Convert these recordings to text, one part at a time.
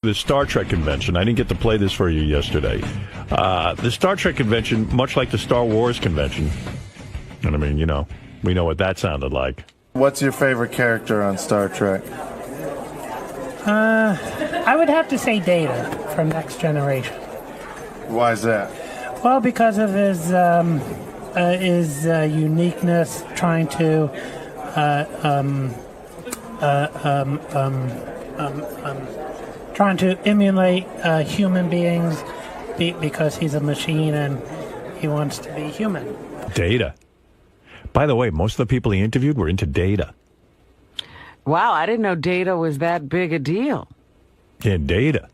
The Star Trek convention. I didn't get to play this for you yesterday. The Star Trek convention, much like the Star Wars convention, and I mean, you know, we know what that sounded like. What's your favorite character on Star Trek? I would have to say Data from Next Generation. Why is that? Well, because of his uniqueness, trying to trying to emulate human beings because he's a machine and he wants to be human. Data. By the way, most of the people he interviewed were into Data. Wow, I didn't know Data was that big a deal. Yeah, Data.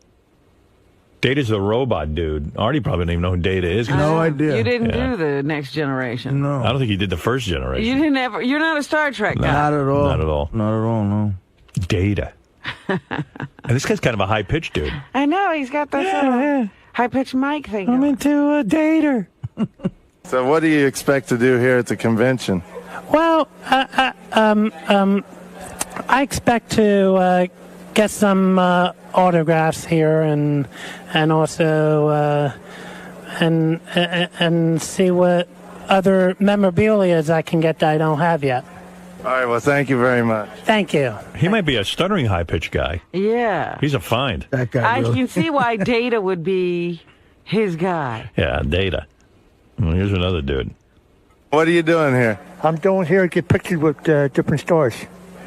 Data's the robot dude. Artie probably doesn't even know who Data is. No idea. You didn't do the Next Generation. No. I don't think he did the first generation. You didn't ever. You're not a Star Trek guy. Not at all. Not at all. Not at all, no. Data. And this guy's kind of a high-pitched dude. I know, he's got that high-pitched mic thing. I'm into Data. So what do you expect to do here at the convention? Well, I expect to get some autographs here and also and see what other memorabilia I can get that I don't have yet. All right, well, thank you very much. Thank you. He might be a stuttering high-pitched guy. Yeah. He's a find. That guy I really. can see why Data would be his guy. Yeah, Data. Well, here's another dude. What are you doing here? I'm doing here to get pictures with different stars.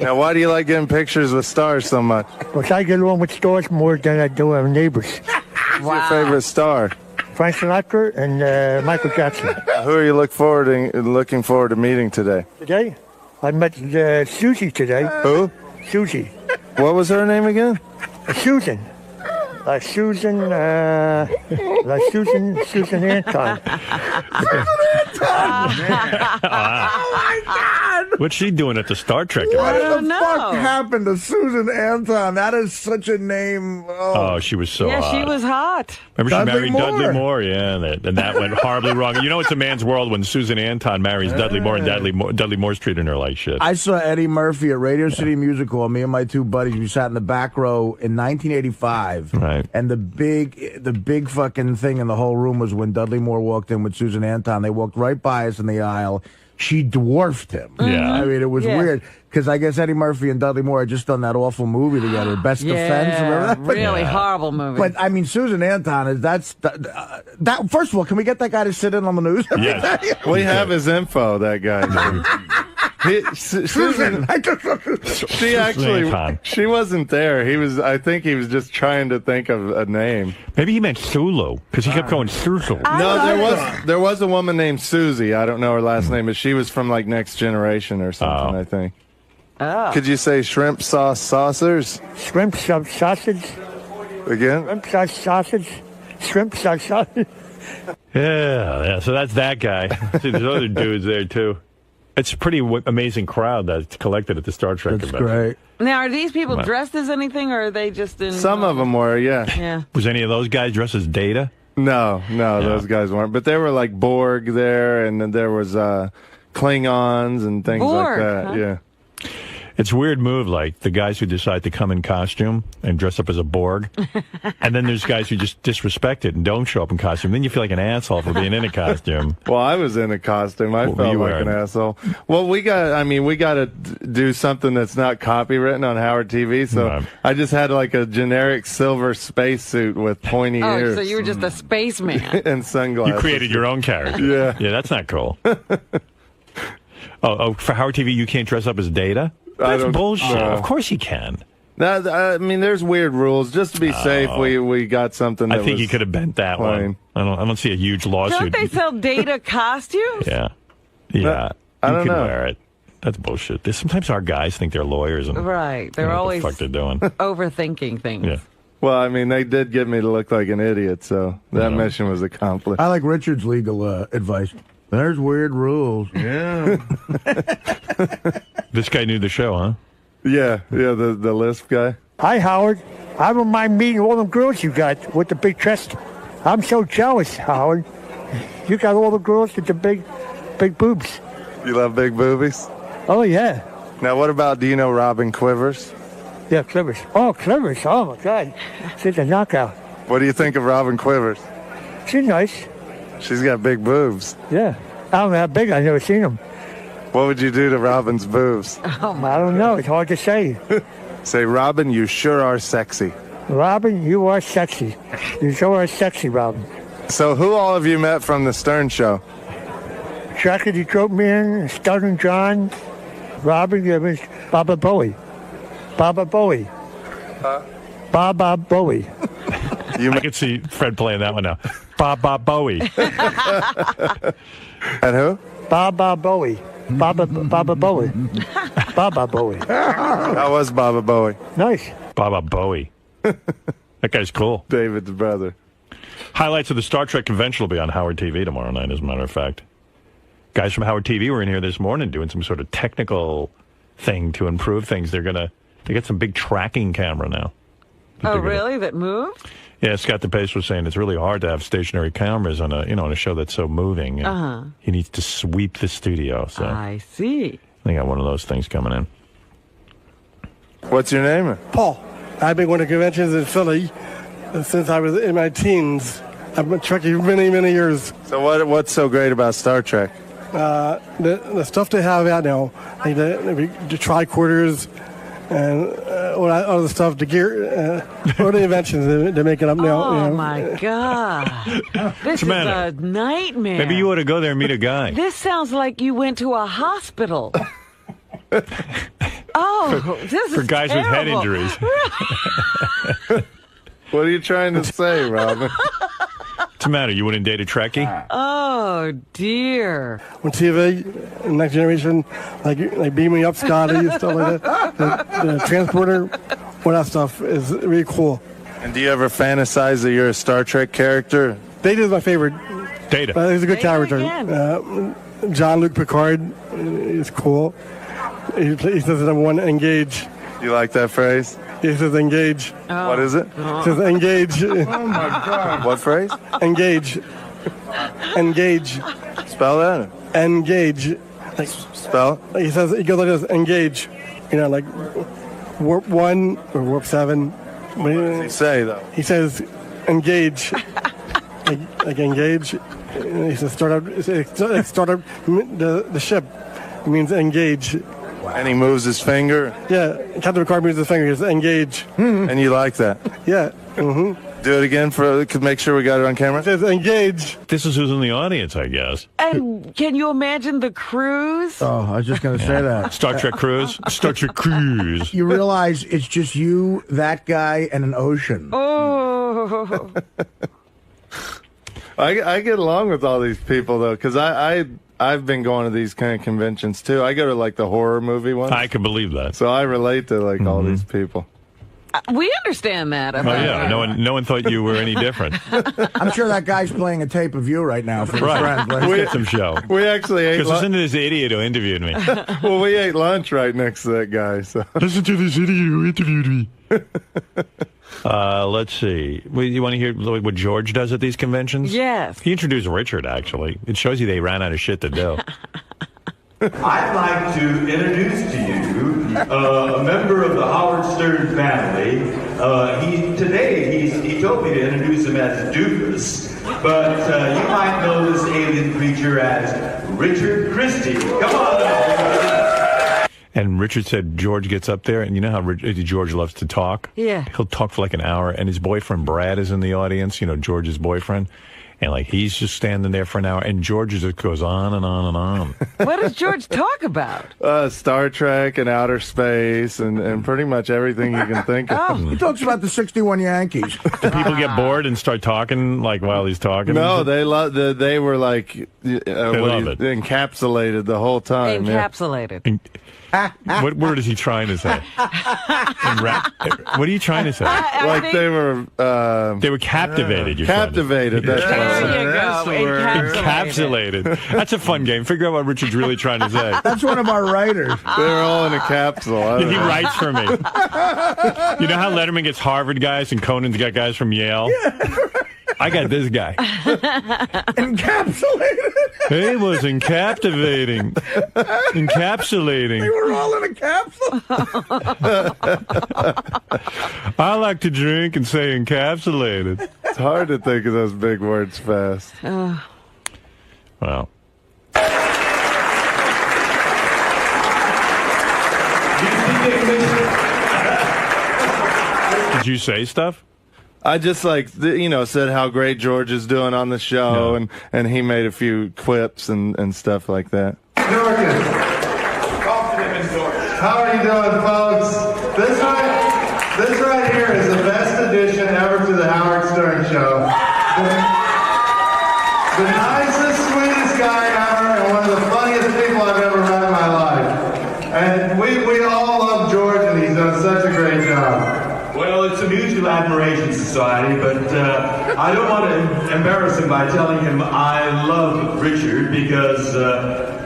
Now, why do you like getting pictures with stars so much? Because I get along with stars more than I do with neighbors. Who's your favorite star? Frank Sinatra and Michael Jackson. Who are you looking forward to meeting today? Today, I met Susie today. Who? Susie. What was her name again? Susan. Susan Anton. What's she doing at the Star Trek What convention? the fuck happened to Susan Anton? That is such a name. Oh, she was so hot. She was hot. Remember she Dudley married Moore. Dudley Moore? Yeah, and that went horribly wrong. You know it's a man's world when Susan Anton marries Dudley Moore, and Dudley Moore's treating her like shit. I saw Eddie Murphy at Radio City Music Hall. Me and my two buddies, we sat in the back row in 1985. Right. And the big fucking thing in the whole room was when Dudley Moore walked in with Susan Anton. They walked right by us in the aisle. She dwarfed him. Yeah. I mean, it was weird because I guess Eddie Murphy and Dudley Moore had just done that awful movie together, Best Defense. Remember that? Really horrible movie. But I mean, Susan Anton is that. First of all, can we get that guy to sit in on the news? Yes. We have his info, that guy. Susan, she wasn't there. I think he was just trying to think of a name. Maybe he meant Sulu, because he kept going Sulu. No, there was a woman named Susie. I don't know her last name, but she was from like Next Generation or something, I think. Oh. Could you say shrimp sauce saucers? Shrimp sausage. Again? Shrimp sauce sausage. Shrimp sauce sausage. Yeah, so that's that guy. See, there's other dudes there, too. It's a pretty amazing crowd that's collected at the Star Trek That's convention. great. Now, are these people dressed as anything, or are they just in... Some of them were, yeah. Yeah. Was any of those guys dressed as Data? No, those guys weren't. But there were like Borg there, and then there was Klingons and things like Borg, that. huh? Yeah. It's a weird move, like the guys who decide to come in costume and dress up as a Borg. And then there's guys who just disrespect it and don't show up in costume. Then you feel like an asshole for being in a costume. Well, I was in a costume. I What felt were you like wearing? an asshole. Well, we got to do something that's not copywritten on Howard TV. So Right. I just had like a generic silver spacesuit with pointy Oh, ears so you were just a spaceman. and sunglasses. You created your own character. Yeah. Yeah, that's not cool. For Howard TV, you can't dress up as Data? That's bullshit. no. Of course you can. I mean, there's weird rules. Just to be safe, we got something that I think was you could have bent that plain. one. I don't see a huge lawsuit. Don't they sell Data costumes? Yeah. Yeah. I you don't can know. wear it. That's bullshit. Sometimes our guys think they're lawyers and Right. They're don't know always what the fuck they're doing. overthinking things. Yeah. Well, I mean, they did get me to look like an idiot, so that mission was accomplished. I like Richard's legal advice. There's weird rules. Yeah. This guy knew the show, huh? Yeah, the Lisp guy. Hi, Howard. I don't mind meeting all them girls you got with the big chest. I'm so jealous, Howard. You got all the girls with the big boobs. You love big boobies? Oh, yeah. Now, what about, do you know Robin Quivers? Yeah, Clippers. Oh, Clippers. Oh, my God. She's a knockout. What do you think of Robin Quivers? She's nice. She's got big boobs. Yeah. I don't know how big. I've never seen them. What would you do to Robin's boobs? I don't know. It's hard to say. Say, Robin, you sure are sexy. Robin, you are sexy. You sure are sexy, Robin. So who all have you met from the Stern Show? Jackie the Joke Man, Stuttering John, Robin Gibbons, Baba Bowie. Baba Bowie. Baba Bowie. I could see Fred playing that one now. Baba Bowie. And who? Baba Bowie. Baba Bowie. Baba Bowie. How was Baba Bowie? Nice. Baba Bowie. That guy's cool. David's brother. Highlights of the Star Trek convention will be on Howard TV tomorrow night, as a matter of fact. Guys from Howard TV were in here this morning doing some sort of technical thing to improve things. They get some big tracking camera now. Oh, really? That moved? Yeah, Scott DePace was saying it's really hard to have stationary cameras on a show that's so moving. He needs to sweep the studio. So I see. They got one of those things coming in. What's your name? Paul. I've been going to conventions in Philly since I was in my teens. I've been trekking many, many years. So what's so great about Star Trek? The stuff they have out now, like the tricorders and all other stuff, the gear, all the inventions they're making up now. Oh, my God. This is a nightmare. Maybe you ought to go there and meet a guy. This sounds like you went to a hospital. Oh, this is for guys terrible. with head injuries. What are you trying to say, Robin? What's the matter? You wouldn't date a Trekkie? Oh, dear. On TV, Next Generation, like Beam Me Up, Scotty, and stuff like that. The transporter, all that stuff is really cool. And do you ever fantasize that you're a Star Trek character? Data's my favorite. Data. He's a good Data character. Jean-Luc Picard is cool. He says number one, engage. You like that phrase? He says engage. Oh. What is it? He says engage. Oh, my God. What phrase? Engage. Engage. Spell that. Engage. Spell. He says, he goes like this, engage. Like warp 1 or warp 7. What does he say, though? He says engage. like engage. He says start up the ship. It means engage. And he moves his finger. Yeah, Captain Picard moves his finger. He says engage. And you like that? Yeah. Do it again to make sure we got it on camera. It says engage. This is who's in the audience, I guess. And can you imagine the cruise? Oh, I was just going to say that. Star Trek cruise? Star Trek cruise. You realize it's just you, that guy, and an ocean. Oh. I get along with all these people, though, because I've been going to these kind of conventions, too. I go to, the horror movie ones. I can believe that. So I relate to, all these people. We understand that. Oh, yeah. No one thought you were any different. I'm sure that guy's playing a tape of you right now for his friends. Let's get some show. We actually ate Because listen to this idiot who interviewed me. Well, we ate lunch right next to that guy. So Listen to this idiot who interviewed me. Let's see. You want to hear what George does at these conventions? Yes. He introduced Richard, actually. It shows you they ran out of shit to do. I'd like to introduce to you a member of the Howard Stern family. He told me to introduce him as Doofus, but you might know this alien creature as Richard Christie. Come on up. And Richard said George gets up there, and you know how George loves to talk? Yeah. He'll talk for like an hour, and his boyfriend Brad is in the audience, George's boyfriend. And he's just standing there for an hour, and George just goes on and on and on. What does George talk about? Star Trek and outer space and pretty much everything you can think of. He talks about the 61 Yankees. Do people get bored and start talking while he's talking? No, they were encapsulated the whole time. Encapsulated. What word is he trying to say? What are you trying to say? They were captivated. Captivated. That's There you go. Encapsulated. That's a fun game. Figure out what Richard's really trying to say. That's one of our writers. They're all in a capsule. He writes for me. You know how Letterman gets Harvard guys and Conan's got guys from Yale? Yeah. I got this guy. Encapsulated. He was encaptivating. Encapsulating. They were all in a capsule. I like to drink and say encapsulated. It's hard to think of those big words fast. Well. Did you say stuff? I just said how great George is doing on the show, and he made a few quips and stuff like that. Dorcas. How are you doing, folks? This right here is the best addition ever to the Howard Stern Show. The nicest, sweetest guy ever, and one of the funniest people I've ever met in my life. And we all love George, and he's done such a great job. Well, it's a mutual admiration society, but I don't want to embarrass him by telling him I love Richard, because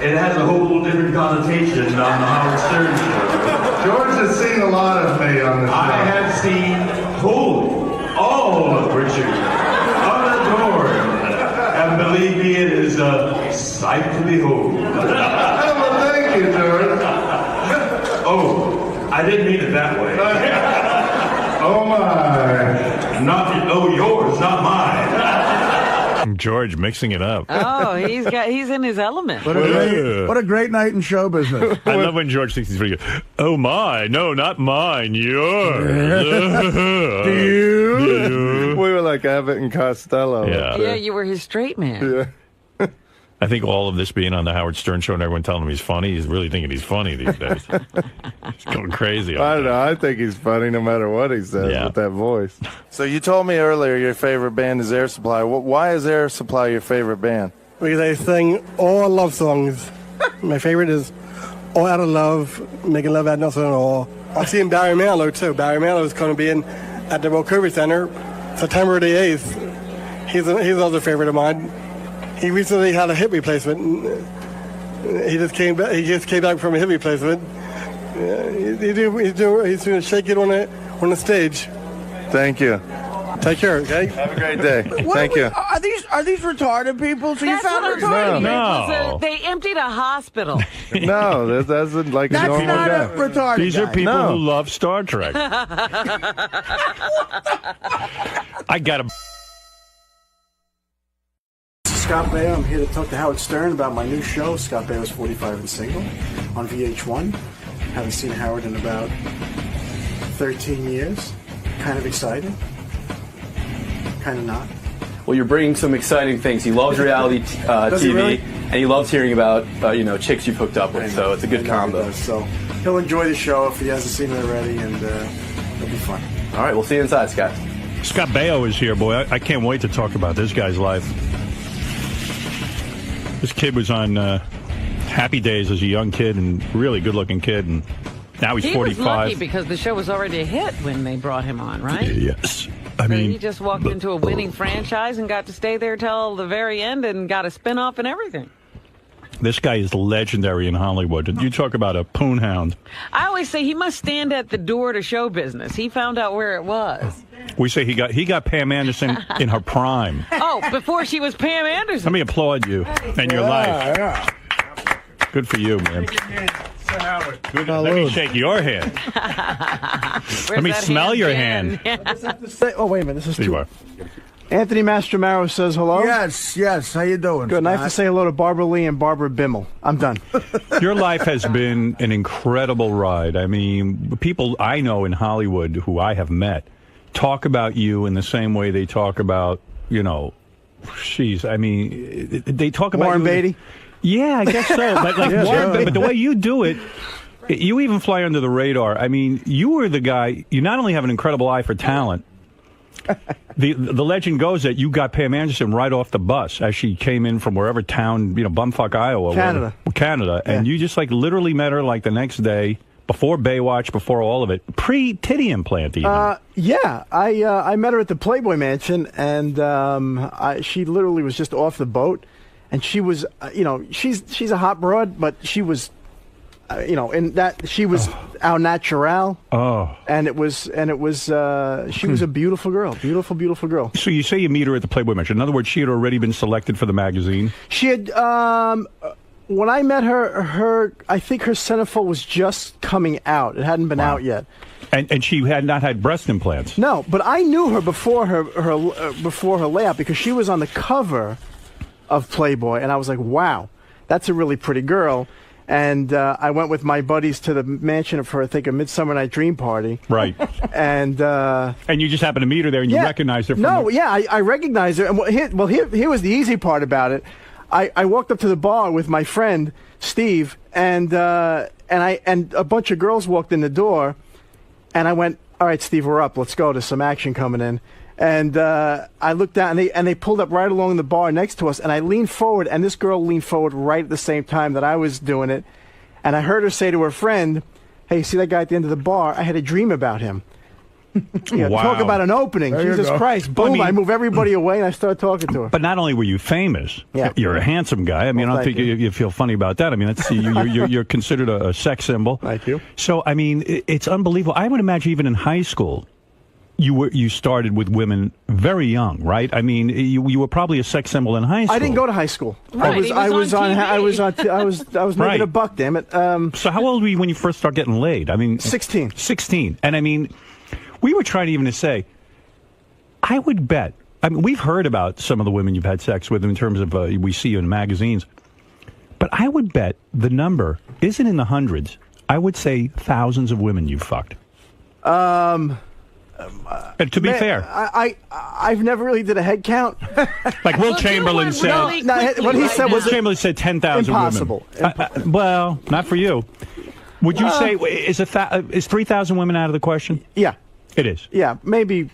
it has a whole different connotation on the Howard Stern Show. George has seen a lot of me on this show. I have seen all of Richard, unadored, and believe me, it is a sight to behold. Well, thank you, George. Oh, I didn't mean it that way. Oh my! Yours, not mine. George mixing it up. Oh, he's in his element. What a great night in show business. I love when George thinks he's pretty good. Oh my, no, not mine, yours. You? We were like Abbott and Costello. Yeah, you were his straight man. Yeah. I think all of this being on the Howard Stern Show and everyone telling him he's funny, he's really thinking he's funny these days. He's going crazy. I don't know. I think he's funny no matter what he says with that voice. So you told me earlier your favorite band is Air Supply. Why is Air Supply your favorite band? Because they sing all love songs. My favorite is All Out of Love, Making Love Out of Nothing at All. I've seen Barry Manilow, too. Barry Manilow is going to be at the World Covid Center September the 8th. He's another favorite of mine. He recently had a hip replacement. He just came back from a hip replacement. He's going to shake it on the stage. Thank you. Take care, okay? Have a great day. Thank you. Are these retarded people? So That's you found what I'm retarded? saying. No. They emptied a hospital. No, that's like a normal not guy. a retarded These are guy. people who love Star Trek. I got him. Scott Baio. I'm here to talk to Howard Stern about my new show, Scott Baio's 45 and Single, on VH1. Haven't seen Howard in about 13 years. Kind of excited. Kind of not. Well, you're bringing some exciting things. He loves reality TV, really? and he loves hearing about chicks you've hooked up with. So it's a good combo. So he'll enjoy the show if he hasn't seen it already, and it'll be fun. All right, we'll see you inside, Scott. Scott Baio is here, boy. I can't wait to talk about this guy's life. This kid was on Happy Days as a young kid and really good-looking kid, and now he's 45. He was lucky because the show was already a hit when they brought him on, right? Yes. I mean, he just walked into a winning franchise and got to stay there till the very end and got a spinoff and everything. This guy is legendary in Hollywood. You talk about a poon hound. I always say he must stand at the door to show business. He found out where it was. We say he got Pam Anderson in her prime. Oh, before she was Pam Anderson. Let me applaud you and your life. Yeah. Good for you, man. Good. Let me shake your hand. Let me smell your hand. Oh, wait a minute. This is There you too... are. Anthony Mastramaro says hello. Yes. How you doing? Good. And I have Scott? to say hello to Barbara Lee and Barbara Bimmel. I'm done. Your life has been an incredible ride. I mean, people I know in Hollywood who I have met talk about you in the same way they talk about, they talk about Warren Beatty? Yeah, I guess so. But but the way you do it, you even fly under the radar. I mean, you were the guy. You not only have an incredible eye for talent. The legend goes that you got Pam Anderson right off the bus as she came in from wherever town, bumfuck Iowa, Canada, and you just literally met her the next day. Before Baywatch, before all of it, pre-titty implant even. Yeah, I met her at the Playboy Mansion, and she literally was just off the boat, and she was, she's a hot broad, but she was in that she was au naturel. Oh. And it was she was a beautiful girl. Beautiful girl. So you say you meet her at the Playboy Mansion. In other words, she had already been selected for the magazine? She had, when I met her, I think her centerfold was just coming out. It hadn't been out yet. And she had not had breast implants? No, but I knew her before her layout because she was on the cover of Playboy, and I was like, wow, that's a really pretty girl. And I went with my buddies to the mansion for, I think, a Midsummer Night Dream Party. Right. And you just happened to meet her there, and you recognized her from I recognized her. And here was the easy part about it. I walked up to the bar with my friend, Steve, and a bunch of girls walked in the door, and I went, all right, Steve, we're up. Let's go. There's some action coming in. And I looked down, and they pulled up right along the bar next to us, and I leaned forward, and this girl leaned forward right at the same time that I was doing it. And I heard her say to her friend, hey, see that guy at the end of the bar? I had a dream about him. Wow. Talk about an opening. There Jesus Christ. Boom, I move everybody away, and I start talking to her. But not only were you famous, you're a handsome guy. I mean, I don't think you feel funny about that. I mean, you're considered a sex symbol. Thank you. So, I mean, it's unbelievable. I would imagine even in high school, you started with women very young, right? I mean, you were probably a sex symbol in high school. I didn't go to high school. Right, I was making a buck, damn it. So how old were you when you first started getting laid? I mean, 16. 16. And I mean, we were trying even to say, I would bet. I mean, we've heard about some of the women you've had sex with in terms of we see you in magazines, but I would bet the number isn't in the hundreds. I would say thousands of women you've fucked. And to be fair, I've never really did a head count. Like Will Chamberlain said. What he said was Chamberlain said 10,000 impossible. women. Well, not for you. Would you say is 3,000 women out of the question? Yeah, it is. Yeah, maybe.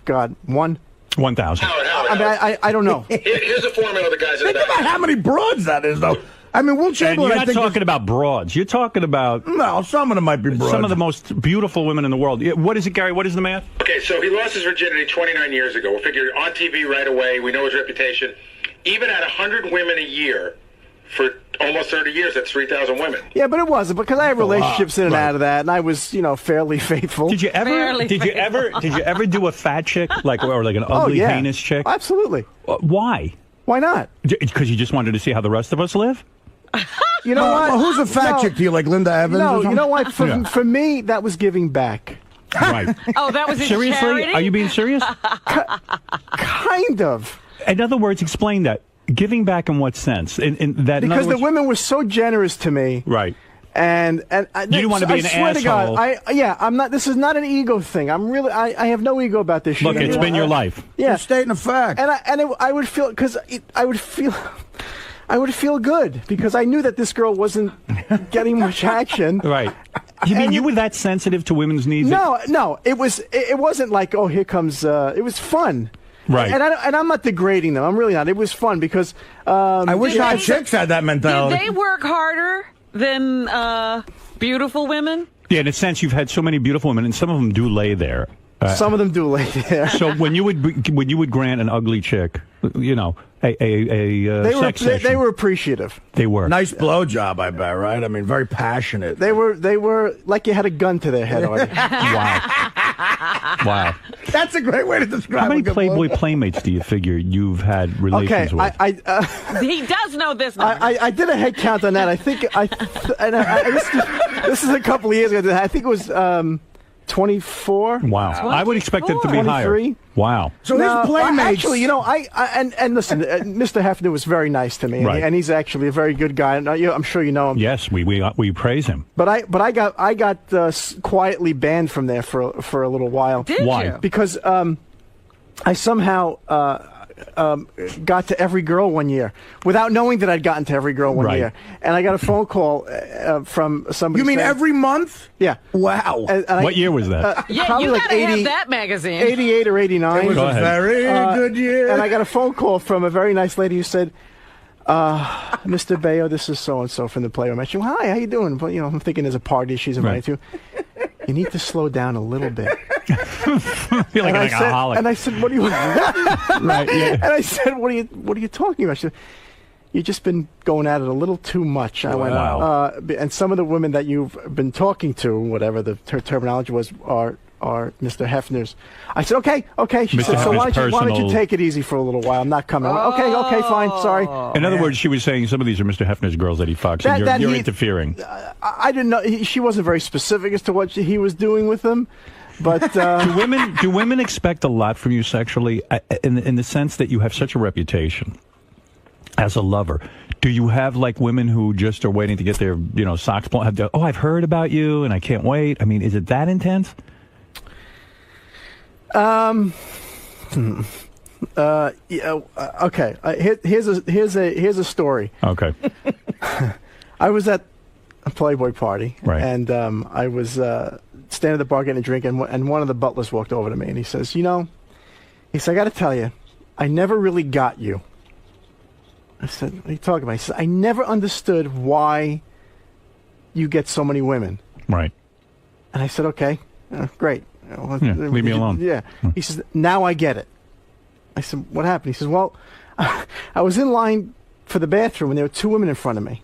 God, 1,000. I mean, I don't know. Here's the formula of the guys in the back. Think about how many broads that is, though. I mean, Will Chamberlain. And you're not talking about broads. You're talking about some of them might be broads. Some of the most beautiful women in the world. What is it, Gary? What is the math? Okay, so he lost his virginity 29 years ago. We'll figure on TV right away. We know his reputation. Even at 100 women a year for almost 30 years, that's 3,000 women. Yeah, but it wasn't because I have relationships in and out of that, and I was, fairly faithful. Did you ever do a fat chick or like an ugly, heinous chick? Absolutely. Why? Why not? Because you just wanted to see how the rest of us live? You know what? Well, who's a fat chick to you, like Linda Evans? No, you know what? For me, that was giving back. Right. Oh, that was seriously? Charity? Are you being serious? Kind of. In other words, explain that. Giving back in what sense? Because the women were so generous to me. Right. And you didn't want to be an asshole. To God, I'm not. This is not an ego thing. I have no ego about this shit. Look, it's been your life. Yeah, you're stating a fact. And I would feel I would feel good because I knew that this girl wasn't getting much action. Right. You mean you were that sensitive to women's needs? No. It wasn't like, oh, here comes. It was fun. Right. And I'm not degrading them. I'm really not. It was fun because I wish our chicks had that mentality. Did they work harder than beautiful women? Yeah, in a sense, you've had so many beautiful women, and some of them do lay there. Some of them do lay there. So when you would grant an ugly chick, sex session, they were appreciative. They were nice blowjob, I bet. Right? I mean, very passionate. They were like you had a gun to their head already. Wow. That's a great way to describe. How many Playboy playmates do you figure you've had relations with? He does know this number. I did a head count on that. I think this is a couple of years ago. I think it was 24. Wow. 24? I would expect it to be 23? higher. Wow. So his playmates. Actually, and listen, Mr. Hefner was very nice to me, right. and he's actually a very good guy. I'm sure you know him. Yes, we praise him. But I got quietly banned from there for a little while. Did Why? you? Because I somehow got to every girl one year without knowing that I'd gotten to every girl one year, and I got a phone call from somebody. You mean saying, every month? Yeah. Wow. And what year was that? Yeah, you gotta have that magazine. 88 or 89. It was a very good year. And I got a phone call from a very nice lady who said, Mr. Baio, this is so-and-so from the Playboy Mansion. Hi, how you doing? But, I'm thinking there's a party she's invited to. You need to slow down a little bit. You're like an alcoholic. And I said, what do you... Right, yeah. And I said, what are you talking about? She said, you've just been going at it a little too much. I went, and some of the women that you've been talking to, whatever the terminology was, are Mr. Hefner's. I said, okay. She said, so why don't you take it easy for a little while? I'm not coming. Okay, fine, sorry. In other words, she was saying some of these are Mr. Hefner's girls that he fucks, and you're interfering. I didn't know. She wasn't very specific as to what he was doing with them. But do women expect a lot from you sexually, in the sense that you have such a reputation as a lover? Do you have like women who just are waiting to get their socks blown? I've heard about you and I can't wait. I mean, is it that intense? Okay. Here's a story. Okay. I was at a Playboy party, right, and I was standing at the bar getting a drink, and one of the butlers walked over to me, and he says, he said, I got to tell you, I never really got you. I said, what are you talking about? He said, I never understood why you get so many women. Right. And I said, okay, great. Leave me alone. Yeah. He says, now I get it. I said, what happened? He says, well, I was in line for the bathroom, and there were two women in front of me.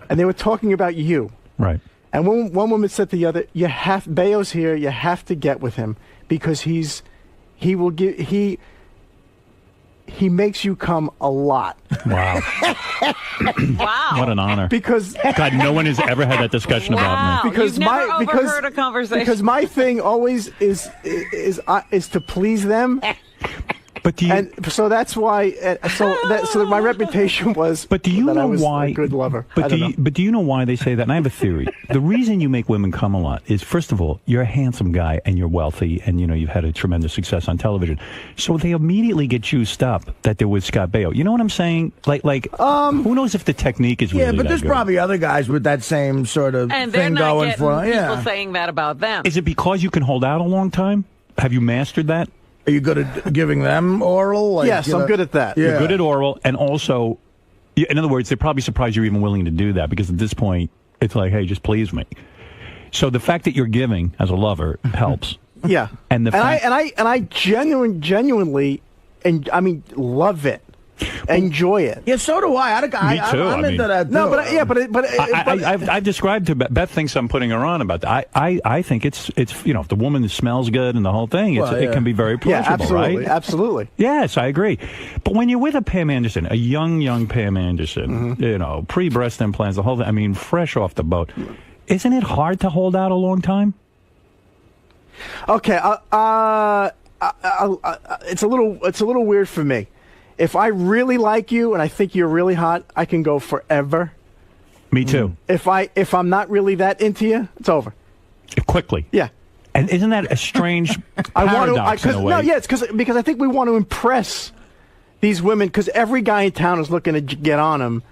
And they were talking about you. Right. And one woman said to the other, Baio's here, you have to get with him because he makes you come a lot. Wow. Wow. What an honor. Because God, no one has ever had that discussion about me. Because you've never overheard a conversation. Because my thing always is to please them. But do you, and so that's why. So my reputation was. But do you that know I was why? A good lover. But do you know why they say that? And I have a theory. The reason you make women come a lot is, first of all, you're a handsome guy and you're wealthy, and you've had a tremendous success on television. So they immediately get juiced up that they're with Scott Baio. You know what I'm saying? Who knows if the technique is really but that there's good. probably other guys with that same sort of and thing going for. People saying that about them. Is it because you can hold out a long time? Have you mastered that? Are you good at giving them oral? Yes, I'm good at that. Yeah. You're good at oral, and also, in other words, they're probably surprised you're even willing to do that, because at this point, it's like, hey, just please me. So the fact that you're giving as a lover helps. Yeah, and I genuinely, and I mean, love it. Enjoy it. Yeah, so do I. Me too. I'm into that too. No, but I've described to Beth thinks I'm putting her on about that. I think it's if the woman smells good and the whole thing, it can be very pleasurable, absolutely, right? Absolutely. Yes, I agree. But when you're with a Pam Anderson, a young Pam Anderson, pre-breast implants, the whole thing. I mean, fresh off the boat, isn't it hard to hold out a long time? Okay, it's a little weird for me. If I really like you and I think you're really hot, I can go forever. Me too. If I'm not really that into you, it's over. Quickly. Yeah. And isn't that a strange paradox in a way? No, yeah, it's because I think we want to impress these women, because every guy in town is looking to get on them.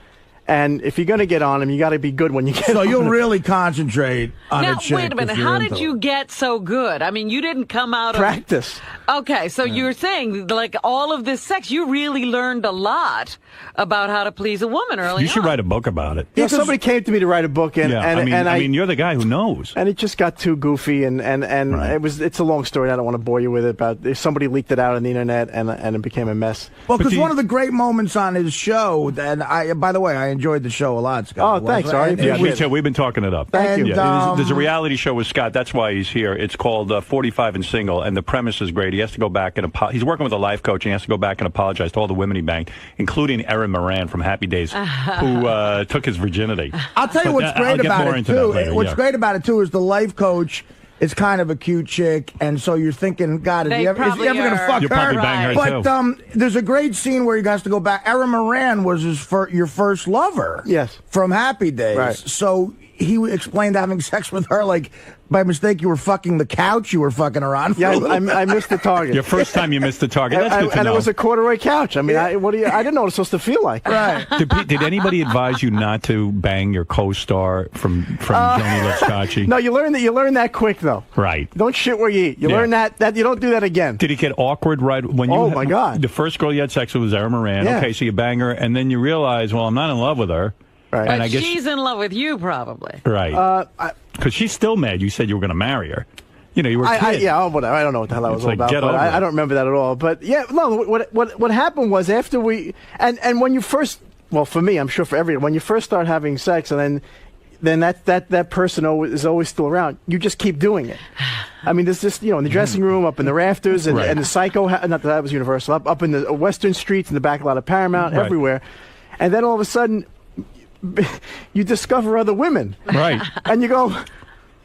And if you're going to get on them, you got to be good when you get on them. So you'll really concentrate on a chick. Now, wait a minute. How did you get so good? I mean, you didn't come out of... Practice. Okay, so you're saying, like, all of this sex, you really learned a lot about how to please a woman early on. You should write a book about it. Yeah, somebody came to me to write a book, and I mean, you're the guy who knows. And it just got too goofy, and right. It's a long story. I don't want to bore you with it, but somebody leaked it out on the internet, and it became a mess. Well, because one of the great moments on his show, and by the way, I enjoyed the show a lot, Scott. Oh, thanks, Ari. Yeah, me too. We've been talking it up. Thank you. Yeah, there's a reality show with Scott. That's why he's here. It's called 45 and Single, and the premise is great. He has to go back and he's working with a life coach, and he has to go back and apologize to all the women he banged, including Erin Moran from Happy Days, who took his virginity. I'll tell you what's great about it, too. What's great about it, too, is the life coach is kind of a cute chick, and so you're thinking, God, is he ever going to fuck her? You'll probably bang her, too. There's a great scene where he has to go back. Erin Moran was your first lover. Yes. From Happy Days. Right. So he explained having sex with her like, by mistake, you were fucking the couch you were fucking her on. Yeah, I missed the target. Your first time you missed the target. That's good to know. It was a corduroy couch. I mean, I didn't know what it was supposed to feel like. Right. Did anybody advise you not to bang your co-star from Johnny Lipscotch? No, you learn that quick though. Right. Don't shit where you eat. You learn that you don't do that again. Did it get awkward right when you? Oh my God! The first girl you had sex with was Erin Moran. Yeah. Okay, so you bang her, and then you realize, well, I'm not in love with her. Right. But I guess she's in love with you, probably. Right. Because she's still mad. You said you were going to marry her. You were a kid. Whatever. I don't know what the hell that was all about. Get over I don't remember that at all. But yeah, no. What happened was after we and when you first well, for me, I'm sure for everyone, when you first start having sex, and then that person is always still around, you just keep doing it. I mean, there's just, in the dressing room, up in the rafters, and, and the Psycho, not that was Universal, up in the Western Streets, in the back lot of Paramount, everywhere. And then all of a sudden, you discover other women. Right. And you go,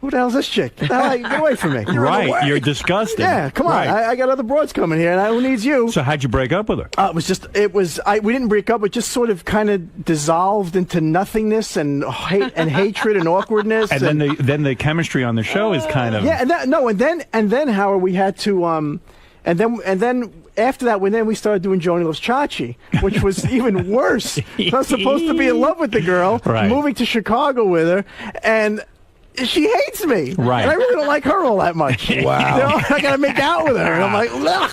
who the hell's this chick? Get away from me. You're disgusted. Yeah, come on. I got other broads coming here, and who needs you? So how'd you break up with her? We didn't break up. It just sort of kind of dissolved into nothingness and hate and hatred and awkwardness. And then the chemistry on the show is kind of... Yeah, and then Howard, we had to... and then after that, we started doing Joni Loves Chachi, which was even worse. I was supposed to be in love with the girl, moving to Chicago with her, and... she hates me. Right. And I really don't like her all that much. Wow. I got to make out with her. And I'm like,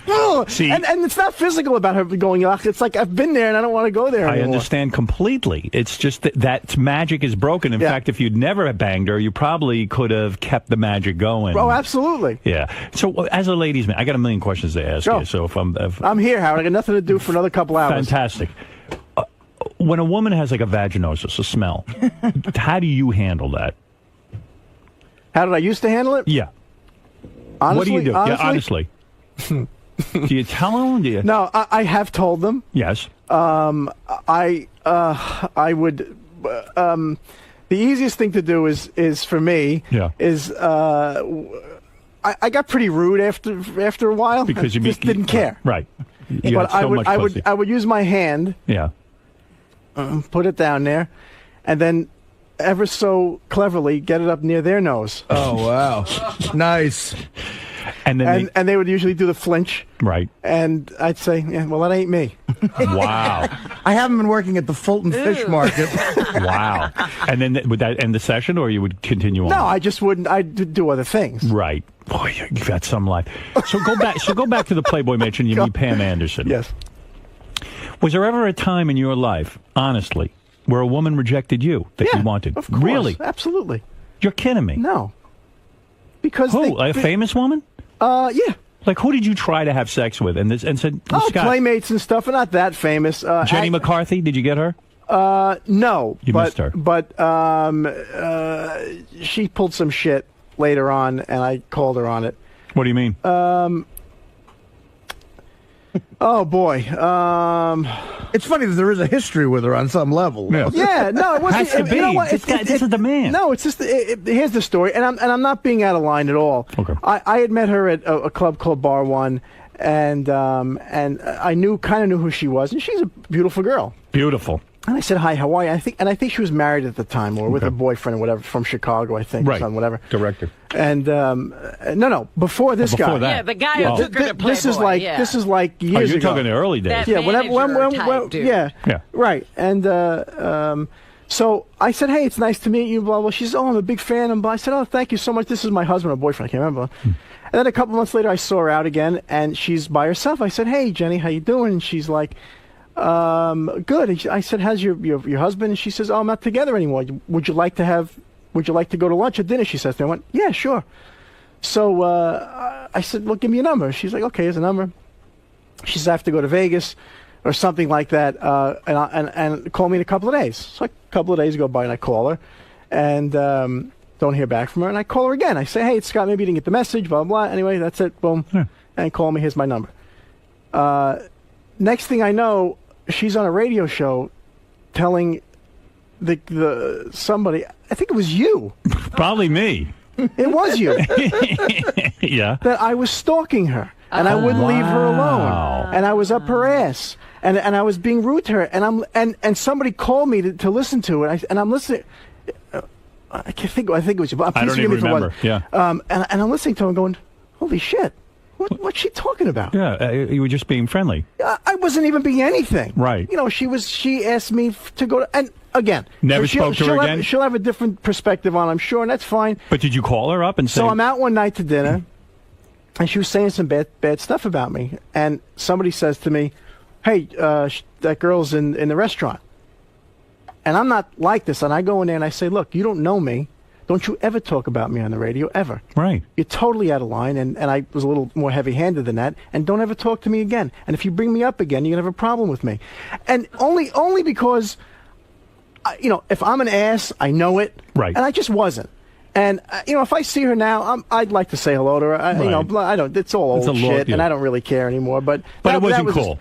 ugh. See, and it's not physical about her going, ugh. It's like, I've been there and I don't want to go there anymore. I understand completely. It's just that magic is broken. In fact, if you'd never banged her, you probably could have kept the magic going. Oh, absolutely. Yeah. So as a ladies' man, I got a million questions to ask you. So if I'm here, Howard. I got nothing to do for another couple hours. Fantastic. When a woman has like a vaginosis, a smell, how do you handle that? How did I used to handle it? Yeah. Honestly, what do you do? Honestly? Yeah, honestly. Do you tell them? Do you? No, I have told them. Yes. I would. The easiest thing to do is for me. Yeah. Is I got pretty rude after a while because you just didn't care. Right. But I would use my hand. Yeah. Put it down there, and then ever so cleverly get it up near their nose. Oh wow, nice. And then they would usually do the flinch. Right. And I'd say, yeah, well, that ain't me. Wow. I haven't been working at the Fulton Fish Market. Wow. And then would that end the session, or you would continue on? No, I just wouldn't. I'd do other things. Right. Boy, you've got some life. So go back to the Playboy Mansion. You meet Pam Anderson. Yes. Was there ever a time in your life, honestly, where a woman rejected you that you wanted? Of course. Really? Absolutely. You're kidding me. No. Because who? A famous woman? Yeah. Like, who did you try to have sex with and said, Scott, Playmates and stuff, and not that famous. Jenny McCarthy, did you get her? No. You missed her. But she pulled some shit later on, and I called her on it. What do you mean? Oh, boy. It's funny that there is a history with her on some level. Yeah, no, it wasn't. Has to be. You know what? This is the man. No, it's just, here's the story, and I'm not being out of line at all. Okay. I had met her at a club called Bar One, and I kind of knew who she was, and she's a beautiful girl. Beautiful. And I said, hi, how are you? I think she was married at the time, or with a boyfriend or whatever, from Chicago, I think. Right. Son, whatever. Director. And, no, before this guy. That. Yeah, the guy who took her to Playboy. This is like years ago. You're talking the early days. That manager type dude. Yeah. Right. And, so I said, hey, it's nice to meet you, blah, blah. She said, oh, I'm a big fan. And I said, oh, thank you so much. This is my husband or boyfriend. I can't remember. And then a couple months later, I saw her out again, and she's by herself. I said, hey, Jenny, how you doing? And she's like, good. And I said, how's your husband? And she says, oh, I'm not together anymore. Would you like to go to lunch or dinner? She says to me. I went, yeah, sure. So I said, well, give me a number. She's like, okay, here's a number. She says, I have to go to Vegas or something like that, and call me in a couple of days. So a couple of days go by, and I call her, and don't hear back from her. And I call her again. I say, hey, it's Scott. Maybe you didn't get the message, blah, blah, blah. Anyway, that's it. Boom. Yeah. And call me. Here's my number. Next thing I know, she's on a radio show telling the somebody, I think it was you. Probably me. It was you. Yeah. That I was stalking her, and I wouldn't leave her alone, and I was up her ass, and I was being rude to her, and somebody called me to listen to it, and I'm listening. I think it was you. I don't even remember. Yeah. And I'm listening to him, going, holy shit. What's she talking about? Yeah, you were just being friendly. I wasn't even being anything. Right. You know, she asked me to go to, and again. Never spoke to her again? She'll have a different perspective on it, I'm sure, and that's fine. But did you call her up and say? So I'm out one night to dinner, and she was saying some bad stuff about me. And somebody says to me, hey, that girl's in the restaurant. And I'm not like this. And I go in there and I say, look, you don't know me. don't you ever talk about me on the radio, ever. Right. You're totally out of line, and I was a little more heavy-handed than that, and don't ever talk to me again. And if you bring me up again, you're going to have a problem with me. And only because, if I'm an ass, I know it. Right. And I just wasn't. And, if I see her now, I'd like to say hello to her. I don't, it's all old shit, and I don't really care anymore. But it wasn't cool.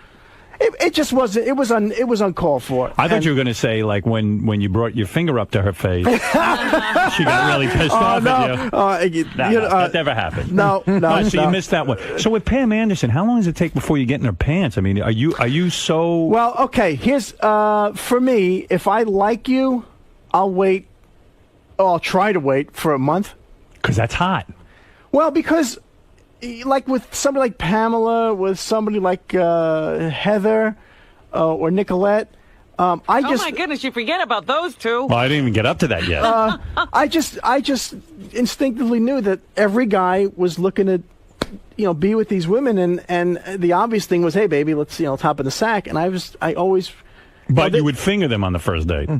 It just wasn't. It was uncalled for. I thought you were going to say, like, when you brought your finger up to her face, she got really pissed off at you. That never happened. No. So you missed that one. So with Pam Anderson, how long does it take before you get in her pants? I mean, are you so... Well, okay, here's, for me, if I like you, I'll wait, I'll try to wait for a month. Because that's hot. Well, because... like with somebody like Pamela, with somebody like Heather or Nicolette, oh my goodness, you forget about those two. Well, I didn't even get up to that yet. I just instinctively knew that every guy was looking to, be with these women, and the obvious thing was, hey, baby, let's top of the sack. And I always. But you would finger them on the first date.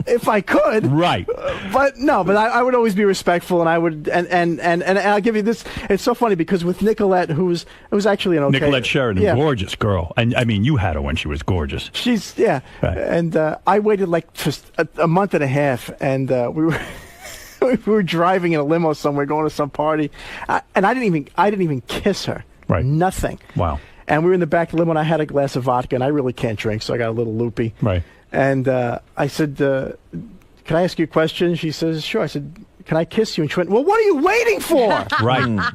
If I could. Right. But I would always be respectful, and I would, and I'll give you this. It's so funny because with Nicolette, who was actually an okay. Nicolette Sheridan, gorgeous girl. And I mean, you had her when she was gorgeous. She's, yeah. Right. And I waited like just a month and a half, and we were driving in a limo somewhere, going to some party, and I didn't even kiss her. Right. Nothing. Wow. And we were in the back of the limo, and I had a glass of vodka, and I really can't drink, so I got a little loopy. Right. And I said, can I ask you a question? She says, sure. I said, can I kiss you? And she went, well, what are you waiting for? Right.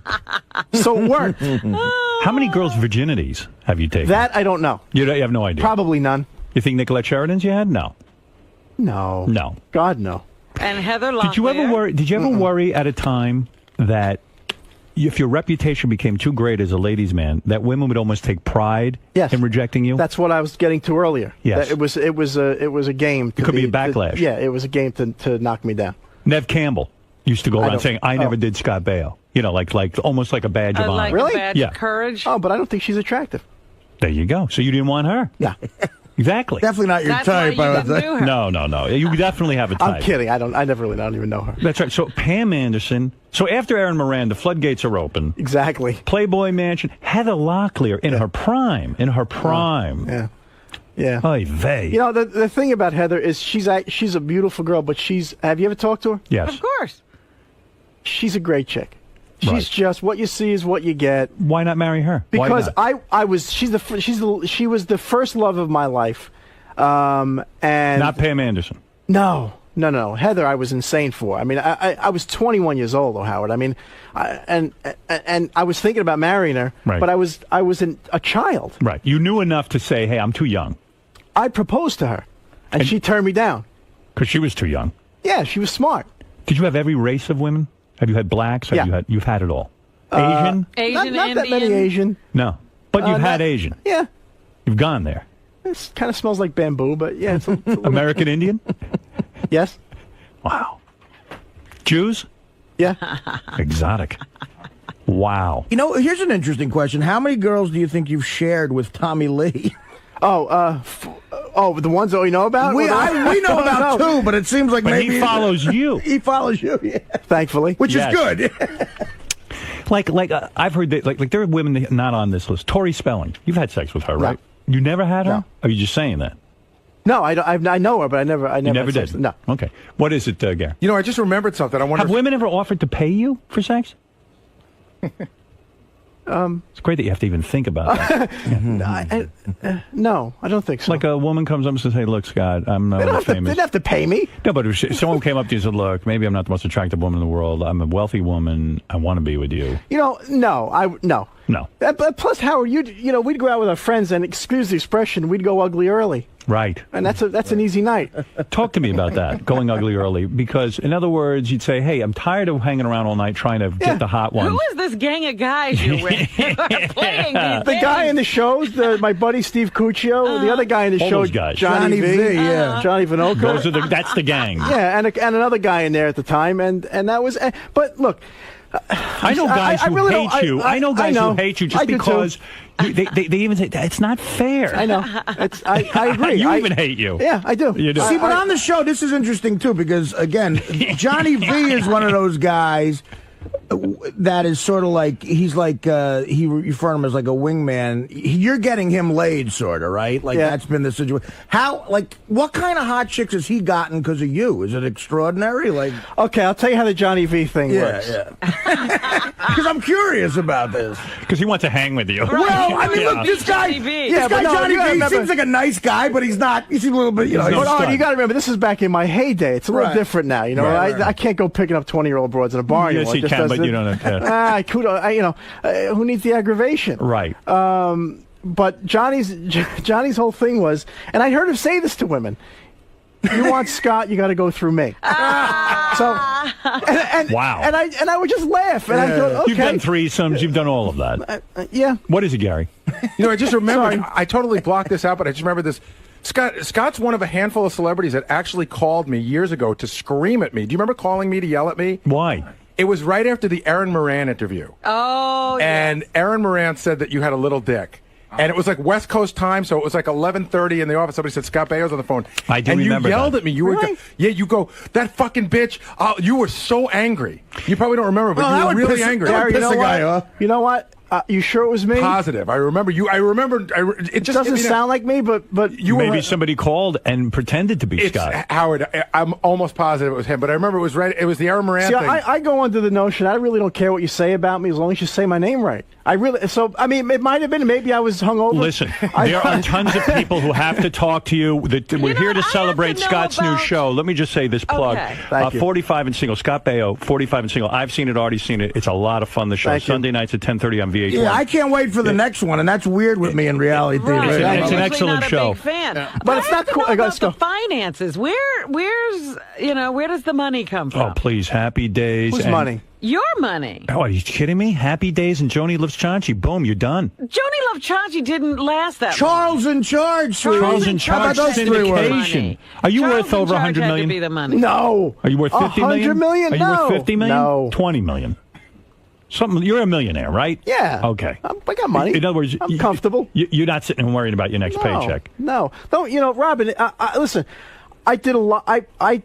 So it worked. How many girls' virginities have you taken? That I don't know. You have no idea? Probably none. You think Nicolette Sheridan's you had? No. No. God, no. And Heather Locklear. Did you ever worry at a time that if your reputation became too great as a ladies' man, that women would almost take pride in rejecting you? That's what I was getting to earlier. Yes. It was a game. It could be a backlash. It was a game to knock me down. Nev Campbell used to go around saying, I never did Scott Baio. like almost like a badge of honor. Like really? A badge of courage. Oh, but I don't think she's attractive. There you go. So you didn't want her? Yeah. Exactly. Definitely not your type, I would say. No. You definitely have a type. I'm kidding. I don't even know her. That's right. So Pam Anderson. So after Aaron Moran, the floodgates are open. Exactly. Playboy Mansion. Heather Locklear in her prime. Yeah. Yeah. Oy vey. The thing about Heather is she's a beautiful girl, but have you ever talked to her? Yes. Of course. She's a great chick. She's just what you see is what you get. Why not marry her? Because she was the first love of my life, and not Pam Anderson. No. Heather, I was insane for. I mean, I was 21 years old, though, Howard. I mean, and I was thinking about marrying her, but I was a child. Right. You knew enough to say, hey, I'm too young. I proposed to her, and she turned me down. Because she was too young. Yeah, she was smart. Did you have every race of women? Have you had blacks? You've had it all. Asian? Asian, not that many Asian. No. But you've had Asian. Yeah. You've gone there. It kind of smells like bamboo, but yeah. It's a American Indian? Yes. Wow. Jews? Yeah. Exotic. Wow. Here's an interesting question. How many girls do you think you've shared with Tommy Lee? The ones that we know about? We know about two, but it seems like maybe he follows you. He follows you, yeah. Thankfully. Which is good. I've heard that, like there are women not on this list. Tori Spelling. You've had sex with her, right? You never had her? No. Or are you just saying that? No, I know her, but I never You never had sex. did? No. Okay. What is it, Gary? I just remembered something. I wonder Have women ever offered to pay you for sex? It's great that you have to even think about that. No, I don't think so. Like a woman comes up and says, hey, look, Scott, I'm not famous. They didn't have to pay me. No, but if someone came up to you and said, look, maybe I'm not the most attractive woman in the world. I'm a wealthy woman. I want to be with you. No. No. Plus, Howard, we'd go out with our friends, and excuse the expression, we'd go ugly early. Right. And that's an easy night. Talk to me about that, going ugly early. Because, in other words, you'd say, hey, I'm tired of hanging around all night trying to get the hot ones. Who is this gang of guys you're with? Playing these the guy in the shows, my buddy Steve Cuccio, the other guy in the all show, those guys. Johnny V, yeah. Johnny Vinoco. That's the gang. Yeah, and another guy in there at the time, and that was. But look, I know guys who really hate you. I know guys who hate you just because they even say it's not fair. I know. I agree. You even hate you. Yeah, I do. You do. See, but on the show, this is interesting too because again, Johnny V is one of those guys that is sort of like he's like he referred to him as like a wingman. You're getting him laid, sort of, right? Like that's been the situation. How, like, what kind of hot chicks has he gotten because of you? Is it extraordinary? Like, okay, I'll tell you how the Johnny V thing works. Yeah. Because I'm curious about this. Because he wants to hang with you. Well, I mean, look, this guy, Johnny V seems like a nice guy, but he's not. He's a little bit, you know. But you got to remember, this is back in my heyday. It's a little different now. You know, I can't go picking up 20-year-old broads in a bar anymore. Yes, you can, but you don't have who needs the aggravation? Right. But Johnny's whole thing was, and I heard him say this to women: "You want Scott, you got to go through me." Wow. And I would just laugh, and I go, "Okay." You've done threesomes. You've done all of that. Yeah. What is it, Gary? I just remember. I totally blocked this out, but I just remember this. Scott's one of a handful of celebrities that actually called me years ago to scream at me. Do you remember calling me to yell at me? Why? It was right after the Aaron Moran interview. Oh, and Aaron Moran said that you had a little dick. And it was like West Coast time, so it was like 11:30 in the office. Somebody said, Scott Baio's on the phone. I do remember And you yelled that. at me. You were, you go, that fucking bitch. You were so angry. You probably don't remember, but you were really angry. Gary, you know what? You sure it was me? Positive. I remember you. It just doesn't sound like me, but you maybe somebody called and pretended to be Scott. Howard, I'm almost positive it was him, but I remember it was right. It was the Aaron Moran thing. I go under the notion I really don't care what you say about me as long as you say my name right. I mean, it might have been. Maybe I was hungover. Listen, there are tons of people who have to talk to you. We're here to celebrate Scott's new show. Let me just say this plug. Thank you. 45 and Single. Scott Baio, 45 and Single. I've seen it, already seen it. It's a lot of fun, the show. Sunday nights at 10:30 on VH1. Yeah, I can't wait for the next one, and that's weird with me in reality TV. Right. It's an excellent show. Big fan. But it's not cool. About the finances. Where's where does the money come from? Oh, please, Happy Days. Whose money? Your money. Oh, are you kidding me? Happy Days and Joni Loves Chachi. Boom, you're done. Joni Loves Chachi didn't last that Charles in Charge. Charles in Charge syndication. Are you worth over $100 million? To be the money. No. Are you worth $50 million? $100 million? Are you worth $50 million? No. $20 million. Something. You're a millionaire, right? Yeah. Okay. I got money. In other words, I'm comfortable. You're not sitting and worrying about your next paycheck. No. Robin, listen, I did a lot. I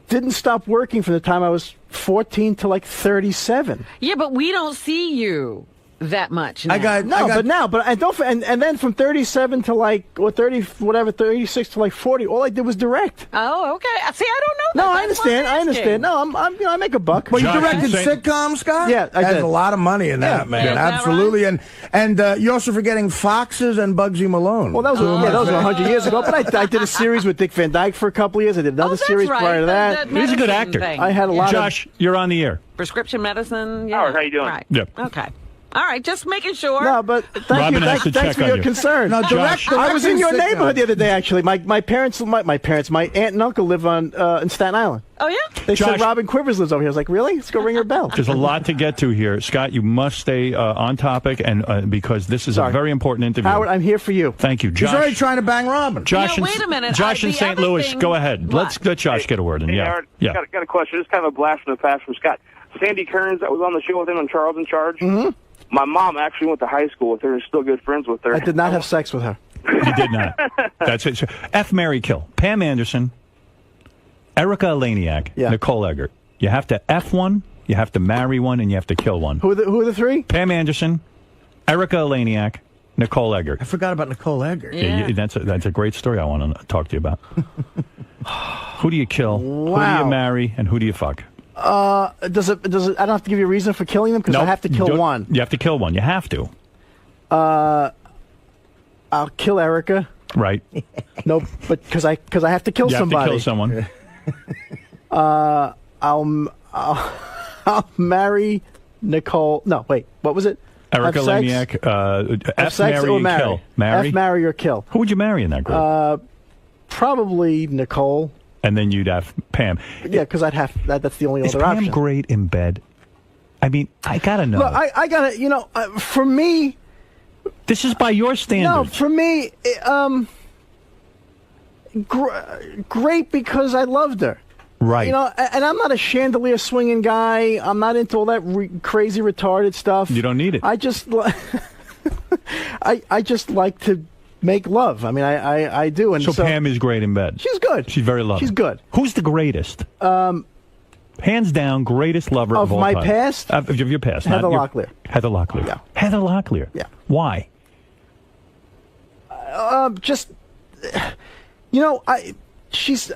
didn't stop working from the time I was 14 to like 37. Yeah, but we don't see you that much now. And then from 37 to like 36 to like 40, all I did was direct. Oh, okay. See, I don't know. No, I understand. No, I make a buck. But you directed sitcoms, Scott? Yeah, I There's did. a lot of money in that, man. Yeah, Absolutely. Right? And you're also forgetting Foxes and Bugsy Malone. Well, those were 100 years ago. But I did a series with Dick Van Dyke for a couple of years. I did another series prior to that. He's a good actor. Thing. I had a lot Josh, you're on the air. Prescription medicine. Yeah. Howard, how you doing? Right. Yeah. Okay. All right, just making sure. No, but thank you. Thanks for your concern. No, I was in your neighborhood the other day, actually. My aunt and uncle live in Staten Island. Oh, yeah? They said Robin Quivers lives over here. I was like, really? Let's go ring her bell. There's a lot to get to here. Scott, you must stay on topic, and because this is a very important interview. Howard, I'm here for you. Thank you, Josh. He's already trying to bang Robin. Josh, wait a minute. Josh in St. Louis, go ahead. Let's let Josh get a word in. Hey, Yeah. Howard, Yeah. Got a question. Just kind of a blast from the past from Scott. Sandy Kearns, that was on the show with him on Charles in Charge. Mm-hmm. My mom actually went to high school with her and is still good friends with her. I did not have sex with her. You did not. That's it. F, marry, kill. Pam Anderson, Erica Eleniak, Nicole Eggert. You have to F one, you have to marry one, and you have to kill one. Who are the three? Pam Anderson, Erica Eleniak, Nicole Eggert. I forgot about Nicole Eggert. Yeah, that's a great story I want to talk to you about. Who do you kill? Wow. Who do you marry? And who do you fuck? Does it? I don't have to give you a reason for killing them because I have to kill one. You have to kill one. You have to. I'll kill Erica. Right. No, but because I have to kill somebody. You have to I'll kill someone. I'll marry Nicole. No, wait. What was it? Erica Eleniak. F, marry, or kill. Marry? F, marry, or kill. Who would you marry in that group? Probably Nicole. And then you'd have Pam. Yeah, because I'd have that's the only Is other Pam option. great in bed? I mean, I gotta know. Look, I gotta. For me, this is by your standards. No, for me, great because I loved her. Right. You know, and I'm not a chandelier swinging guy. I'm not into all that crazy retarded stuff. You don't need it. I just, I just like to make love. I mean, I do. And so Pam is great in bed. She's good. She's very loving. She's good. Who's the greatest? Hands down, greatest lover of all my time. past? Of your past. Heather Locklear. Heather Locklear. Yeah. Heather Locklear. Yeah. Why? Just, you know, she's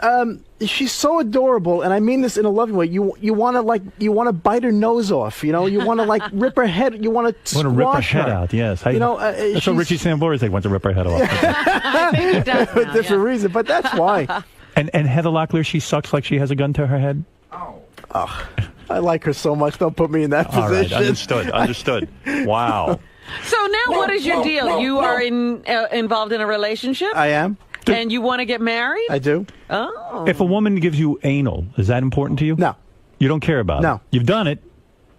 so adorable, and I mean this in a loving way. You want to bite her nose off. You know, you want to like rip her head. You want to rip her head out. Yes. You know, that's what Richie Sambora said. Wants to rip her head off. I think he does for now, a different reason, but that's why. And Heather Locklear, she sucks like she has a gun to her head. Oh, I like her so much. Don't put me in that position. All right, understood. Wow. So now, what is your deal? You are involved in a relationship? I am. And you want to get married? I do. Oh. If a woman gives you anal, is that important to you? No. You don't care about it? No. You've done it?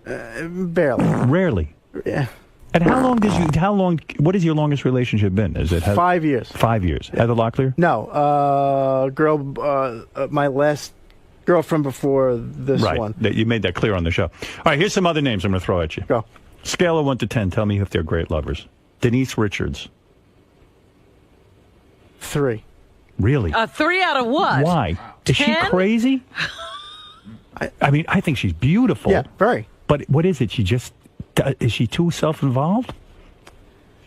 Barely. Rarely. Yeah. And how long, what has your longest relationship been? Is it 5 years. 5 years. Heather Locklear? No. My last girlfriend before this one. Right. You made that clear on the show. All right, here's some other names I'm going to throw at you. Go. Scale of 1 to 10. Tell me if they're great lovers. Denise Richards. 3. Really? 3 out of what? Why? Is she crazy? I mean, I think she's beautiful. Yeah, very. But what is it? Is she too self-involved?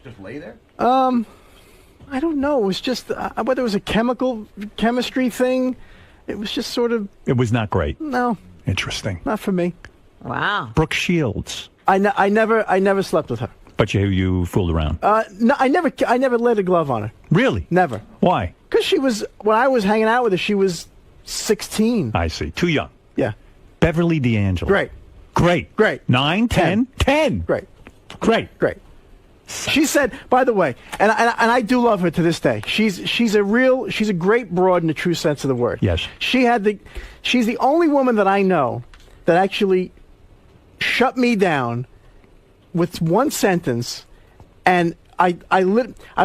Just lay there? I don't know. It was just whether it was a chemistry thing. It was just sort of. It was not great. No. Interesting. Not for me. Wow. Brooke Shields. I never slept with her. But you fooled around. No, I never laid a glove on her. Really? Never. Why? Because when I was hanging out with her, she was 16. I see. Too young. Yeah. Beverly D'Angelo. Great. 9, 10. Great. Great. She said, by the way, and I do love her to this day. She's a great broad in the true sense of the word. Yes. She's the only woman that I know that actually shut me down with one sentence, and I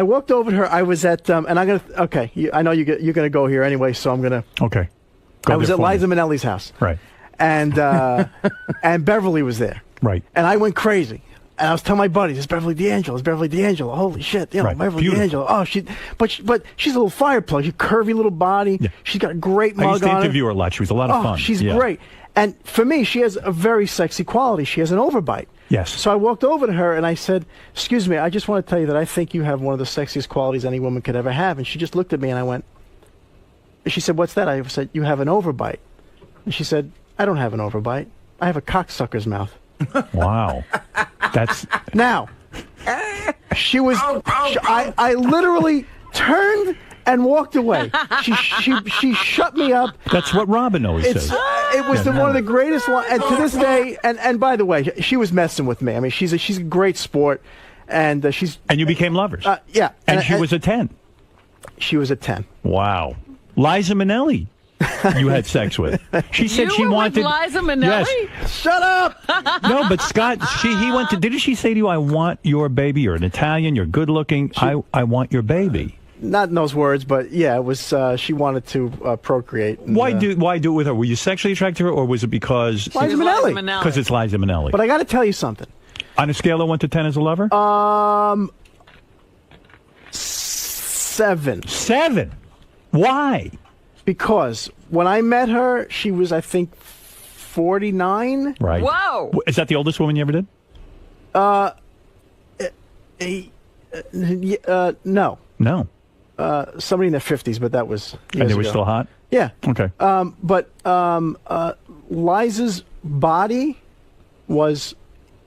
walked over to her. I was at and I'm gonna I know you're gonna go here anyway, so I'm gonna okay. I was at Liza Minnelli's house, right, and and Beverly was there, right, and I went crazy. And I was telling my buddies, it's Beverly D'Angelo. Holy shit, you know, right. Beverly D'Angelo. Oh, but she's a little fire plug. She's a curvy little body. Yeah. She's got a great mug on her. I used to interview her a lot. She was a lot of fun. She's great. And for me, she has a very sexy quality. She has an overbite. Yes. So I walked over to her and I said, excuse me, I just want to tell you that I think you have one of the sexiest qualities any woman could ever have. And she just looked at me and I went, she said, what's that? I said, you have an overbite. And she said, I don't have an overbite. I have a cocksucker's mouth. Wow. That's now. She was. I literally turned and walked away. She shut me up. That's what Robin always says. It was one of the greatest. And to this day, and by the way, she was messing with me. I mean, she's a great sport, and she's. And you became lovers. Yeah. And she was a 10. She was a 10. Wow. Liza Minnelli. You had sex with. She said she wanted. With Liza Minnelli? Yes. Shut up. No, but Scott, he went to. Didn't she say to you, "I want your baby"? You're an Italian. You're good looking. I want your baby. Not in those words, but yeah, it was. She wanted to procreate. And, why do it with her? Were you sexually attracted to her, or was it because Liza Minnelli? Because it's Liza Minnelli. But I got to tell you something. On a scale of 1 to 10 as a lover? 7. 7. Why? Because when I met her, she was, I think, 49. Right. Whoa. Is that the oldest woman you ever did? No. No. Somebody in their 50s, but that was years And they were ago. still hot? Yeah. Okay. But Liza's body was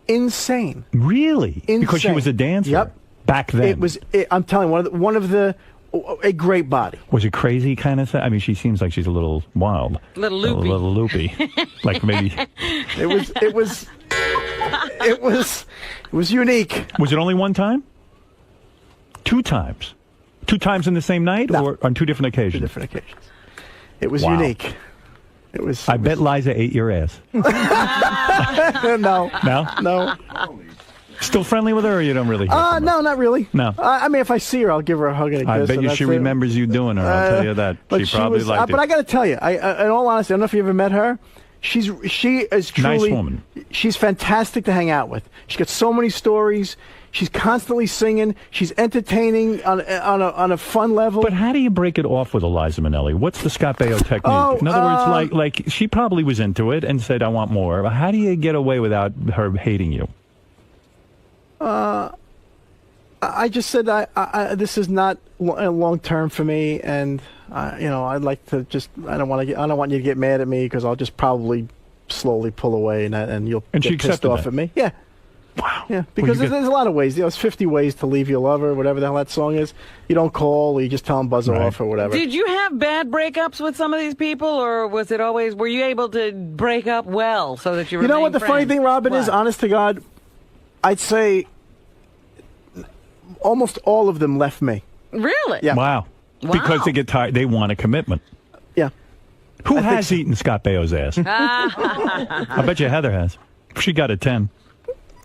insane. Really? Insane. Because she was a dancer? Yep. Back then? It was. I'm telling you, a great body. Was it crazy kind of thing? I mean, she seems like she's a little wild. Little loopy. A little loopy. Like maybe. It was unique. Was it only one time? 2 times? 2 times in the same night, or on 2 different occasions? 2 different occasions. It was Wow. unique. It was. I bet Liza ate your ass. No. No? No. Still friendly with her, or you don't really? No, not really. No. I mean, if I see her, I'll give her a hug and a kiss. I bet and you that's she it. remembers you doing her. I'll tell you that. But She probably liked it. But I got to tell you, in all honesty, I don't know if you ever met her. She is truly nice woman. She's fantastic to hang out with. She's got so many stories. She's constantly singing. She's entertaining on a fun level. But how do you break it off with Liza Minnelli? What's the Scott Baio technique? In other words, like she probably was into it and said, "I want more." How do you get away without her hating you? I just said this is not long term for me, and I'd like to just I don't want you to get mad at me because I'll just probably slowly pull away and you'll and get she pissed off at me. Yeah. Wow. Yeah, because there's a lot of ways. There's 50 ways to leave your lover, whatever the hell that song is. You don't call, or you just tell them buzz off or whatever. Did you have bad breakups with some of these people, or was it always? Were you able to break up well so that you? You know what the funny thing, Robin, is? Honest to God, I'd say almost all of them left me. Really? Yeah. Wow. Because they get tired. They want a commitment. Yeah. Who has eaten Scott Baio's ass? I bet you Heather has. She got a 10.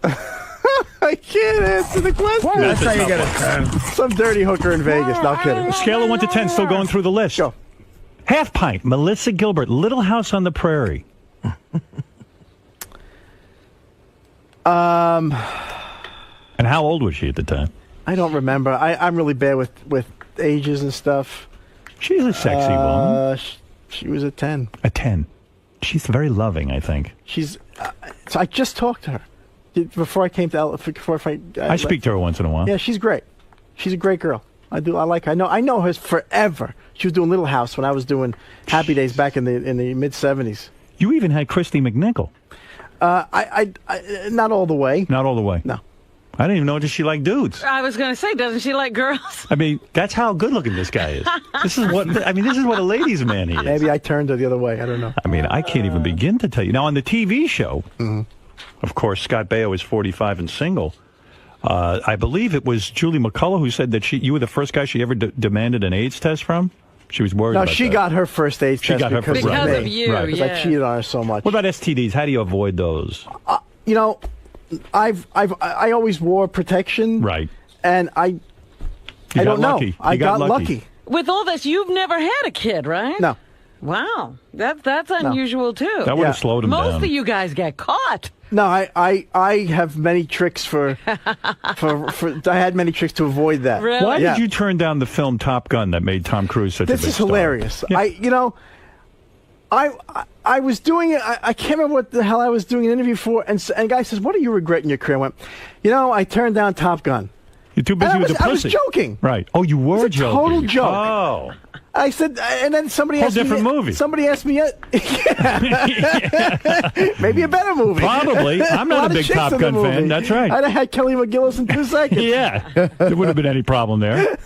I can't answer the question. Well, that's how you get a 10. Some dirty hooker in Vegas. No kidding. Scale of 1 to 10, still going through the list. Go. Half Pint, Melissa Gilbert, Little House on the Prairie. And how old was she at the time? I don't remember. I'm really bad with ages and stuff. She's a sexy woman. She was a 10. A 10. She's very loving, I think. She's. So I just talked to her before I came to. I speak to her once in a while. Yeah, she's great. She's a great girl. I like her. I know her forever. She was doing Little House when I was doing Happy Days back in the mid '70s. You even had Christy McNichol. I not all the way. Not all the way. No. I didn't even know that she liked dudes. I was going to say, doesn't she like girls? I mean, that's how good looking this guy is. This is what a ladies' man he is. Maybe I turned her the other way. I don't know. I mean, I can't even begin to tell you. Now, on the TV show, of course, Scott Baio is 45 and single. I believe it was Julie McCullough who said that you were the first guy she ever demanded an AIDS test from. She was worried about that. No, she got her first AIDS test because of you. Right. Because I cheated on her so much. What about STDs? How do you avoid those? I always wore protection. Right. And I don't know. I got lucky. With all this, you've never had a kid, right? No. Wow. That's unusual, too. That would have slowed him down. Most of you guys get caught. No, I have many tricks for I had many tricks to avoid that. Really? Why did you turn down the film Top Gun that made Tom Cruise such a big star? This is hilarious. Yeah. I was doing it. I can't remember what the hell I was doing an interview for, and a guy says, "What do you regret in your career?" I went, I turned down Top Gun. You're too busy with the pussy. I was joking. Right. Oh, you were joking. joking. Total joke. Oh. I said, and then somebody asked me. Different movie. Somebody asked me, maybe a better movie. Probably. I'm not a big Top Gun fan. That's right. I'd have had Kelly McGillis in 2 seconds. Yeah. There wouldn't have been any problem there.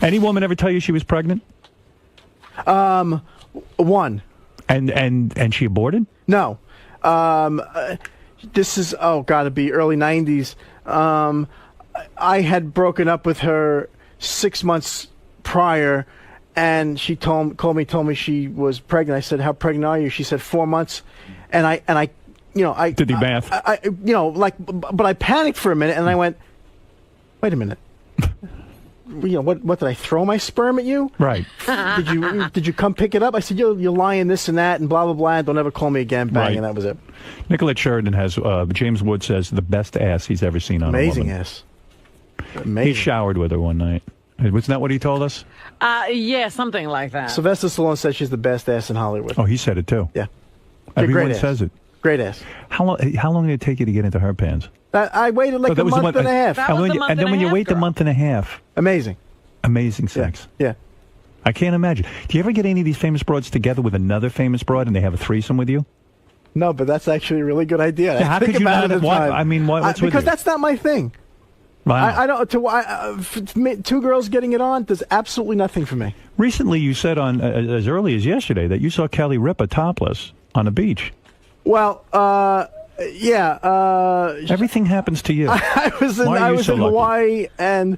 Any woman ever tell you she was pregnant? One. And she aborted? No. This is gotta be early '90s. I had broken up with her 6 months prior, and she told me she was pregnant. I said, "How pregnant are you?" She said, 4 months, and I did the math. But I panicked for a minute, and I went, "Wait a minute." What did I throw my sperm at you? Right. Did you come pick it up? I said, you're lying this and that and blah, blah, blah. Don't ever call me again. Bang, right. And that was it. Nicolette Sheridan has, James Wood says, the best ass he's ever seen on a woman. Amazing ass. Amazing. He showered with her one night. Wasn't that what he told us? Yeah, something like that. Sylvester Stallone says she's the best ass in Hollywood. Oh, he said it too. Yeah. Everyone says it. Great ass. How long did it take you to get into her pants? I waited like a month and a half. And then when you wait the month and a half. Amazing. Amazing sex. Yeah. I can't imagine. Do you ever get any of these famous broads together with another famous broad and they have a threesome with you? No, but that's actually a really good idea. Yeah, how could you not? I mean, what's with you? Because that's not my thing. Wow. I don't. Two girls getting it on does absolutely nothing for me. Recently, you said on as early as yesterday that you saw Kelly Ripa topless on a beach. Well, yeah. Everything happens to you. I was in Hawaii, and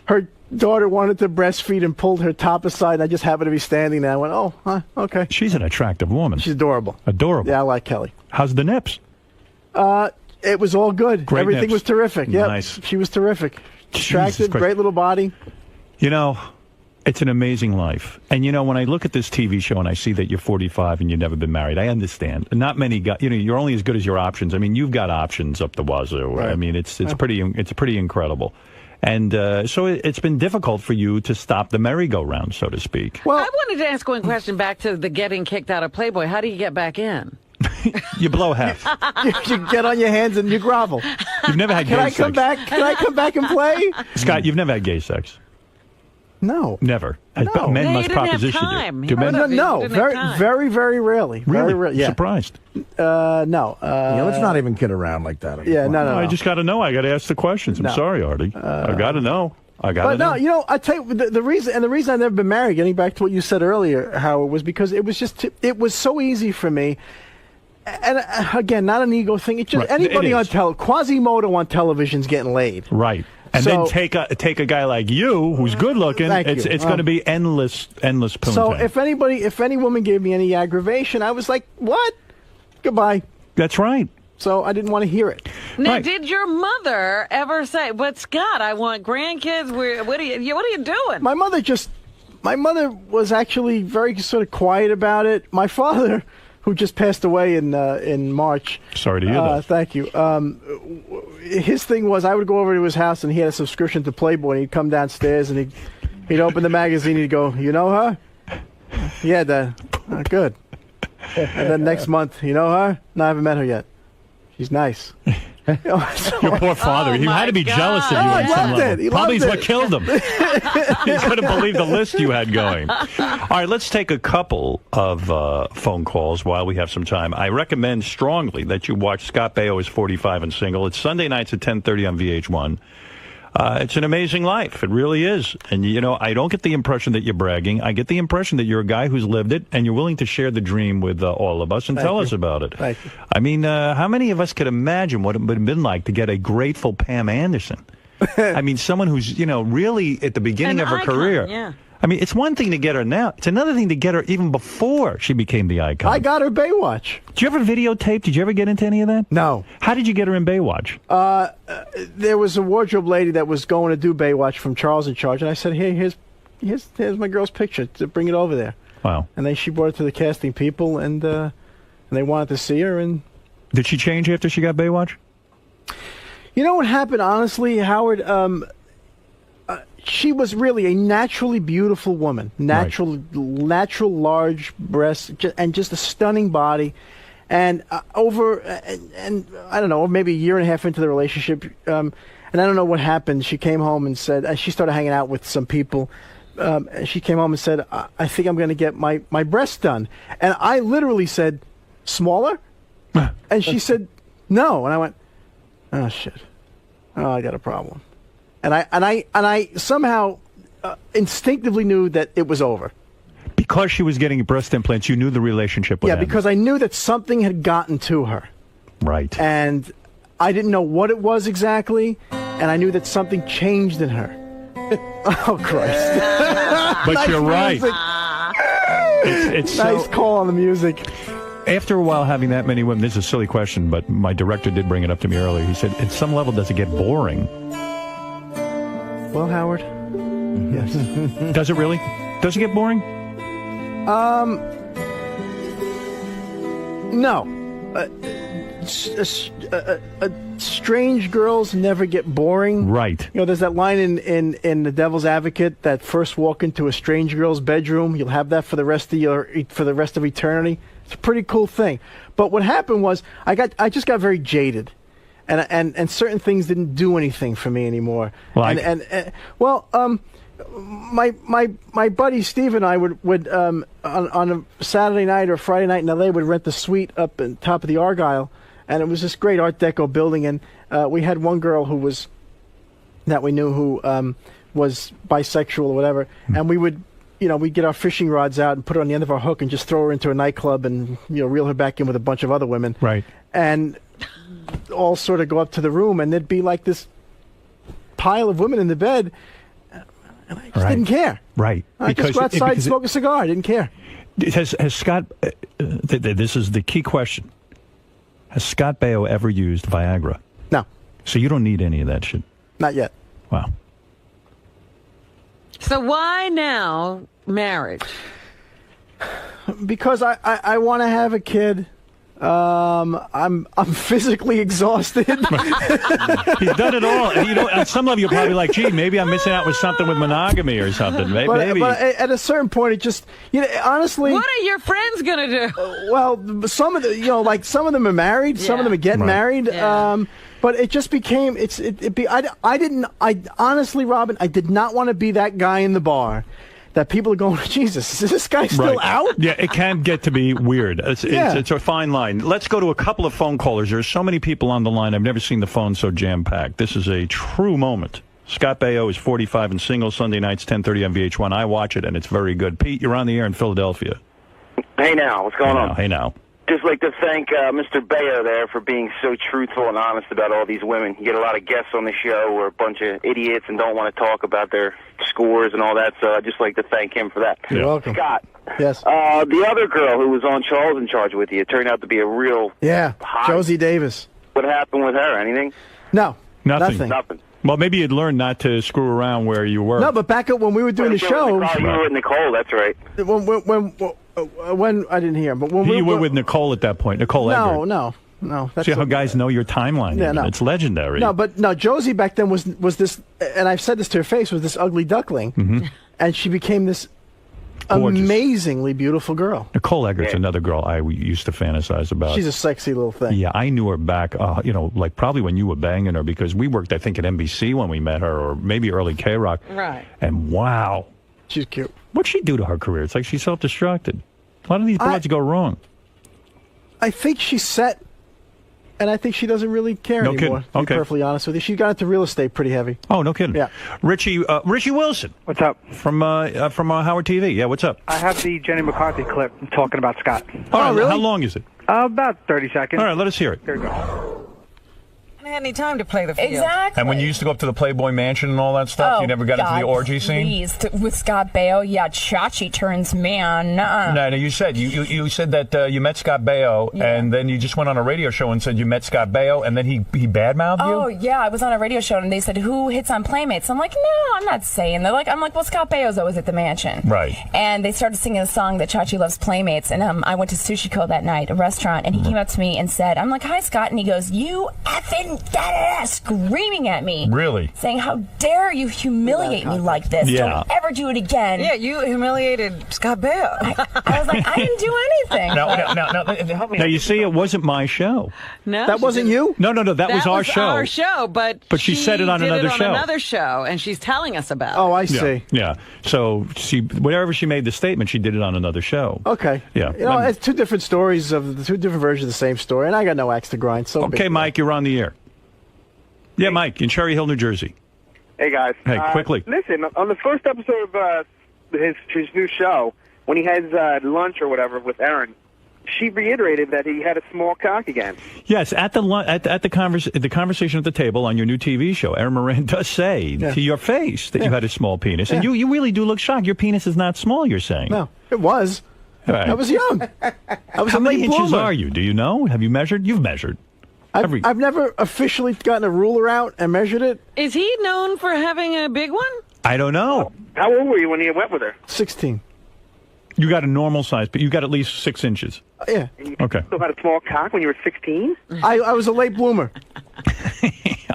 her daughter wanted to breastfeed and pulled her top aside, and I just happened to be standing there. I went, oh, okay. She's an attractive woman. She's adorable. Adorable. Yeah, I like Kelly. How's the nips? It was all good. Great Everything nips. was terrific. Yep. Nice. She was terrific. Attractive, Christ. great little body. You know, it's an amazing life. And, you know, when I look at this TV show and I see that you're 45 and you've never been married, I understand. Not many guys, you know, you're only as good as your options. I mean, you've got options up the wazoo. Right. I mean, it's pretty incredible. And so it's been difficult for you to stop the merry-go-round, so to speak. Well, I wanted to ask one question back to the getting kicked out of Playboy. How do you get back in? You blow half. You get on your hands and you grovel. You've never had gay sex. Can I come back and play? Scott, you've never had gay sex. No. Never. No. Men No, must proposition you. No, very, very rarely. Really? Very rarely. Yeah. Surprised. No. Let's not even kid around like that. Yeah, no. I just got to know. I got to ask the questions. I'm sorry, Artie. I got to know. But no, you know, I tell you the reason I've never been married. Getting back to what you said earlier, Howard, was because it was so easy for me. And again, not an ego thing. It's just anybody on Quasimodo on television's getting laid. Right. And then take a guy like you who's good looking. It's going to be endless poontang. So if any woman gave me any aggravation, I was like, what? Goodbye. That's right. So I didn't want to hear it. Now, did your mother ever say, "But Scott, I want grandkids"? What are you doing? My mother was actually very sort of quiet about it. My father, who just passed away in March. Sorry to hear that. Thank you. His thing was I would go over to his house and he had a subscription to Playboy. And he'd come downstairs and he'd open the magazine and he'd go, "You know her?" "Yeah, Dad." "Good." And then next month, "You know her?" "No, I haven't met her yet. She's nice." Your poor father. He had to be jealous of you on some level. Probably is what killed him. He couldn't believe the list you had going. All right, let's take a couple of phone calls while we have some time. I recommend strongly that you watch Scott Baio is 45 and Single. It's Sunday nights at 10:30 on VH1. It's an amazing life. It really is. And, you know, I don't get the impression that you're bragging. I get the impression that you're a guy who's lived it and you're willing to share the dream with all of us and tell us about it. Thank you. I mean, how many of us could imagine what it would have been like to get a grateful Pam Anderson? I mean, someone who's, you know, really at the beginning of her career. Yeah. I mean, it's one thing to get her now. It's another thing to get her even before she became the icon. I got her Baywatch. Did you ever videotape? Did you ever get into any of that? No. How did you get her in Baywatch? There was a wardrobe lady that was going to do Baywatch from Charles in Charge, and I said, "Hey, here's my girl's picture. To bring it over there." Wow. And then she brought it to the casting people, and they wanted to see her. And did she change after she got Baywatch? You know what happened, honestly, Howard? She was really a naturally beautiful woman, natural large breasts, and just a stunning body. And and I don't know, maybe a year and a half into the relationship, and I don't know what happened. She came home and said, she started hanging out with some people. And she came home and said, "I think I'm going to get my breasts done." And I literally said, "Smaller?" And she said, "No." And I went, "Oh shit! Oh, I got a problem." And I somehow instinctively knew that it was over. Because she was getting breast implants, you knew the relationship would end. Because I knew that something had gotten to her. Right. And I didn't know what it was exactly, and I knew that something changed in her. Oh, Christ. But nice you're right. It's nice call on the music. After a while having that many women, this is a silly question, but my director did bring it up to me earlier. He said, at some level, does it get boring? Well, Howard, yes. Does it really? Does it get boring? No. Strange girls never get boring. Right. You know, there's that line in The Devil's Advocate, that first walk into a strange girl's bedroom, you'll have that for the rest of eternity. It's a pretty cool thing. But what happened was I just got very jaded. And certain things didn't do anything for me anymore. Like? My buddy Steve and I would on a Saturday night or Friday night in LA would rent the suite up on top of the Argyle, and it was this great Art Deco building. And we had one girl that we knew who was bisexual or whatever, and we would, we'd get our fishing rods out and put it on the end of our hook and just throw her into a nightclub and reel her back in with a bunch of other women. Right. And all sort of go up to the room, and there'd be like this pile of women in the bed, and I just didn't care. Right. I just go outside and smoke a cigar. I didn't care. Has Scott, this is the key question, Has Scott Baio ever used Viagra? No. So you don't need any of that shit? Not yet. Wow. So why now marriage? Because I want to have a kid. I'm physically exhausted. He's done it all. And, at some level, you're probably like, gee, maybe I'm missing out with something with monogamy or something. Maybe. But at a certain point, it just, honestly. What are your friends gonna do? Well, some of the, some of them are married, some of them are getting married. Yeah. But it just became, I honestly, Robin, I did not want to be that guy in the bar that people are going, Jesus, is this guy still out? Yeah, it can get to be weird. It's a fine line. Let's go to a couple of phone callers. There's so many people on the line. I've never seen the phone so jam-packed. This is a true moment. Scott Baio is 45 and single, Sunday nights, 10:30 on VH1. I watch it, and it's very good. Pete, you're on the air in Philadelphia. Hey, now. What's going on? Hey, now. Just like to thank Mr. Baio there for being so truthful and honest about all these women. You get a lot of guests on the show who are a bunch of idiots and don't want to talk about their scores and all that, so I'd just like to thank him for that. You're welcome. Scott. Yes. The other girl who was on Charles in Charge with you turned out to be a real hot. Josie Davis. What happened with her? Anything? No. Nothing. Nothing. Well, maybe you'd learn not to screw around where you were. No, but back up when we were doing the show. You were with Nicole, that's right. When I didn't hear, but when you were with Nicole at that point. Nicole Eggert. No. See how guys know your timeline. Yeah, no. It's legendary. No, Josie back then was this, and I've said this to her face, was this ugly duckling, and she became this gorgeous, amazingly beautiful girl. Nicole Eggert's another girl I used to fantasize about. She's a sexy little thing. Yeah, I knew her back, like probably when you were banging her, because we worked, I think, at NBC when we met her, or maybe early K-Rock. Right. And wow. She's cute. What'd she do to her career? It's like she's self-destructed. A lot of these broads go wrong. I think she's set, and I think she doesn't really care anymore. Kidding. To be perfectly honest with you, she got into real estate pretty heavy. Oh, no kidding. Yeah. Richie Wilson. What's up? From Howard TV. Yeah, what's up? I have the Jenny McCarthy clip talking about Scott. All right, really? How long is it? About 30 seconds. All right, let us hear it. Here we go. I hadn't any time to play the field. Exactly. And when you used to go up to the Playboy Mansion and all that stuff, you never got into the orgy scene? Please. With Scott Baio, Chachi turns man. No, you said you said that you met Scott Baio, and then you just went on a radio show and said you met Scott Baio, and then he badmouthed you? Oh, yeah, I was on a radio show, and they said, who hits on Playmates? I'm like, no, I'm not saying. I'm like, well, Scott Baio's always at the mansion. Right. And they started singing a song that Chachi loves, Playmates, and I went to Sushi Co. that night, a restaurant, and he came up to me and said, I'm like, hi, Scott, and he goes, you effing da-da-da, screaming at me. Really? Saying, how dare you humiliate me like this? Yeah. Don't ever do it again. Yeah, you humiliated Scott Baio. I was like, I didn't do anything. No, help me. Now, you see, it wasn't my show. No, that wasn't you? No, that was our show. Our show, but she said it on another show. Another show, and she's telling us about it. Oh, I see. Yeah. So whenever she made the statement, she did it on another show. Okay. Yeah. It's two different stories of the two different versions of the same story, and I got no axe to grind. So okay, Mike, you're on the air. Yeah, Mike, in Cherry Hill, New Jersey. Hey, guys. Hey, quickly. Listen, on the first episode of his new show, when he has lunch or whatever with Erin, she reiterated that he had a small cock again. Yes, at the conversation at the table on your new TV show, Erin Moran does say to your face that you had a small penis. And you really do look shocked. Your penis is not small, you're saying. No, it was. Right. I was young. I was How a many late inches bloomer. are you? Do you know? Have you measured? You've measured. I've never officially gotten a ruler out and measured it. Is he known for having a big one? I don't know. How old were you when you went with her? 16. You got a normal size, but you got at least 6 inches. Yeah. Okay. You still had a small cock when you were 16? I was a late bloomer.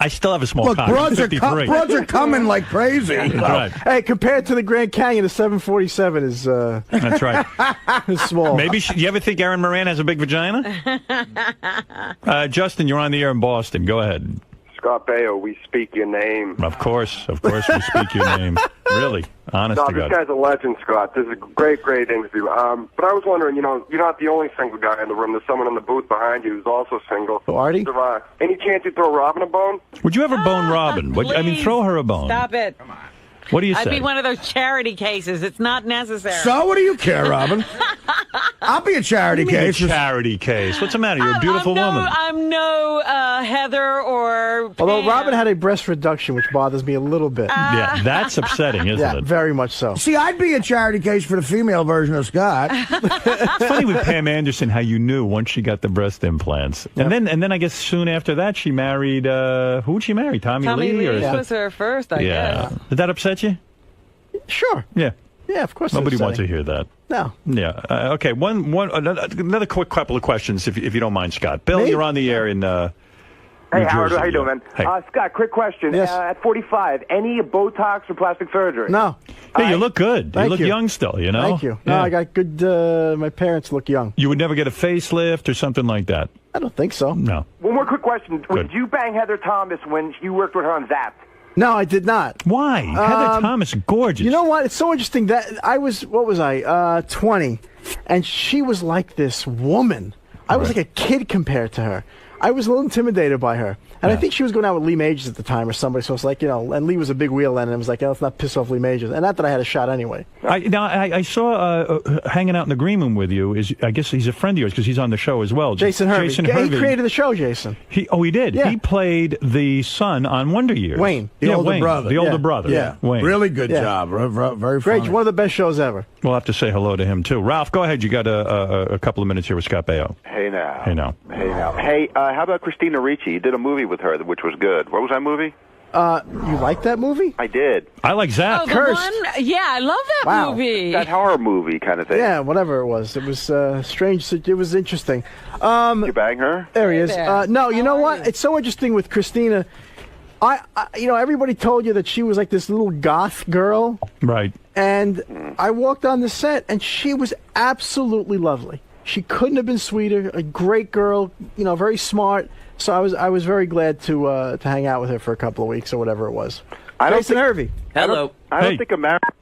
I still have a small Look, cock. broads are coming like crazy. Right. Hey, compared to the Grand Canyon, the 747 is that's right. is small. Maybe you ever think Erin Moran has a big vagina? Justin, you're on the air in Boston. Go ahead. Scott Baio, we speak your name. Of course we speak your name. Really, honest to God. This guy's a legend, Scott. This is a great interview. But I was wondering, you're not the only single guy in the room. There's someone in the booth behind you who's also single. Oh, Artie? Any chance you throw Robin a bone? Would you ever bone Robin? Throw her a bone. Stop it. Come on. What do you say? I'd be one of those charity cases. It's not necessary. So what do you care, Robin? I'll be a charity case. Charity case. What's the matter? You're a beautiful woman. I'm no Heather or Pam. Although Robin had a breast reduction, which bothers me a little bit. Yeah, that's upsetting, isn't it? Very much so. See, I'd be a charity case for the female version of Scott. It's funny with Pam Anderson how you knew once she got the breast implants. And then I guess soon after that she married, who'd she marry? Tommy Lee? Or was her first, I guess. Did that upset you? Sure. Yeah. Yeah, of course. Nobody wants to hear that. No. Yeah. Okay. Another quick couple of questions, if you don't mind, Scott. Bill, you're on the air in New Howard, Jersey. how you doing, man? Hey. Scott, quick question. Yes. At 45, any Botox or plastic surgery? No. Hey, you look good. Thank you look you. young still, you know? Thank you. No, Yeah. I got good, my parents look young. You would never get a facelift or something like that? I don't think so. No. One more quick question. Good. Did you bang Heather Thomas when you worked with her on Zapped? No, I did not. Why? Heather Thomas is gorgeous. You know what? It's so interesting that what was I, 20, and she was like this woman. I was like a kid compared to her. I was a little intimidated by her. And I think she was going out with Lee Majors at the time or somebody, so it's like, and Lee was a big wheel then, and it was like, let's not piss off Lee Majors. And not that I had a shot anyway. I saw hanging out in the green room with you, I guess he's a friend of yours because he's on the show as well. Jason Hervey. Jason He Hervey. created the show, Jason. He did? Yeah. He played the son on Wonder Years. Wayne. The older Wayne, brother. The older brother. Yeah. Wayne. Really good job. Very great. funny. One of the best shows ever. We'll have to say hello to him, too. Ralph, go ahead. You got a couple of minutes here with Scott Baio. Hey, now. Hey, now. Hey, now. Hey, how about Christina Ricci? You did a movie with her, which was good. What was that movie? You like that movie? I did. I like Zach. Oh, the one? Yeah, I love that movie. That horror movie kind of thing. Yeah, whatever it was. It was strange. It was interesting. You bang her? There he is. There. No, you know what? It's so interesting with Christina. I everybody told you that she was like this little goth girl. Right. And I walked on the set, and she was absolutely lovely. She couldn't have been sweeter. A great girl, very smart. So I was very glad to hang out with her for a couple of weeks or whatever it was. Jason Hervey. Hello. I don't think America.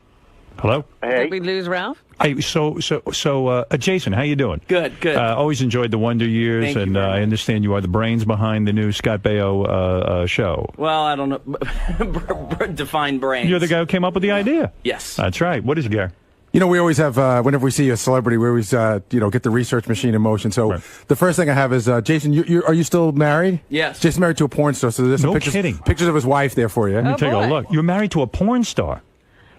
Hello. Hey. Did we lose Ralph? Jason, how you doing? Good. Always enjoyed the Wonder Years, Thank you and very I understand you are the brains behind the new Scott Baio show. Well, I don't know. Define brains. You're the guy who came up with the idea. Yes. That's right. What is it, Gary? We always have, whenever we see a celebrity, we always, get the research machine in motion. So the first thing I have is, Jason, are you still married? Yes. Jason married to a porn star, so there's some pictures of his wife there for you. Let me take a look. You're married to a porn star.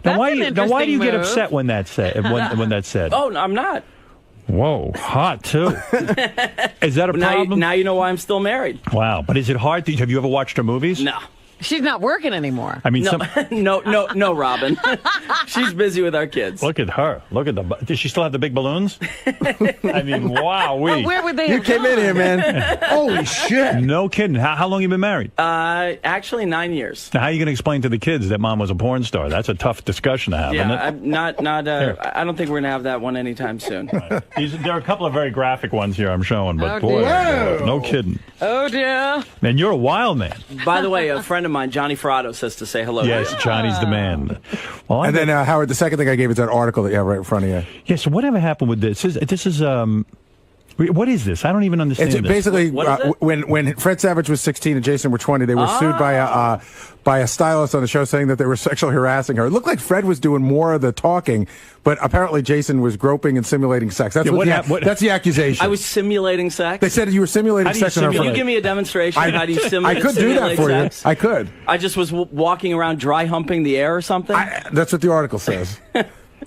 Now, why do you get upset when that's said? When that's said? Oh, no, I'm not. Whoa, hot too. Is that a problem? Now you know why I'm still married. Wow, but is it hard? Have you ever watched her movies? No. She's not working anymore. I mean, no, Robin. She's busy with our kids. Look at her. Look at does she still have the big balloons? I mean, wow. Where would they? You came in here, man. Holy shit! No kidding. How long you been married? Actually 9 years. Now, how are you going to explain to the kids that mom was a porn star? That's a tough discussion to have, isn't it? I'm not. I don't think we're gonna have that one anytime soon. Right. There are a couple of very graphic ones here I'm showing, but Oh, boy, dear. no kidding. Oh dear. Man, you're a wild man. By the way, a friend of mine, Johnny Ferrato, says to say hello. Yes, to you. Johnny's the man. Well, And then, Howard, the second thing I gave is that article that you have right in front of you. Yeah, so whatever happened with this? This is what is this? I don't even understand It's this. basically What is it? when Fred Savage was 16 and Jason were 20, they were sued by a stylist on the show saying that they were sexually harassing her. It looked like Fred was doing more of the talking, but apparently Jason was groping and simulating sex. That's that's the accusation. I was simulating sex. They said you were simulating sex. Can you give me a demonstration of how do you simulate? I could do that for sex? you. I could. I just was walking around dry humping the air or something. That's what the article says.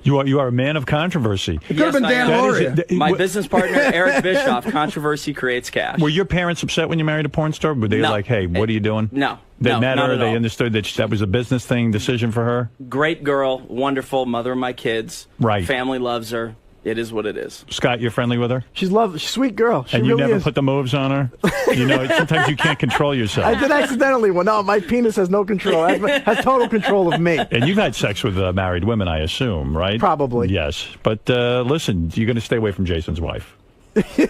You are a man of controversy. It could have been Dan Lauria. My business partner, Eric Bischoff, controversy creates cash. Were your parents upset when you married a porn star? Were they like, hey, what are you doing? No. They met not her. at They all. understood that was a business decision for her? Great girl, wonderful, mother of my kids. Right. Family loves her. It is what it is. Scott, you're friendly with her? She's lovely. She's a sweet girl. She And you really never is. put the moves on her? Sometimes you can't control yourself. I did accidentally. Well, no, my penis has no control. Has total control of me. And you've had sex with married women, I assume, right? Probably. Yes. But listen, you're going to stay away from Jason's wife. You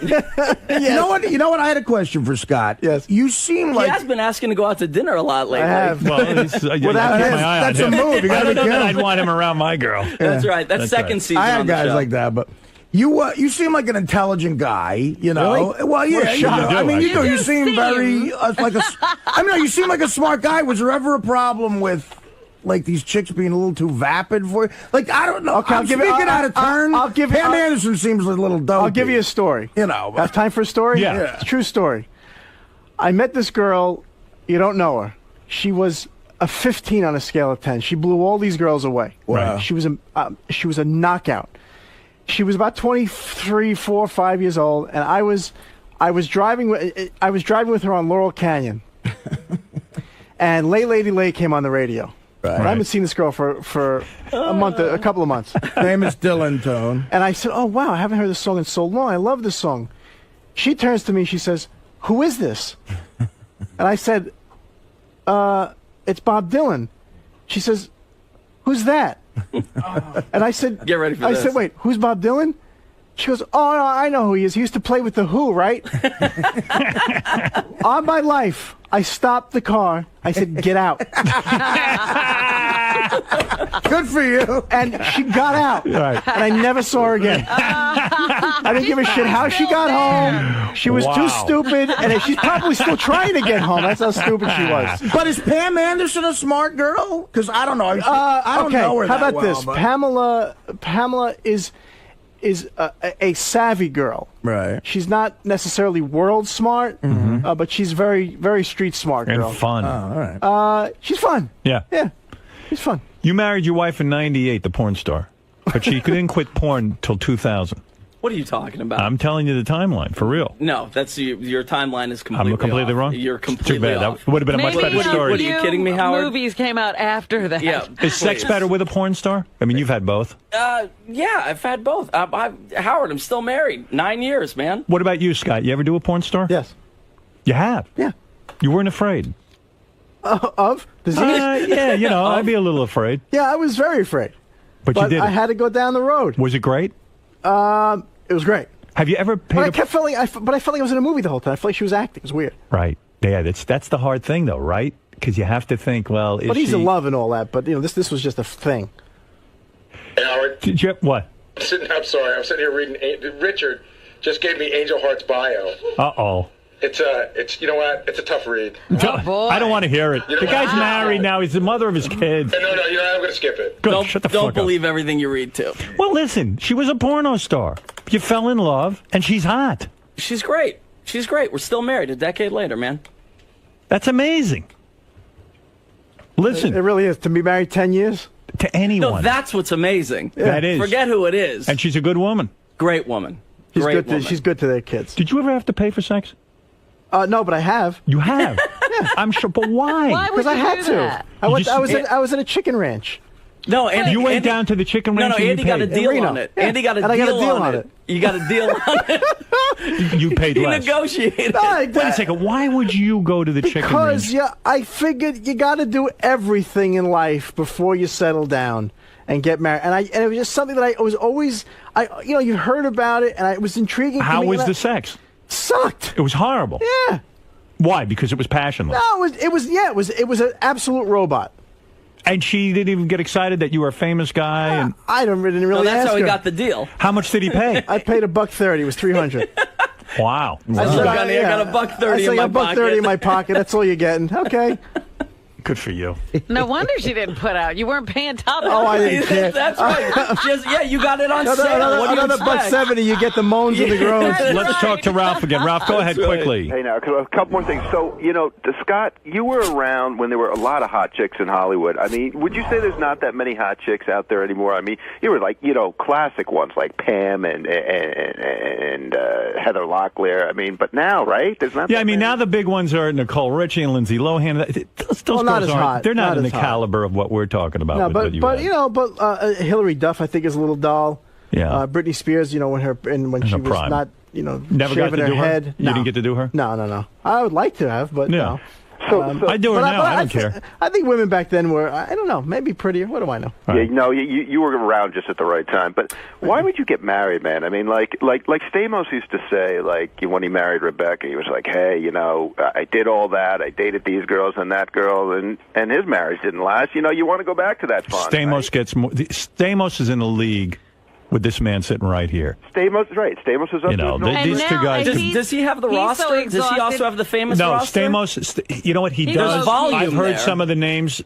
know what? I had a question for Scott. Yes. You seem He like has been asking to go out to dinner a lot lately. I have. Well, that's a move. You gotta be that careful. I'd want him around my girl. That's right. That's second right. season I had on the guys show. like that, but you seem like an intelligent guy. You know. Really? Well, yeah. You do, I mean, you do. You seem seem. very like a. I mean, you seem like a smart guy. Was there ever a problem with like these chicks being a little too vapid for you? Like, I don't know. Okay, I'm speaking out of turn. I'll give Pam Anderson seems a little dopey. I'll give you a story. You know. Have time for a story? Yeah. It's a true story. I met this girl. You don't know her. She was a 15 on a scale of 10. She blew all these girls away. Wow. She was a knockout. She was about 23, 4, 5 years old, and I was driving with her on Laurel Canyon. And Lay Lady Lay came on the radio. Right. I haven't seen this girl for a couple of months. Name is Dylan Tone. And I said, "Oh wow, I haven't heard this song in so long. I love this song." She turns to me. She says, "Who is this?" And I said, "It's Bob Dylan." She says, "Who's that?" And I said, "Get ready for this." this." I said, "Wait, who's Bob Dylan?" She goes, "Oh, no, I know who he is. He used to play with the Who, right?" On my life, I stopped the car. I said, "Get out." Good for you. And she got out. Right. And I never saw her again. I didn't give a shit how she got home. She was too stupid, and she's probably still trying to get home. That's how stupid she was. But is Pam Anderson a smart girl? Because I don't know. I don't know her How that about well, this? but- Pamela is a savvy girl. Right. She's not necessarily world smart, but she's very, very street smart girl. And fun. Oh, all right. She's fun. Yeah. Yeah. She's fun. You married your wife in '98, the porn star, but she didn't quit porn till 2000. What are you talking about? I'm telling you the timeline, for real. No, that's your timeline is completely I'm completely off. wrong? You're Too completely bad. off. That would have been a much Maybe better story. What are you kidding me, Howard? Movies came out after that. Yeah. Is sex better with a porn star? I mean, you've had both. Yeah, I've had both. Howard, I'm still married. 9 years, man. What about you, Scott? You ever do a porn star? Yes. You have? Yeah. You weren't afraid? Of disease? Yeah, you know, I'd be a little afraid. Yeah, I was very afraid. But you did I it. had to go down the road. Was it great? It was great. Have you ever paid But I felt like I was in a movie the whole time. I felt like she was acting. It was weird. Right. Yeah, that's the hard thing, though, right? Because you have to think, well, is But he's she... in love and all that. But, this was just a thing. Hey, Howard. Did you... What? I'm sitting here reading. Richard just gave me Angel Heart's bio. Uh-oh. It's you know what? It's a tough read. Oh, boy. I don't want to hear it. The guy's married now. He's the mother of his kids. No, you know, I'm going to skip it. Good. Shut the fuck up. Don't believe everything you read, too. Well, listen, she was a porno star. You fell in love, and she's hot. She's great. She's great. We're still married a decade later, man. That's amazing. Listen. It really is. To be married 10 years? To anyone. No, that's what's amazing. Yeah. That is. Forget who it is. And she's a good woman. Great woman. She's Great good. woman. She's good to their kids. Did you ever have to pay for sex? No, but I have. You have? Yeah. I'm sure, but why? Why would Because I you had do to. that? I was at a chicken ranch. No, Andy, you went down to the chicken ranch. No, Andy got a deal on it. Yeah. Andy got a And I deal, got a deal on on it. You got a deal on it. You paid He less. negotiated. Wait a second. Why would you go to the chicken ranch? Because I figured you got to do everything in life before you settle down and get married. And it was just something that I was always, you heard about it, and it was intriguing. How to me, was the sex? Sucked. It was horrible. Yeah. Why? Because it was passionless. No, it was an absolute robot. And she didn't even get excited that you were a famous guy. And I didn't really No, that's ask how he her. got the deal. how much did he pay? I paid $130. It was $300. Wow. I got $130 I in my got pocket. $130 in my pocket. That's all you're getting. Okay. Good for you. No wonder she didn't put out. You weren't paying top. Oh, I didn't care. That's right. You got it on sale. What do you Another expect? $170. You get the moans and the groans. Let's talk to Ralph again. Ralph, go ahead quickly. Hey, now, a couple more things. So, Scott, you were around when there were a lot of hot chicks in Hollywood. I mean, would you say there's not that many hot chicks out there anymore? I mean, you were like, classic ones like Pam and Heather Locklear. I mean, but now, right? There's not. Yeah, that I mean, many. now the big ones are Nicole Richie and Lindsay Lohan. Those Well, not girls as aren't. hot. They're not in the as hot. caliber of what we're talking about. No, with but what you had. Hillary Duff, I think, is a little dull. Yeah. Britney Spears, when she was prime. not, Never got shaving to her do head. her. You didn't get to do her. No. I would like to have, but Yeah. no. I do her but now. I don't care. I think women back then were, I don't know, maybe prettier. What do I know? Yeah, no, you were around just at the right time. But why would you get married, man? I mean, like Stamos used to say, when he married Rebecca, he was like, hey, I did all that. I dated these girls and that girl, and his marriage didn't last. You want to go back to that fun. Stamos right? gets more. Stamos is in a league with this man sitting right here. Stamos is right. Stamos is up there. These two guys. Does he have the roster? So Does he also have the famous no, roster? Stamos. You know what he There's does? volume I've heard there. some of the names.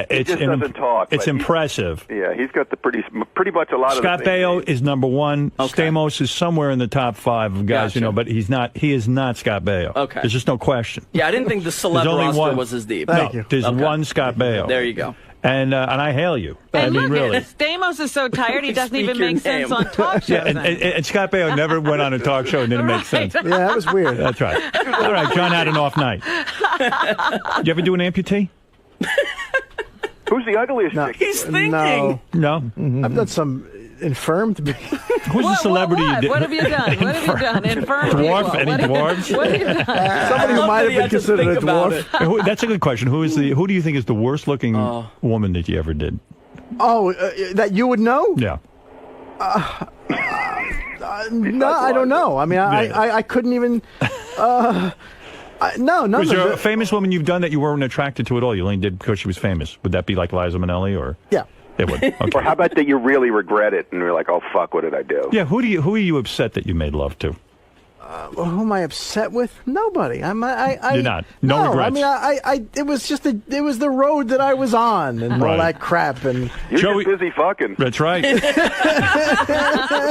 He just doesn't talk. It's but impressive. Yeah, he's got the pretty much a lot of Scott the things. Baio is number one. Stamos is somewhere in the top 5 of guys, you know, but he's not. He is not Scott Baio. Okay. There's just no question. Yeah, I didn't think the celeb There's only roster one. was as deep. There's one Scott Baio. There you go. And I hail you. And I mean, look, really. Stamos is so tired he doesn't Speak even your make sense name. on talk shows. Yeah, and Scott Baio never went on a talk show and didn't make sense. Yeah, that was weird. That's right. All right, John had an off night. You ever do an amputee? Who's the ugliest chick? He's thinking. No. I've done some infirmed. Who's the celebrity you did? What have you done? What have you done? Infirm Dwarf? people. Any dwarves? What have you done? Somebody who might have been considered a dwarf. That's a good question. Who do you think is the worst looking woman that you ever did? Oh, that you would know? Yeah. No, I don't know. I mean, I couldn't even. No, none Was of there it. a famous woman you've done that you weren't attracted to at all? You only did because she was famous. Would that be like Liza Minnelli or? Yeah. It would. Okay. Or how about that you really regret it and you're like, oh fuck, what did I do? Yeah. Who are you upset that you made love to? Who am I upset with? Nobody. You're not. No regrets. I mean, it was just it was the road that I was on and all that crap. And You're just busy fucking. That's right.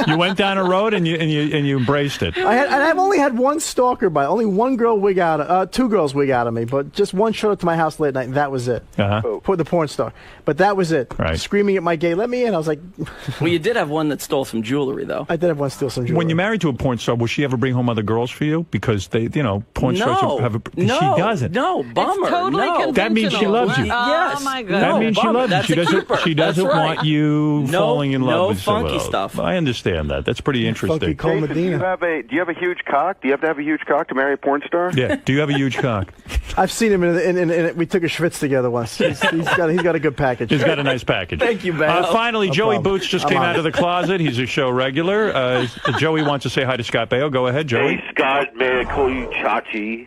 You went down a road and you embraced it. I've only had one stalker only one girl wig out, 2 girls wig out of me, but just one showed up to my house late night and that was it. For the porn star, but that was it. Right. Screaming at my gate, let me in. I was like, Well, you did have one that stole some jewelry, though. I did have one steal some jewelry. When you're married to a porn star, will she ever bring home other girls for you? Because they, porn stars have she doesn't. No, bummer. It's totally no. That means she loves you. Yes. Oh my That God. means she loves you. She doesn't want you falling in love no with someone funky else. stuff. I understand that. That's pretty interesting. Jason, do you have a huge cock? Do you have to have a huge cock to marry a porn star? Yeah. Do you have a huge cock? I've seen him in we took a schwitz together once. He's got a good package. He's got a nice package. Thank you, man. Finally, No Joey problem. Boots just I'm came on out it. of the closet. He's a show regular. Joey wants to say hi to Scott Baio. Go ahead, Joey. Hey, Scott, may I call you Chachi?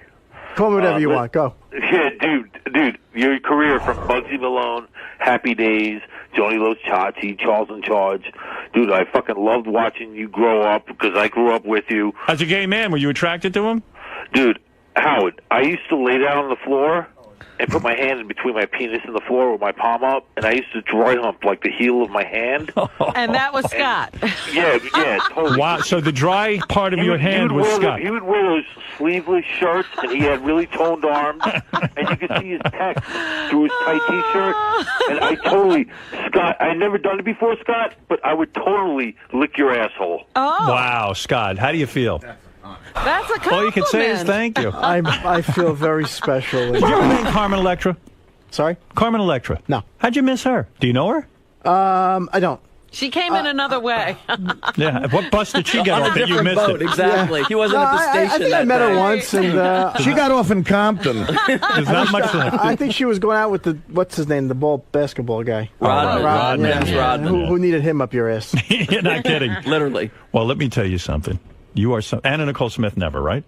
Call me whatever you want. Go. Yeah, dude, your career from Bugsy Malone, Happy Days, Johnny Loves Chachi, Charles in Charge. Dude, I fucking loved watching you grow up because I grew up with you. As a gay man, were you attracted to him? Dude, Howard, I used to lay down on the floor and put my hand in between my penis and the floor with my palm up, and I used to dry hump like the heel of my hand. And that was Scott. Yeah, totally. Wow, so the dry part of your hand was Scott. He would wear those sleeveless shirts, and he had really toned arms, and you could see his pecs through his tight T-shirt. And I totally, Scott, I never done it before, Scott, but I would totally lick your asshole. Oh. Wow, Scott, how do you feel? That's a compliment. All you can say is thank you. I feel very special. Did you ever meet Carmen Electra? Sorry? Carmen Electra. No. How'd you miss her? Do you know her? I don't. She came in another way. Yeah. What bus did she get On a off that you different missed boat, it? exactly. He wasn't at the station I think that I met her day. once, and She got off in Compton. There's not much left. I think she was going out with what's his name, the basketball guy. Rodman. Yeah. James Rodman. Who needed him up your ass? You're not kidding. Literally. Well, let me tell you something. You are Anna Nicole Smith never, right?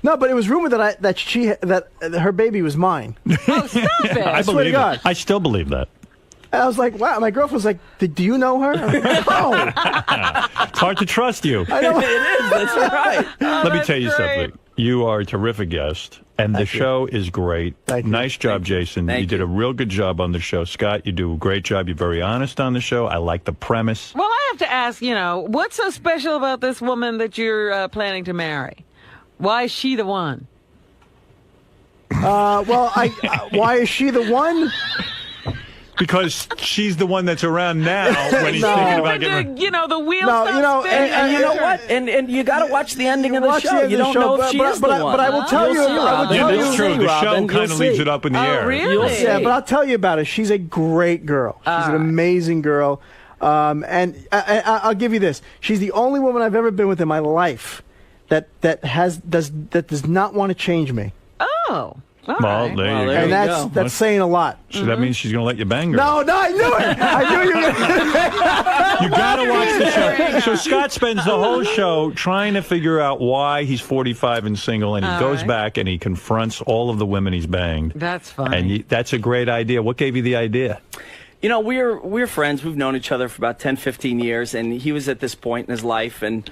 No, but it was rumored that her baby was mine. Oh, stop it. I swear to believe God. it. I still believe that. And I was like, wow. My girlfriend was like, do you know her? I'm like, no. It's hard to trust you. I know. It is. That's right. Let me tell you something. You are a terrific guest, and the show is great. Nice job, Jason. You did a real good job on the show. Scott, you do a great job. You're very honest on the show. I like the premise. Well, I have to ask, what's so special about this woman that you're planning to marry? Why is she the one? Why is she the one? Because she's the one that's around now when he's thinking about getting... The wheels No, stop spinning. And you know what? And you got to watch the ending of the show. You don't know if she is the one. But I will tell you. Yeah, that's true. The show kind of leaves it up in the air. Really? Yeah, but I'll tell you about it. She's a great girl. She's an amazing girl. And I'll give you this. She's the only woman I've ever been with in my life that does not want to change me. Oh. All Well, right. there you And go. that's saying a lot. So that means she's going to let you bang her. No, I knew it. I knew you were going to. You got to watch the show. So Scott spends the whole show trying to figure out why he's 45 and single, and he goes back and he confronts all of the women he's banged. That's funny. And that's a great idea. What gave you the idea? We're friends. We've known each other for about 10, 15 years, and he was at this point in his life, and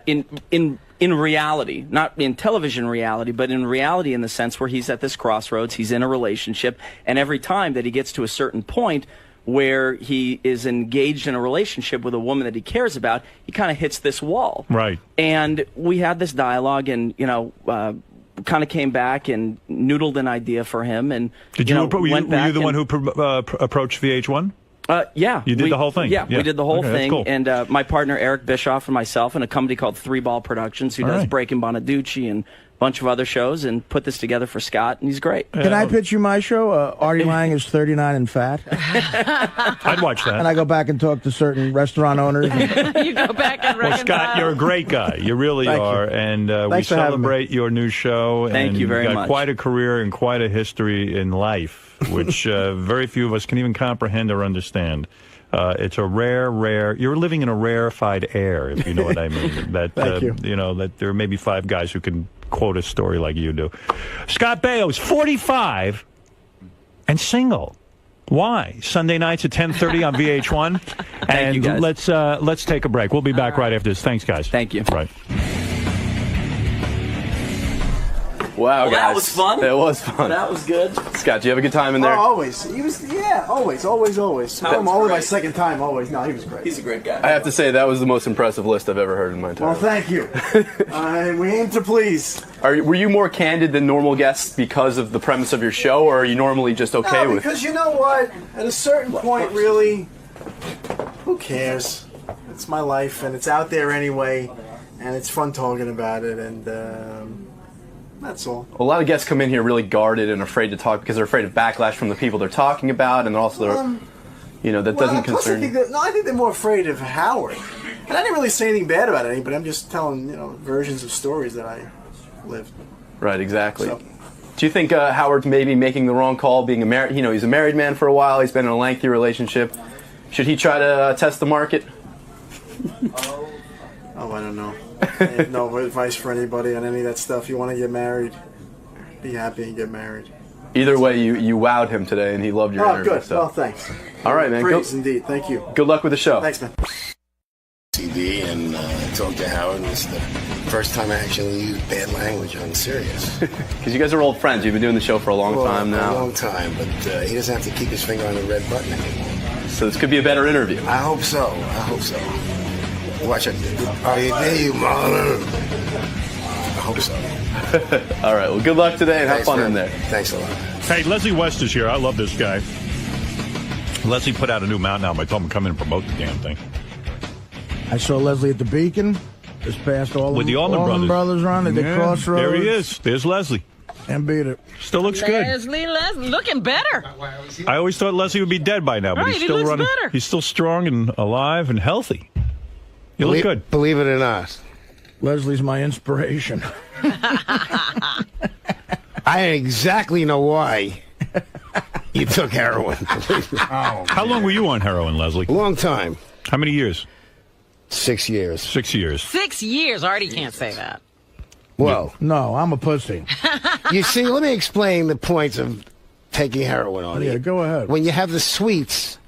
in in reality, not in television reality, but in reality in the sense where he's at this crossroads, he's in a relationship, and every time that he gets to a certain point where he is engaged in a relationship with a woman that he cares about, he kind of hits this wall. Right. And we had this dialogue, and, kind of came back and noodled an idea for him. And were you the one who approached VH1? Yeah. You did the whole thing? Yeah, we did the whole thing. Cool. And my partner, Eric Bischoff, and myself, and a company called Three Ball Productions, who does Breaking Bonaducci and a bunch of other shows, and put this together for Scott, and he's great. Can I pitch you my show? Artie Lang is 39 and fat. I'd watch that. And I go back and talk to certain restaurant owners. You go back and Well, Scott, you're a great guy. You really are. And we celebrate your new show. Thank you very you've got much. quite a career and quite a history in life, which very few of us can even comprehend or understand. It's a rare, you're living in a rarefied air, if you know what I mean. That, Thank you. That there are maybe 5 guys who can quote a story like you do. Scott Baio is 45 and single. Why? Sunday nights at 10:30 on VH1. Thank you, guys. Let's take a break. We'll be back right after this. Thanks, guys. Thank you. Right. Wow, guys. That was fun. It was fun. That was good. Scott, do you have a good time in there? Oh, always. He was, always. I'm only my second time, always. No, he was great. He's a great guy. I have to say, that was the most impressive list I've ever heard in my entire Well, life. thank you. We aim to please. Were you more candid than normal guests because of the premise of your show, or are you normally just okay with? Because you know what? At a certain point, really, who cares? It's my life, and it's out there anyway, and it's fun talking about it, and that's all. A lot of guests come in here really guarded and afraid to talk because they're afraid of backlash from the people they're talking about, and also, that doesn't concern you. I think they're more afraid of Howard. And I didn't really say anything bad about anybody. I'm just telling, versions of stories that I lived. Right, exactly. So. Do you think Howard's maybe making the wrong call, being a married? He's a married man for a while. He's been in a lengthy relationship. Should he try to test the market? I don't know. I have no advice for anybody on any of that stuff. You want to get married, be happy and get married. Either way, you wowed him today, and he loved your interview. Oh, good. So. Well, thanks. All right, man. Praise indeed. Thank you. Good luck with the show. Thanks, man. TV and talked to Howard. It's the first time I actually used bad language on Sirius. Because you guys are old friends. You've been doing the show for a long time now. A long time, but he doesn't have to keep his finger on the red button anymore. So this could be a better interview. I hope so. Watch it. Are you there, you mother? I hope so. All right. Well, good luck today and have fun in there. Thanks a lot. Hey, Leslie West is here. I love this guy. Leslie put out a new mountain album. I told him to come in and promote the damn thing. I saw Leslie at the Beacon. Just past all with the Allman Brothers on at the Crossroads. There he is. There's Leslie. And beat it. Still looks good. Leslie looking better. I always thought Leslie would be dead by now, but Right, he's still he looks running. better. He's still strong and alive and healthy. You look good. Believe it or not, Leslie's my inspiration. I exactly know why you took heroin. How long were you on heroin, Leslie? A long time. How many years? 6 years. 6 years. 6 years. Artie can't say that. Well, no, I'm a pussy. You see, let me explain the points of taking heroin on you. Yeah, go ahead. When you have the sweets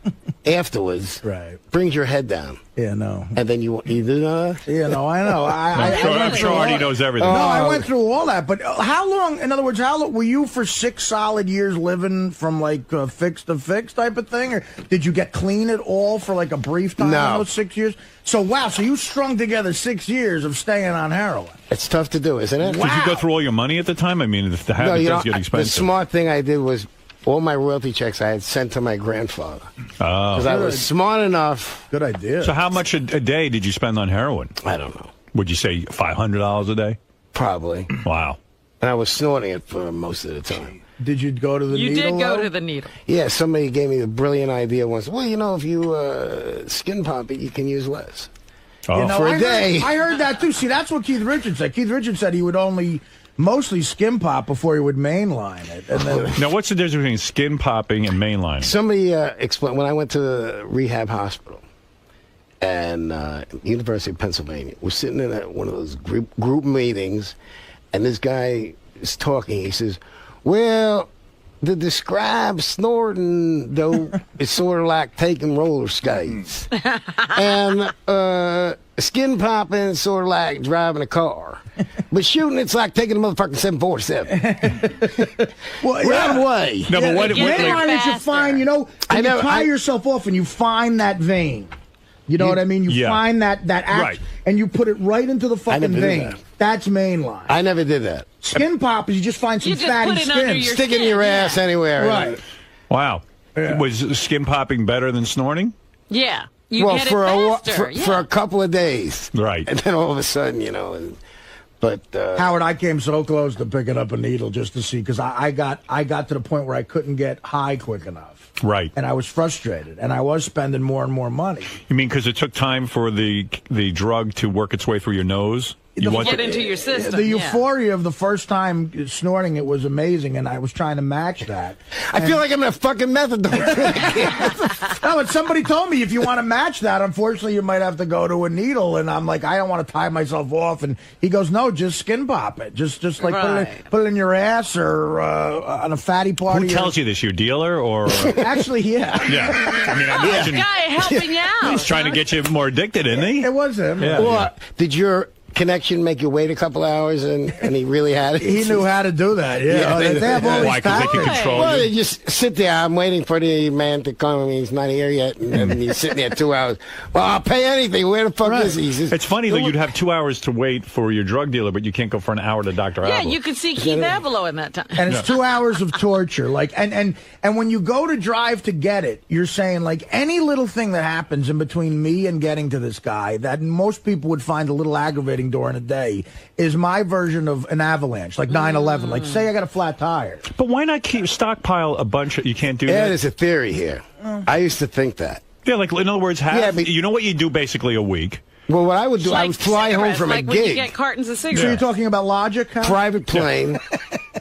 afterwards, right, brings your head down. Yeah, no. And then you do know. Yeah, no, I know. I'm sure Artie knows everything. No, I went through all that. But how long? In other words, how long were you for 6 solid years living from like fix to fix type of thing, or did you get clean at all for like a brief time? No. In those 6 years. So wow, so you strung together 6 years of staying on heroin. It's tough to do, isn't it? Did you go through all your money at the time? I mean, if the habit does get expensive. The smart thing I did was all my royalty checks I had sent to my grandfather. Oh. Because I was smart enough. Good idea. So how much a day did you spend on heroin? I don't know. Would you say $500 a day? Probably. Wow. And I was snorting it for most of the time. Did you go to the You needle? did go though? to the needle. Yeah, somebody gave me the brilliant idea once. Well, if you skin pop it, you can use less. Oh. You know, For a day. I heard that too. See, that's what Keith Richards said. Keith Richards said he would only mostly skin pop before he would mainline it. And then, now, what's the difference between skin popping and mainlining? Somebody explained when I went to the rehab hospital and University of Pennsylvania. We're sitting in one of those group meetings, and this guy is talking. He says, "Well, to describe snorting, though, is sort of like taking roller skates. And skin popping is sort of like driving a car. But shooting, it's like taking a motherfucking 747. Well, right away. No, but what is you find, you tie yourself off and you find that vein. You know what I mean? You find that act right. and you put it right into the fucking vein. That. That's mainline. I never did that. Skin pop is you just find some fatty skin. Stick it in your ass anywhere. Right. Wow. Was skin popping better than snorting? Yeah. You well, get for it faster. for a couple of days. Right. And then all of a sudden, But Howard, I came so close to picking up a needle just to see, because I got to the point where I couldn't get high quick enough. Right. And I was frustrated, and I was spending more and more money. You mean because it took time for the drug to work its way through your nose? You get into your system. The euphoria of the first time snorting it was amazing, and I was trying to match that. I feel like I'm in a fucking methadone. No, but somebody told me if you want to match that, unfortunately, you might have to go to a needle. And I'm like, I don't want to tie myself off. And he goes, no, just skin pop it. Just like put it in your ass or on a fatty part. Who tells you this? Your dealer or? Actually, yeah. Yeah. I mean, I imagine guy helping you out. He's trying to get you more addicted, isn't he? It was him. Yeah. Or did your connection make you wait a couple hours and he really had it? He knew how to do that. Yeah. they have all Why? Because they can control well, you. they just sit there. I'm waiting for the man to come. He's not here yet. And then he's sitting there 2 hours. Well, I'll pay anything. Where the fuck is he? It's funny that you'd have 2 hours to wait for your drug dealer, but you can't go for an hour to Dr. Yeah, Avalo. you could see Keith Avalo in that time. And it's 2 hours of torture. Like, and when you go to drive to get it, you're saying, like, any little thing that happens in between me and getting to this guy that most people would find a little aggravating during a day is my version of an avalanche, like 9/11. Like, say I got a flat tire. But why not stockpile a bunch you can't do that? Yeah, there's a theory here. I used to think that. Yeah, like, in other words, you know what you do basically a week? Well, what I would do, Like I would fly home from like a when you gig. get cartons of cigarettes. So you're talking about logic, huh? Private plane.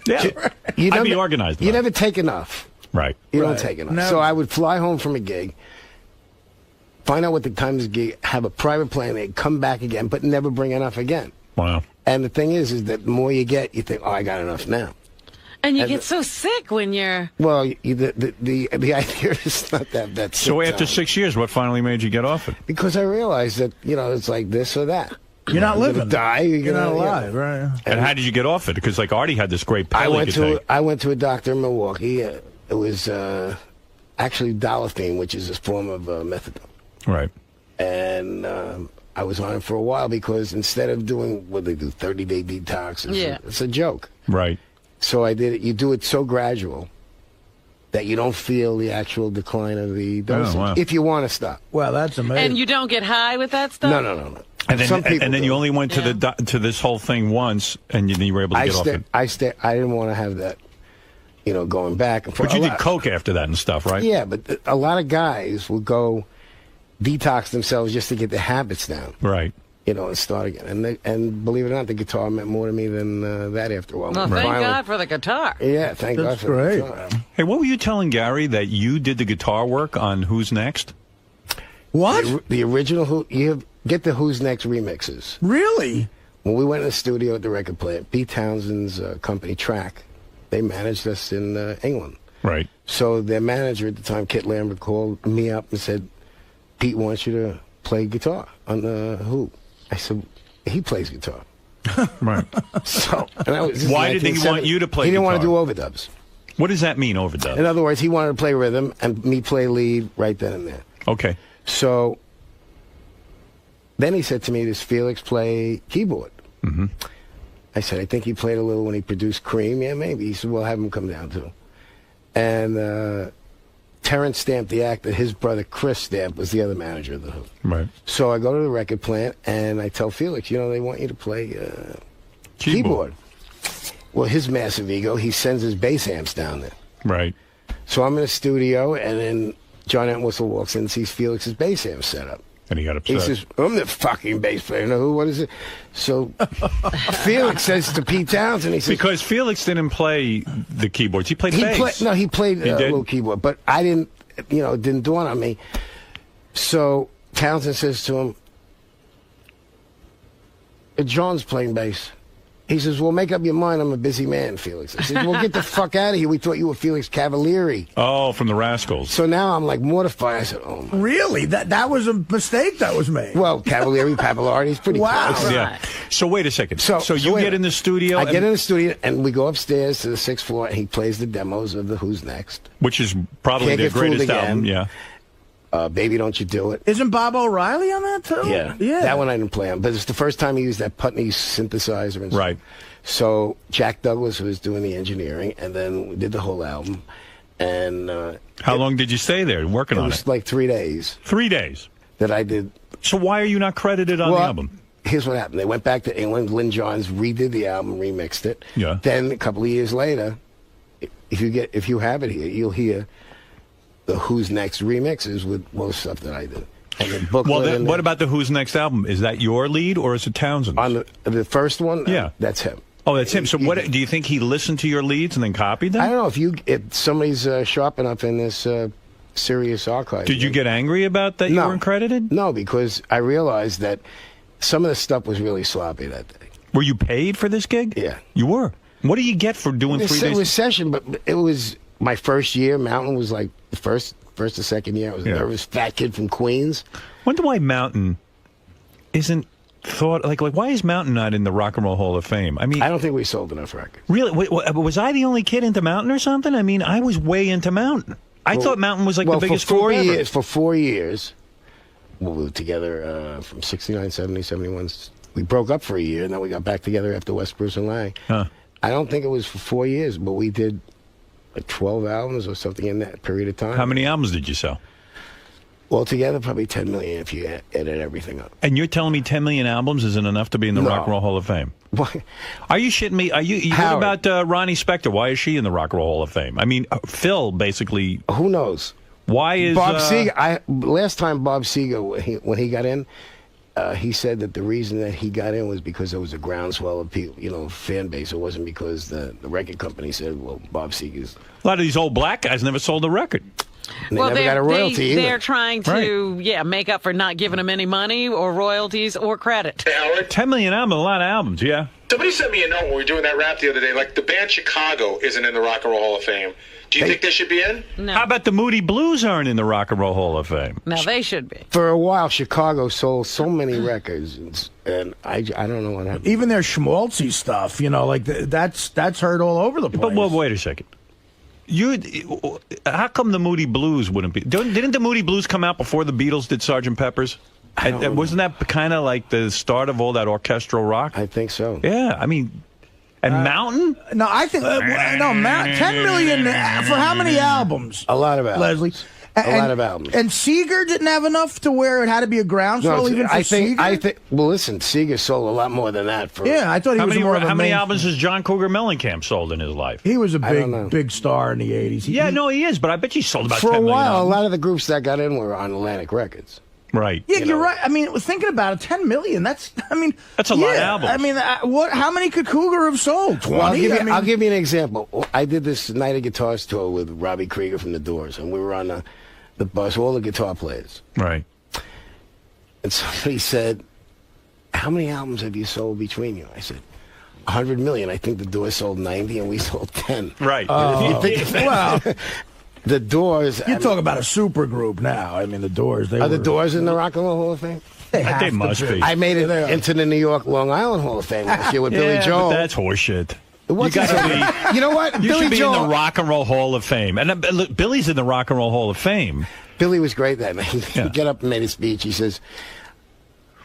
Yeah. I'd be organized. You never take enough. Right. You don't take enough. No. So I would fly home from a gig, find out what the time is gig, have a private plane, they'd come back again, but never bring enough again. Wow. And the thing is that the more you get, you think, oh, I got enough now. And you get so sick when you're... Well, the idea is not that sick. So after time. 6 years, what finally made you get off it? Because I realized that, it's like this or that. You're not You're living. gonna die. You're not alive, right? And how did you get off it? Because, like, Artie had this great pill he could take. I went to a doctor in Milwaukee. It was actually Dolafine, which is a form of methadone. Right. And I was on it for a while because instead of doing what they do, 30-day detox, it's a joke. Right. So I did it. You do it so gradual that you don't feel the actual decline of the dosage. wow. If you want to stop. Well, that's amazing. And you don't get high with that stuff? No. And then, Some people and then do. you only went to this whole thing once, and then you were able to get off it. I didn't want to have that, going back. But you did coke after that and stuff, right? Yeah, but a lot of guys will go detox themselves just to get their habits down. Right. And start again. And believe it or not, the guitar meant more to me than that after a while. Well, thank God for the guitar. Yeah, thank God for great. the guitar. Hey, what were you telling Gary that you did the guitar work on Who's Next? What? The original get the Who's Next remixes. Really? When we went in the studio at the record plant, Pete Townsend's company, Track, they managed us in England. Right. So their manager at the time, Kit Lambert, called me up and said, Pete wants you to play guitar on the Who. I said, he plays guitar. Right. So, why did he want you to play guitar? He didn't want to do overdubs. What does that mean, overdub? In other words, he wanted to play rhythm and me play lead right then and there. Okay. So then he said to me, does Felix play keyboard? Mm-hmm. I said, I think he played a little when he produced Cream. Yeah, maybe. He said, well, have him come down too. And Terrence Stamp, the actor, his brother Chris Stamp was the other manager of the Who. Right. So I go to the record plant and I tell Felix, they want you to play keyboard. Well, his massive ego, he sends his bass amps down there. Right. So I'm in the studio and then John Entwistle walks in and sees Felix's bass amp set up. And he got upset. He says, I'm the fucking bass player. No, Who? What is it? So Felix says to Pete Townsend, he says... Because Felix didn't play the keyboards. He played bass. He played a little keyboard. But I didn't, it didn't dawn on me. So Townsend says to him, John's playing bass. He says, well, make up your mind. I'm a busy man, Felix. I said, well, get the fuck out of here. We thought you were Felix Cavalieri. Oh, from the Rascals. So now I'm like mortified. I said, oh, my. Really? That was a mistake that was made. Well, Cavalieri, Pappalardi is pretty close. Yeah. So wait a second. So you get in the studio. I get in the studio, and we go upstairs to the 6th floor, and he plays the demos of the Who's Next. Which is probably their greatest album, yeah. Baby, Don't You Do It. Isn't Bob O'Reilly on that, too? Yeah. That one I didn't play on, but it's the first time he used that Putney synthesizer. And right. So Jack Douglas was doing the engineering, and then we did the whole album. And how long did you stay there working on it? It was like 3 days. 3 days? That I did. So why are you not credited on the album? Here's what happened. They went back to England. Lynn Johns redid the album, remixed it. Yeah. Then a couple of years later, if you have it here, you'll hear the Who's Next remixes with most stuff that I did. And the booklet. What about the Who's Next album? Is that your lead or is it Townsend's? On the first one? Yeah. That's him. Oh, that's him. So what do you think he listened to your leads and then copied them? I don't know if somebody's sharp enough in this Sirius archive. Did you get angry about that you weren't credited? No, because I realized that some of the stuff was really sloppy that day. Were you paid for this gig? Yeah. You were? What do you get for doing 3 days? It was session, but it was my first year. Mountain was like the first or second year. I was a nervous fat kid from Queens. Wonder why Mountain isn't thought like why is Mountain not in the Rock and Roll Hall of Fame? I mean, I don't think we sold enough records. Really? Was I the only kid into Mountain or something? I mean, I was way into Mountain. I thought Mountain was like the biggest group ever. For 4 years, we were together from 69, 70, 71. We broke up for a year, and then we got back together after West Bruce and Lang. Huh. I don't think it was for 4 years, but we did like 12 albums or something in that period of time. How many albums did you sell? Well, together, probably 10 million if you edit everything up. And you're telling me 10 million albums isn't enough to be in the Rock and Roll Hall of Fame? What? Are you shitting me? What about Ronnie Spector? Why is she in the Rock and Roll Hall of Fame? I mean, Phil basically... Who knows? Why is... Bob Seger... Last time Bob Seger, when he got in, he said that the reason that he got in was because there was a groundswell of people, fan base. It wasn't because the record company said, well, Bob Seger's... A lot of these old black guys never sold a record. They never got a royalty either. They're trying to, make up for not giving them any money or royalties or credit. Hey, Howard. 10 million albums, a lot of albums, yeah. Somebody sent me a note when we were doing that rap the other day. Like, the band Chicago isn't in the Rock and Roll Hall of Fame. Do you think they should be in? No. How about the Moody Blues aren't in the Rock and Roll Hall of Fame? No, they should be. For a while, Chicago sold so many records, and I don't know what happened. Even their schmaltzy stuff, that's heard all over the place. But wait a second. How come the Moody Blues wouldn't be? Didn't the Moody Blues come out before the Beatles did Sgt. Pepper's? Wasn't that kind of like the start of all that orchestral rock? I think so. Yeah, I mean, and Mountain? No, I think 10 million for how many albums? A lot of albums. Leslie. A lot of albums. And Seeger didn't have enough to where it had to be a groundswell even for Seeger? Well, listen, Seeger sold a lot more than that. I thought he was more of a How many albums has John Cougar Mellencamp sold in his life? He was a big star in the 80s. He is, but I bet he sold about 10 million. For a while, albums. A lot of the groups that got in were on Atlantic Records. Right. Yeah, you're right. I mean, thinking about it, 10 million, that's a lot of albums. I mean, how many could Cougar have sold? 20? Well, I'll give you an example. I did this Night of Guitars tour with Robbie Krieger from The Doors, and we were on the bus, all the guitar players. Right. And somebody said, how many albums have you sold between you? I said, 100 million. I think The Doors sold 90 and we sold 10. Right. The Doors... You talk about a super group now. I mean, the Doors... Are the Doors in the Rock and Roll Hall of Fame? They must be. I made it into the New York, Long Island Hall of Fame last year with Billy Joel. But that's horseshit. You know what? You Billy should be Joel, in the Rock and Roll Hall of Fame. And look, Billy's in the Rock and Roll Hall of Fame. Billy was great that night. He got up and made a speech. He says,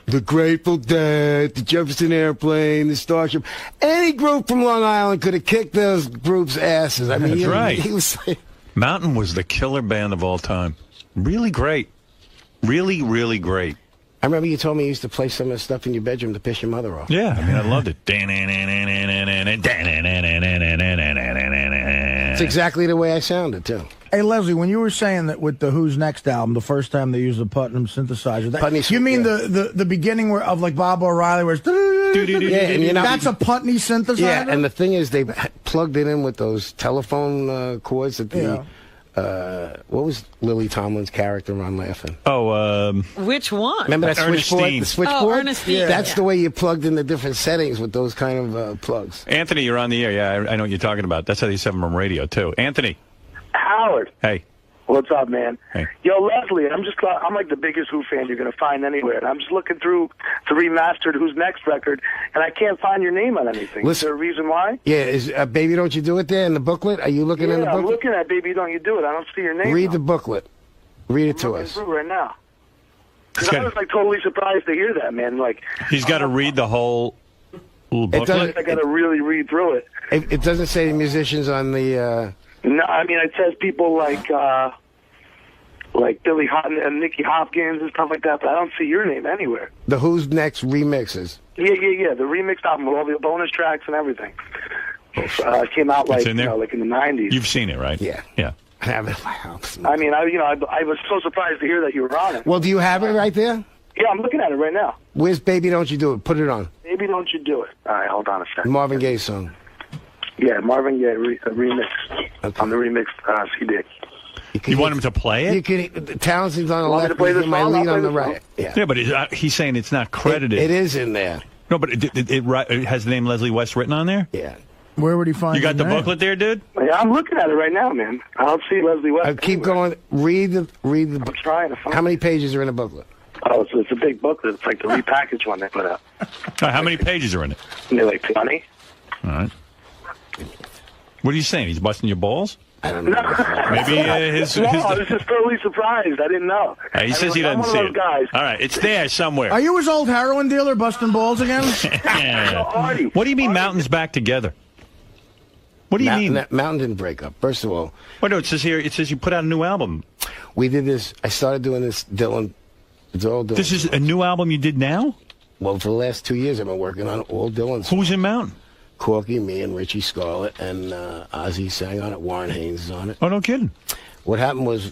the Grateful Dead, the Jefferson Airplane, the Starship. Any group from Long Island could have kicked those groups' asses. I mean, that's right. He was like... Mountain was the killer band of all time. Really great. Really, really great. I remember you told me you used to play some of the stuff in your bedroom to piss your mother off. Yeah, I mean, I loved it. It's exactly the way I sounded, too. Hey, Leslie, when you were saying that with the Who's Next album, the first time they used the Putnam synthesizer, you mean the beginning of like Bob O'Reilly, where it's... that's a Putney synthesizer? Yeah, and the thing is, they plugged it in with those telephone cords that the what was Lily Tomlin's character on Laughing? Oh, which one? Remember that switchboard? Ernestine. The switchboard? Oh, Ernestine. That's Yeah. the way you plugged in the different settings with those kind of plugs. Anthony, you're on the air. Yeah, I know what you're talking about. That's how they used to have them on radio, too. Anthony. Howard. Hey. What's up, man? Hey. Yo, Leslie, I'm like the biggest Who fan you're going to find anywhere. And I'm just looking through the remastered Who's Next record, and I can't find your name on anything. Is there a reason why? Yeah, is Baby Don't You Do It there in the booklet? Are you looking in the Yeah, I'm booklet? looking at Baby Don't You Do It. I don't see your name. Read the booklet. Read it to I'm us. through right now. 'Cause I was like totally surprised to hear that, man. Like, He's got to read the whole little booklet. I got to really read through it. It doesn't say the musicians on the... No, I mean, it says people like Billy Hutton and Nicky Hopkins and stuff like that, but I don't see your name anywhere. The Who's Next remixes. Yeah. The remixed album with all the bonus tracks and everything. It came out like, It's in there? like in the 90s. You've seen it, right? Yeah. Yeah. I have it in my house. I mean, I was so surprised to hear that you were on it. Well, do you have it right there? Yeah, I'm looking at it right now. Where's Baby Don't You Do It? Put it on. Maybe Don't You Do It. All right, hold on a second. Marvin Gaye song. Yeah, Marvin Gaye remix on the remixed CD. You want him to play it? You can. Townsend's on the Want me left. to play this my song? I'll lead play on the this right. Yeah. Yeah, but he's saying it's not credited. It is in there. No, but it has the name Leslie West written on there? Yeah. Where would he find You got your the name? booklet there, dude? Yeah, I'm looking at it right now, man. I don't see Leslie West. Keep going. Read the. I'm trying to find How many pages are in the booklet? Oh, it's a big booklet. It's like the repackaged one they put out. How many pages are in it? They're like 20. All right. What are you saying? He's busting your balls? I don't know. Maybe his... No, I was just totally surprised. I didn't know. He says he doesn't see it. All right, it's there somewhere. Are you his old heroin dealer busting balls again? What do you mean mountains back together? What do you mean? Mountain didn't break up. First of all. Well, no, it says here, it says you put out a new album. We did this. I started doing this, Dylan. It's all Dylan. This is a new album you did now? Well, for the last 2 years, I've been working on all Dylan's. Who's in Mountain? Corky, me, and Richie Scarlett, and Ozzy sang on it. Warren Haynes is on it. Oh, no kidding. What happened was,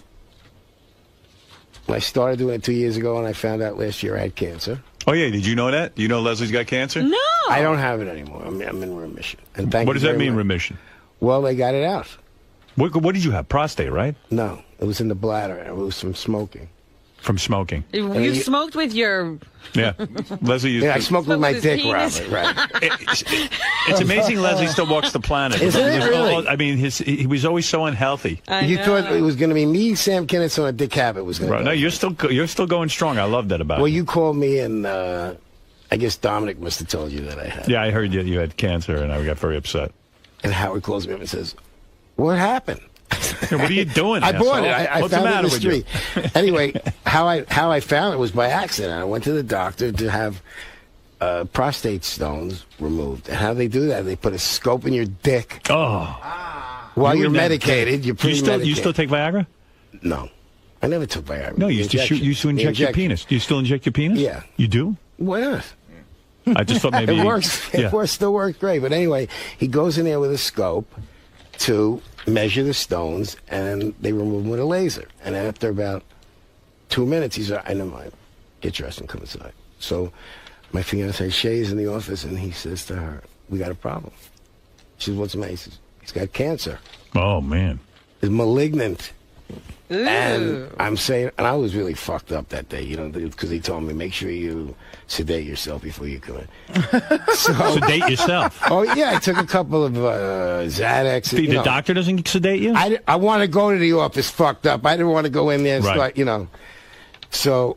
I started doing it 2 years ago, and I found out last year I had cancer. Oh, yeah. Did you know that? Do you know Leslie's got cancer? No. I don't have it anymore. I'm in remission. And thank What you does that very mean, much. remission? Well, they got it out. What did you have? Prostate, right? No, it was in the bladder. It was from smoking. From smoking. You smoked with your... Yeah. Leslie used I smoked with my his dick, penis. Robert. Right. It's amazing Leslie still walks the planet. Isn't it really? I mean, he was always so unhealthy. You thought it was going to be me, Sam Kinnis, and Dick Cavett was going to Right. No, you're still going strong. I love that about Well, you. you called me, and I guess Dominic must have told you that I had. Yeah, I heard you had cancer, and I got very upset. And Howard calls me up and says, "What happened?" Yeah, what are you doing? I bought it. asshole? I What's the found it in matter the with you? street. Anyway, how I found it was by accident. I went to the doctor to have prostate stones removed. And how they do that? They put a scope in your dick. Oh. While You you're would never- medicated, you're You pre-medicated. still take Viagra? No. I never took Viagra. No, you The used to injection. you used to The inject your injection. penis. Do you still inject your penis? Yeah. You do? Why not? I just thought maybe it works. Yeah. It works. Still works great. But anyway, he goes in there with a scope to measure the stones, and they remove them with a laser. And after about 2 minutes, he's like, "I never mind. Get dressed and come inside." So my fiance Shay is in the office, and he says to her, "We got a problem." She says, "What's the matter?" He says, "He's got cancer. Oh man, it's malignant." Ooh. And I'm saying, and I was really fucked up that day, you know, because he told me, make sure you sedate yourself before you come in. Sedate yourself? Oh, yeah, I took a couple of Xanax. The doctor doesn't sedate you? I want to go to the office fucked up. I didn't want to go in there and start, you know. So...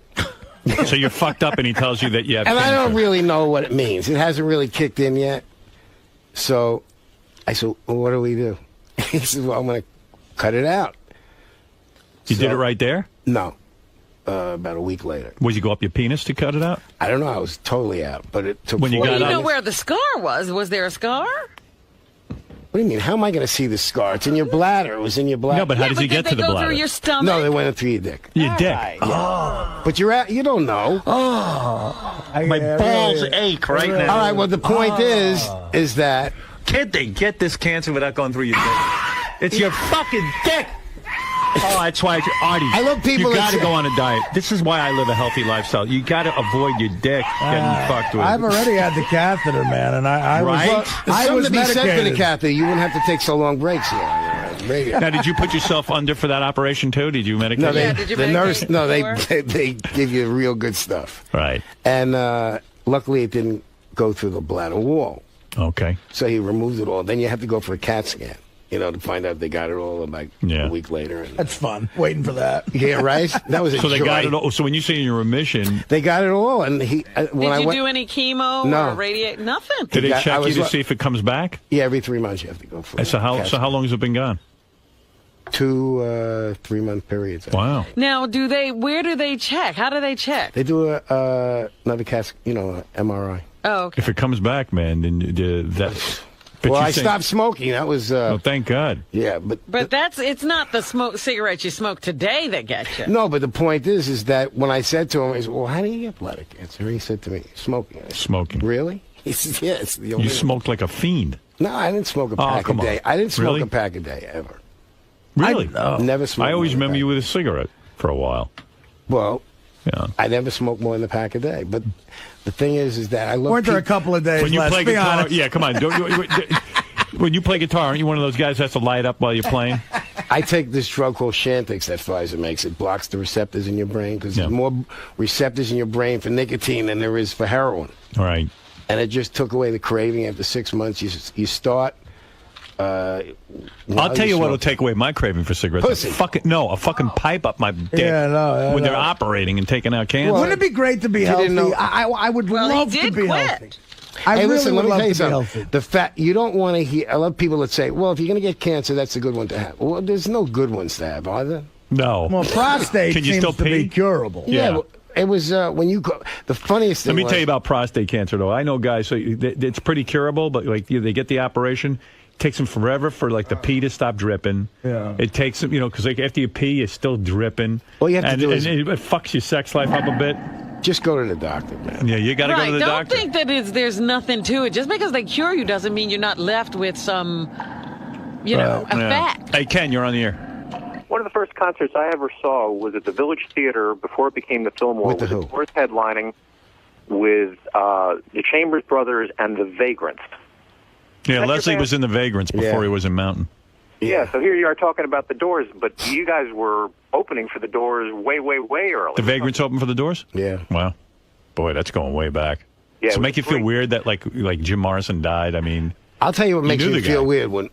So you're fucked up and he tells you that you have And cancer. I don't really know what it means. It hasn't really kicked in yet. So I said, well, what do we do? He said, well, I'm going to cut it out. You did it right there? No. About a week later. Would you go up your penis to cut it out? I don't know. I was totally out. But it took When you 40 got You out, know where the scar was? Was there a scar? What do you mean? How am I going to see the scar? It's in your bladder. It was in your bladder. No, but how did you get to the go bladder? through your stomach? No, they went through your dick. Your dick. Right, yeah. But you're out. You don't know. My balls ache right now. All right. Well, the point is that can't they get this cancer without going through your dick? It's your fucking dick. Oh, that's why, Artie. I love people You that got to say- go on a diet. This is why I live a healthy lifestyle. You got to avoid your dick getting fucked with. I've already had the catheter, man, and I Right? was there's I something was to be said for the medicated. catheter. You wouldn't have to take so long breaks here. radio. Now, did you put yourself under for that operation too? Did you medicate? No, did you medicate they give you real good stuff. Right. And luckily, it didn't go through the bladder wall. Okay. So he removed it all. Then you have to go for a CAT scan, to find out they got it all like a week later. That's fun. Waiting for that. Yeah, right. That was a so they joy. got it all. So when you say you're in remission, they got it all. And he did you do any chemo No. or radiate? Nothing. Did they check you to see if it comes back? Yeah, every 3 months you have to go for it. So how long has it been gone? 2 3-month periods. Wow. Now, where do they check? How do they check? They do another CAT, MRI. Oh, okay. If it comes back, man, then that's. Well, I stopped smoking. That was. Thank God. Yeah, but it's not the cigarettes you smoke today that get you. No, but the point is that when I said to him, he said, "Well, how do you get bladder cancer?" He said to me, "Smoking." I said, Smoking. Really? He said, "Yeah, it's the only." You smoked like a fiend. No, I didn't smoke a pack a day. I didn't smoke a pack a day ever. Really? Never smoked. I always remember you with a cigarette for a while. Well, yeah. I never smoked more than a pack a day. But the thing is that I love. Weren't there a couple of days? When you play guitar, honest. yeah, come on. When you play guitar, aren't you one of those guys that has to light up while you're playing? I take this drug called Chantix that Pfizer makes. It blocks the receptors in your brain because there's more receptors in your brain for nicotine than there is for heroin. Right. And it just took away the craving. After 6 months, you start. I'll tell you what'll take away my craving for cigarettes. Pussy. A fucking pipe up my dick when they're operating and taking out cancer. Wouldn't it be great to be healthy? I would love to be healthy. Hey, really listen, let would me love tell you to be something. healthy. The fact you don't want to hear. I love people that say, "Well, if you're going to get cancer, that's a good one to have." Well, there's no good ones to have, are there? No. Well, prostate Can you seems still to pee? be curable. Yeah. Well, it was when you go. The funniest thing. Let me tell you about prostate cancer, though. I know guys. So it's pretty curable, but they get the operation. It takes them forever for the pee to stop dripping. Yeah. It takes them, because after you pee, it's still dripping. All you have to do is it fucks your sex life up a bit. Just go to the doctor, man. Yeah, you got to go to the doctor. Don't think that there's nothing to it. Just because they cure you doesn't mean you're not left with some, effect. Hey, Ken, you're on the air. One of the first concerts I ever saw was at the Village Theater before it became the Fillmore. With the Who? Doors headlining with the Chambers Brothers and the Vagrants. Yeah, Leslie was in the Vagrants before he was in Mountain. Yeah, so here you are talking about the Doors, but you guys were opening for the Doors way, way, way early. The Vagrants open for the Doors? Yeah. Wow. Boy, that's going way back. Yeah, Does it make you feel weird that like Jim Morrison died? I mean, I'll tell you what makes knew me the feel guy. weird when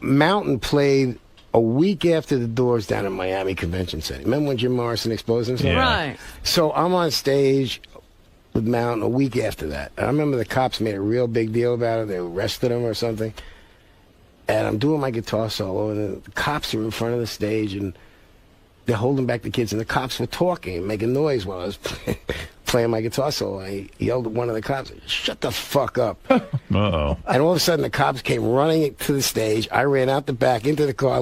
Mountain played a week after the Doors down in Miami Convention Center. Remember when Jim Morrison exposed himself? Yeah. Right. So I'm on stage with Mountain a week after that. And I remember the cops made a real big deal about it. They arrested him or something. And I'm doing my guitar solo, and the cops are in front of the stage, and they're holding back the kids, and the cops were talking and making noise while I was playing my guitar solo. I yelled at one of the cops, "Shut the fuck up." Uh-oh. And all of a sudden, the cops came running to the stage. I ran out the back into the car,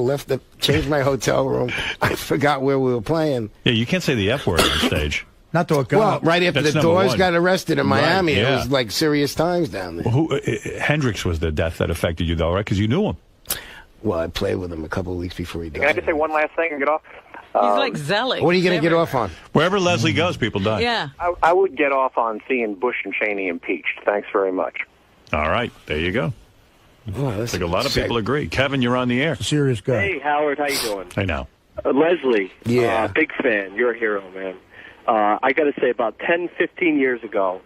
changed my hotel room. I forgot where we were playing. Yeah, you can't say the F word on stage. Not to a Well, right after That's the number Doors one. got arrested in Miami, Right, yeah. it was like serious times down there. Hendrix was the death that affected you, though, right? Because you knew him. Well, I played with him a couple of weeks before he died. Can I just say one last thing and get off? He's like Zelig. What are you going to get off on? Wherever Leslie goes, people die. Yeah. I would get off on seeing Bush and Cheney impeached. Thanks very much. All right, there you go. I think a lot of people agree. Kevin, you're on the air. Serious guy. Hey, Howard, how you doing? I know. Leslie, Yeah. big fan. You're a hero, man. I got to say, about 10, 15 years ago,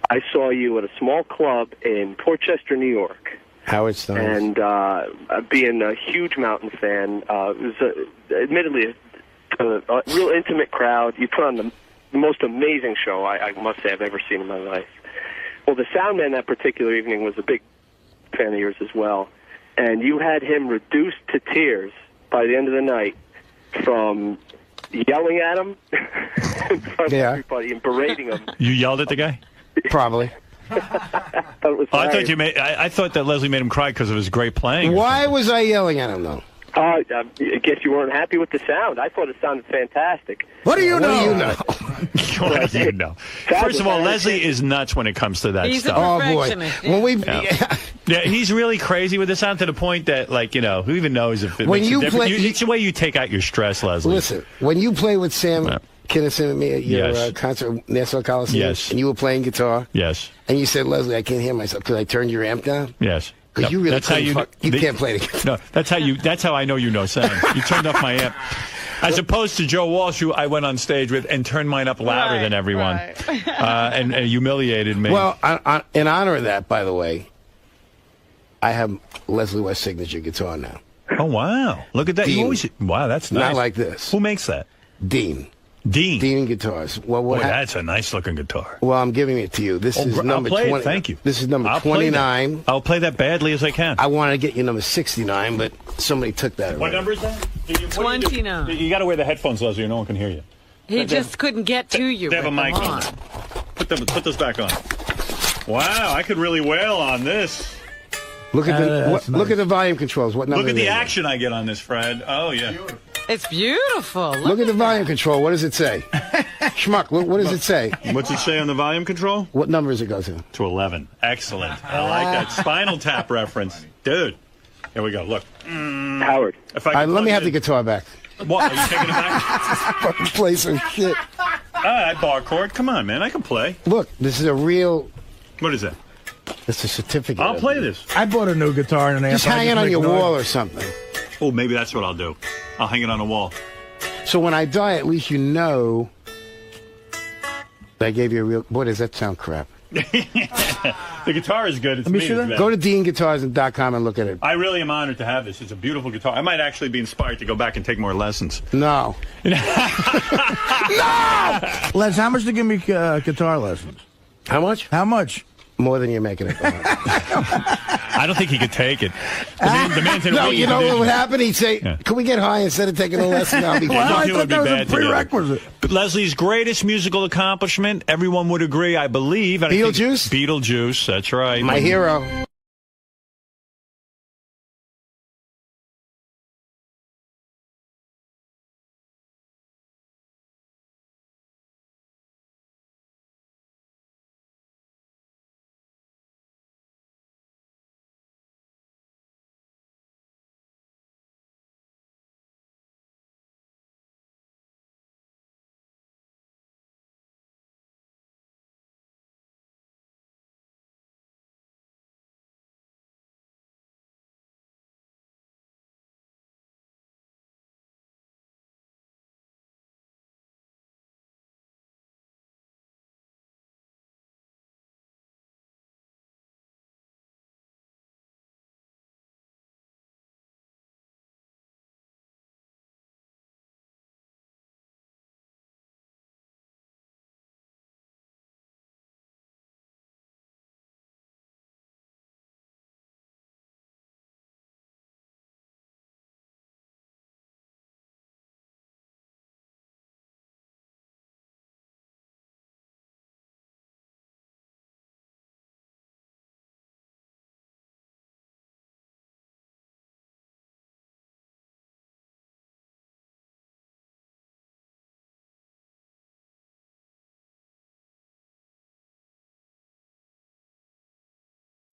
I saw you at a small club in Port Chester, New York. Howard Stein. And being a huge Mountain fan, it was admittedly a real intimate crowd. You put on the most amazing show, I must say, I've ever seen in my life. Well, the sound man that particular evening was a big fan of yours as well. And you had him reduced to tears by the end of the night from yelling at him in front of everybody and berating him. You yelled at the guy? Probably. I thought that Leslie made him cry because of his great playing. Why was I yelling at him, though? I guess you weren't happy with the sound. I thought it sounded fantastic. What do you know? What do you know? First of all, Leslie is nuts when it comes to that He's stuff. a perfectionist. When we, yeah, he's really crazy with the sound to the point that, who even knows if it When makes you a difference? play- It's the way you take out your stress, Leslie. Listen, when you play with Sam Kinison and me at your concert at Nassau Coliseum, Yes. and you were playing guitar, Yes. and you said, Leslie, I can't hear myself because I turned your amp down, Yes. Because you really that's how you can't play the guitar. No, that's how I know you know sound. You turned off my amp. As opposed to Joe Walsh, who I went on stage with and turned mine up louder than everyone, and humiliated me. Well, in honor of that, by the way, I have Leslie West's signature guitar now. Oh, wow. Look at that. Wow, that's nice. Not like this. Who makes that? Dean Guitars. Well, boy, that's a nice looking guitar. Well, I'm giving it to you. This is number 20. Thank you. This is number 29. I'll play that badly as I can. I wanted to get you number 69, but somebody took that away. What number is that? 29. You got to wear the headphones, Leslie, or no one can hear you. He just couldn't get to you. They have a mic on. Put those back on. Wow, I could really wail on this. Look at look at the volume controls. What number? Look at the action I get on this, Fred. Oh yeah. It's beautiful. Look at the volume control. What does it say? Schmuck, what does it say? What's it say on the volume control? What number does it go to? To 11. Excellent. I like that Spinal Tap reference. Dude. Here we go. Look. Howard. Let me have the guitar back. What? Are you taking it back? Fucking play some shit. I bar chord. Come on, man. I can play. Look, this is a real... What is that? It's a certificate. I'll play this. I bought a new guitar and an amp. Just hang it on your wall or something. Oh, maybe that's what I'll do. I'll hang it on a wall. So when I die, at least you know that I gave you a real... Boy, does that sound crap. The guitar is good. It's Let me see that. Go to DeanGuitars.com and look at it. I really am honored to have this. It's a beautiful guitar. I might actually be inspired to go back and take more lessons. No. No! Les, how much to give me guitar lessons? How much? How much? More than you're making it. I don't think he could take it. The man's in a no, weak you know condition. what would happen? He'd say, "Can we get high instead of taking a lesson?" I'll be Well, I it thought would be that was bad a prerequisite. But Leslie's greatest musical accomplishment, everyone would agree, I believe. Beetlejuice? Beetlejuice, that's right. My hero.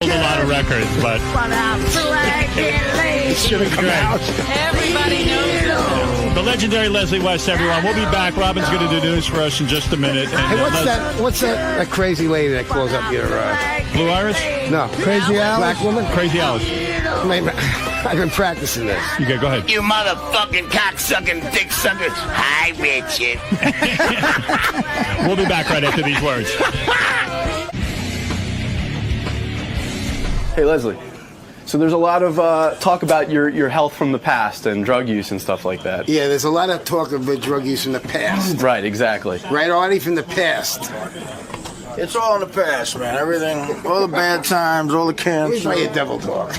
A lot of records, but Should have come out. Everybody knows. the legendary Leslie West, everyone. We'll be back. Robin's going to do news for us in just a minute. And, Hey, what's that crazy lady that calls up your... Blue Iris? No. Crazy Alice? Black woman? Crazy Alice. I've been practicing this. Okay, go ahead. You motherfucking cocksucking dick suckers. Hi, Richard. We'll be back right after these words. Hey, Leslie. So there's a lot of talk about your health from the past and drug use and stuff like that. Yeah, there's a lot of talk of drug use in the past. Right, exactly. Right, Artie, from the past. It's all in the past, man. Everything, all the bad times, all the cancer. Here's why you devil talk.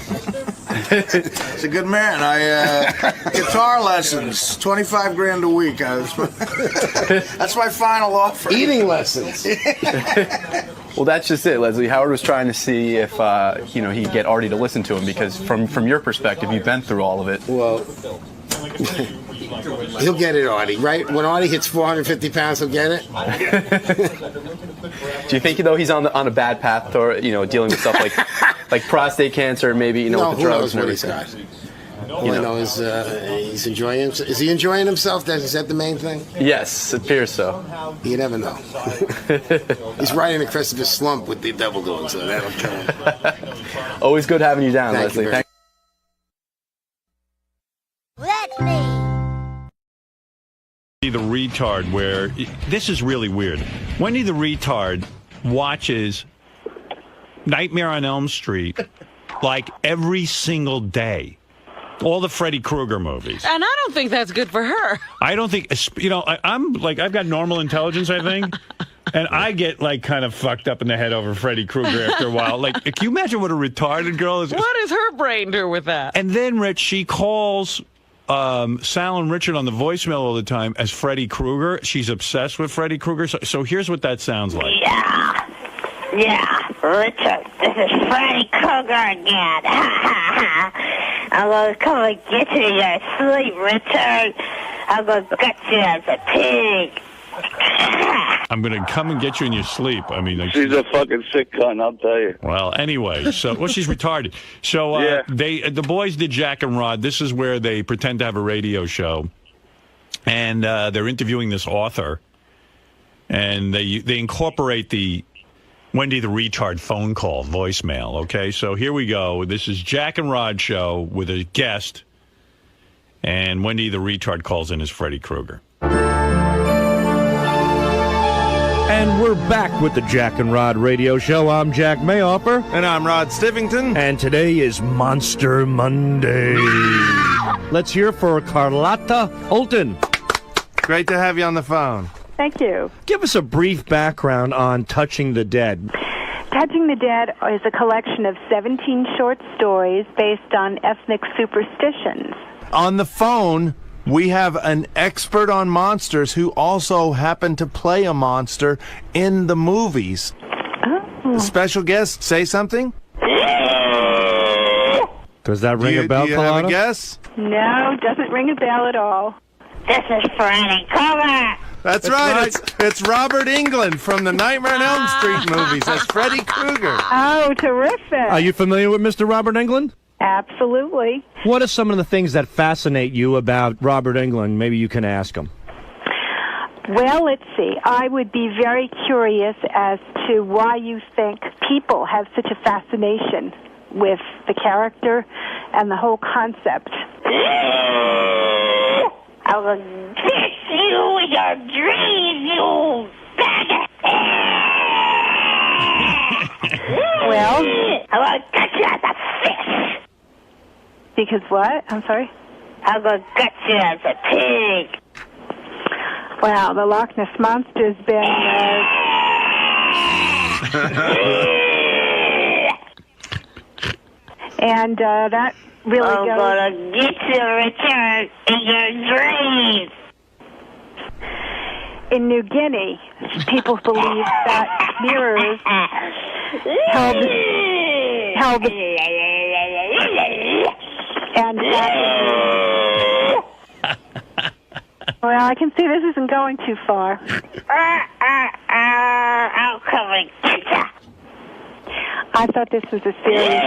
It's a good man. Guitar lessons, 25 grand a week. That's my final offer. Eating lessons. Well, that's just it, Leslie. Howard was trying to see if he'd get Artie to listen to him, because from your perspective, you've been through all of it. Well, he'll get it, Artie. Right? When Artie hits 450 pounds, he'll get it. Do you think though he's on a bad path toward dealing with stuff like prostate cancer, maybe no, with who drugs knows what he's got? All I know is he's enjoying himself. Is he enjoying himself? Is that the main thing? Yes, it appears so. You never know. He's riding the crest of his slump with the devil doing, so that'll kill him. Always good having you down, Thank you Leslie. very The retard, where this is really weird. Wendy the retard watches Nightmare on Elm Street like every single day. All the Freddy Krueger movies. And I don't think that's good for her. I don't think, I'm like, I've got normal intelligence, I think. And I get like kind of fucked up in the head over Freddy Krueger after a while. Like, can you imagine what a retarded girl is? What does her brain do with that? And then, Rich, she calls Sal and Richard on the voicemail all the time as Freddy Krueger. She's obsessed with Freddy Krueger. So here's what that sounds like. Yeah, Richard, this is Freddy Krueger again. I'm going to come and get you in your sleep, Richard. I'm going to get you as a pig. I'm going to come and get you in your sleep. I mean, like, She's a fucking sick cunt, I'll tell you. Well, anyway, she's retarded. So the boys did Jack and Rod. This is where they pretend to have a radio show, and they're interviewing this author, and they incorporate the Wendy the retard phone call voicemail. Okay, so here we go. This is Jack and Rod show with a guest, and Wendy the retard calls in as Freddy Krueger. And we're back with the Jack and Rod radio show. I'm Jack Mayoffer. And I'm Rod Stivington. And today is Monster Monday. Let's hear for Carlotta Holton. Great to have you on the phone. Thank you. Give us a brief background on Touching the Dead. Touching the Dead is a collection of 17 short stories based on ethnic superstitions. On the phone, we have an expert on monsters who also happened to play a monster in the movies. Oh. Special guest, say something? Does that ring a bell, Do you have a guess? No, doesn't ring a bell at all. This is Freddy Krueger. That's right. It's Robert Englund from the Nightmare on Elm Street movies. That's Freddy Krueger. Oh, terrific. Are you familiar with Mr. Robert Englund? Absolutely. What are some of the things that fascinate you about Robert Englund? Maybe you can ask him. Well, let's see. I would be very curious as to why you think people have such a fascination with the character and the whole concept. I will get you in your dreams, you faggot. Well, I will get you as a fish. Because what? I'm sorry? I will get you as a pig. Wow, the Loch Ness Monster's been... and that really I'm goes... gonna get you, Richard, in your dreams. In New Guinea, people believe that mirrors held the and well, I can see this isn't going too far. I'll come and get you. I thought this was a serious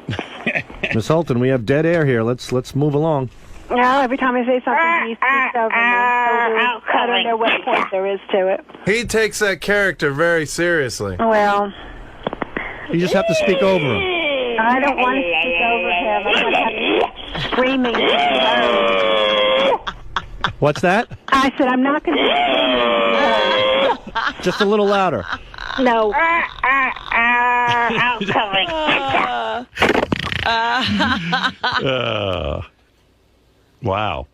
interview. Miss Holton, we have dead air here. Let's move along. Well, every time I say something, he speaks over me. I don't know what point there is to it. He takes that character very seriously. Well, you just have to speak over him. I don't want to speak over him. I want to have screaming. What's that? I said I'm not going to scream. Just a little louder. No. I'll come and get you. Wow.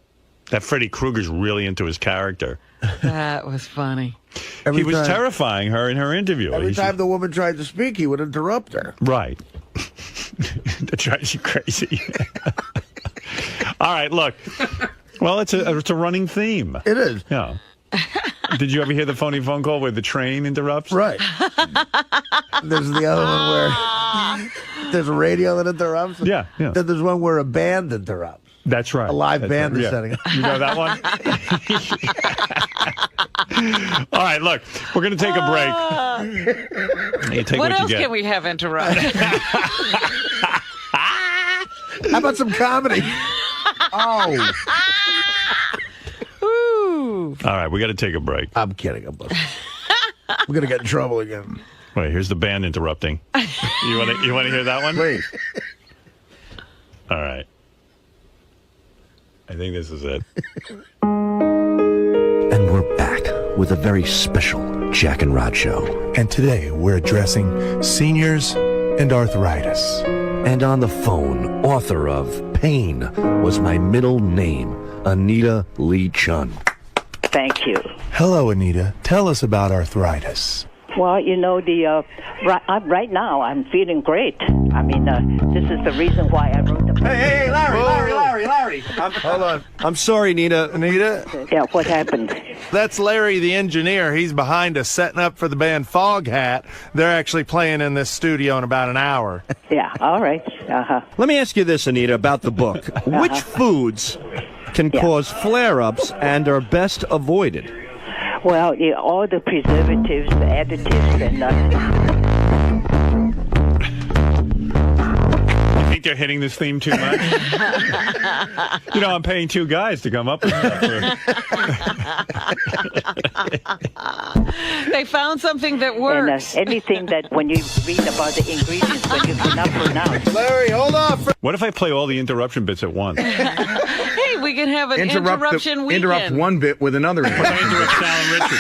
That Freddy Krueger's really into his character. That was funny. He was terrifying her in her interview. Every time the woman tried to speak, he would interrupt her. Right. That drives you crazy. All right, look. Well, it's a running theme. It is. Yeah. Did you ever hear the phony phone call where the train interrupts? Right. There's the other one where there's a radio that interrupts. Yeah. Then there's one where a band interrupts. That's right. A live band is setting up. You know that one? All right, look, we're going to take a break. You take what you else get. can we have interrupted? How about some comedy? Oh. Ooh. All right, we got to take a break. I'm kidding. We're going to get in trouble again. Wait, here's the band interrupting. You want to hear that one? Please. All right. I think this is it. And we're back with a very special Jack and Rod show. And today we're addressing seniors and arthritis. And on the phone, author of Pain Was My Middle Name, Anita Lee Chun. Thank you. Hello, Anita. Tell us about arthritis. Well, you know, right now I'm feeling great. I mean, this is the reason why I wrote the book. Hey, Larry. Hold on. I'm sorry, Anita. Yeah, what happened? That's Larry, the engineer. He's behind us setting up for the band Foghat. They're actually playing in this studio in about an hour. Yeah, all right. Let me ask you this, Anita, about the book. Which foods can cause flare-ups and are best avoided? Well, all the preservatives, the additives, and You think they're hitting this theme too much? You know, I'm paying two guys to come up with stuff. They found something that works. And, anything that when you read about the ingredients, when you cannot pronounce. Larry, hold on. What if I play all the interruption bits at once? Hey, we can have an interruption weekend. Interrupt one bit with another bit. Interrupt Sal and Richard.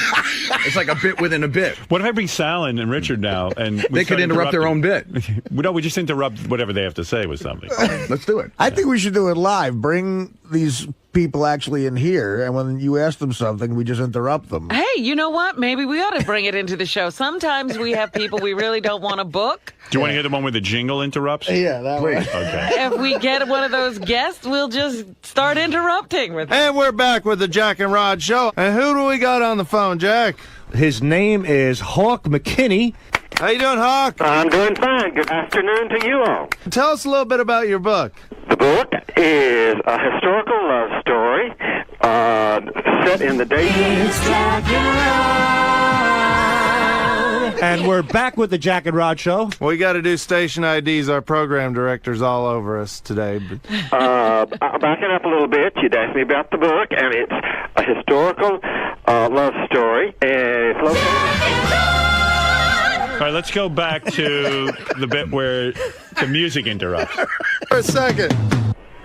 It's like a bit within a bit. What if I bring Sal and Richard now, and they could interrupt their own bit? No, we just interrupt whatever they have to say with something. Let's do it. I think we should do it live. Bring these people actually in here, and when you ask them something, we just interrupt them. Hey, you know what? Maybe we ought to bring it into the show. Sometimes we have people we really don't want to book. Do you want to hear the one where the jingle interrupts? Yeah, that one. Okay. If we get one of those guests, we'll just start interrupting with them. And we're back with the Jack and Rod show. And who do we got on the phone, Jack? His name is Hawk McKinney. How you doing, Hawk? I'm doing fine. Good afternoon to you all. Tell us a little bit about your book. The book is a historical love story set in the days. And we're back with the Jack and Rod show. We got to do station IDs. Our program director's all over us today. I'll back it up a little bit. You'd asked me about the book, and it's a historical love story. And it's located. All right, let's go back to the bit where the music interrupts. For a second.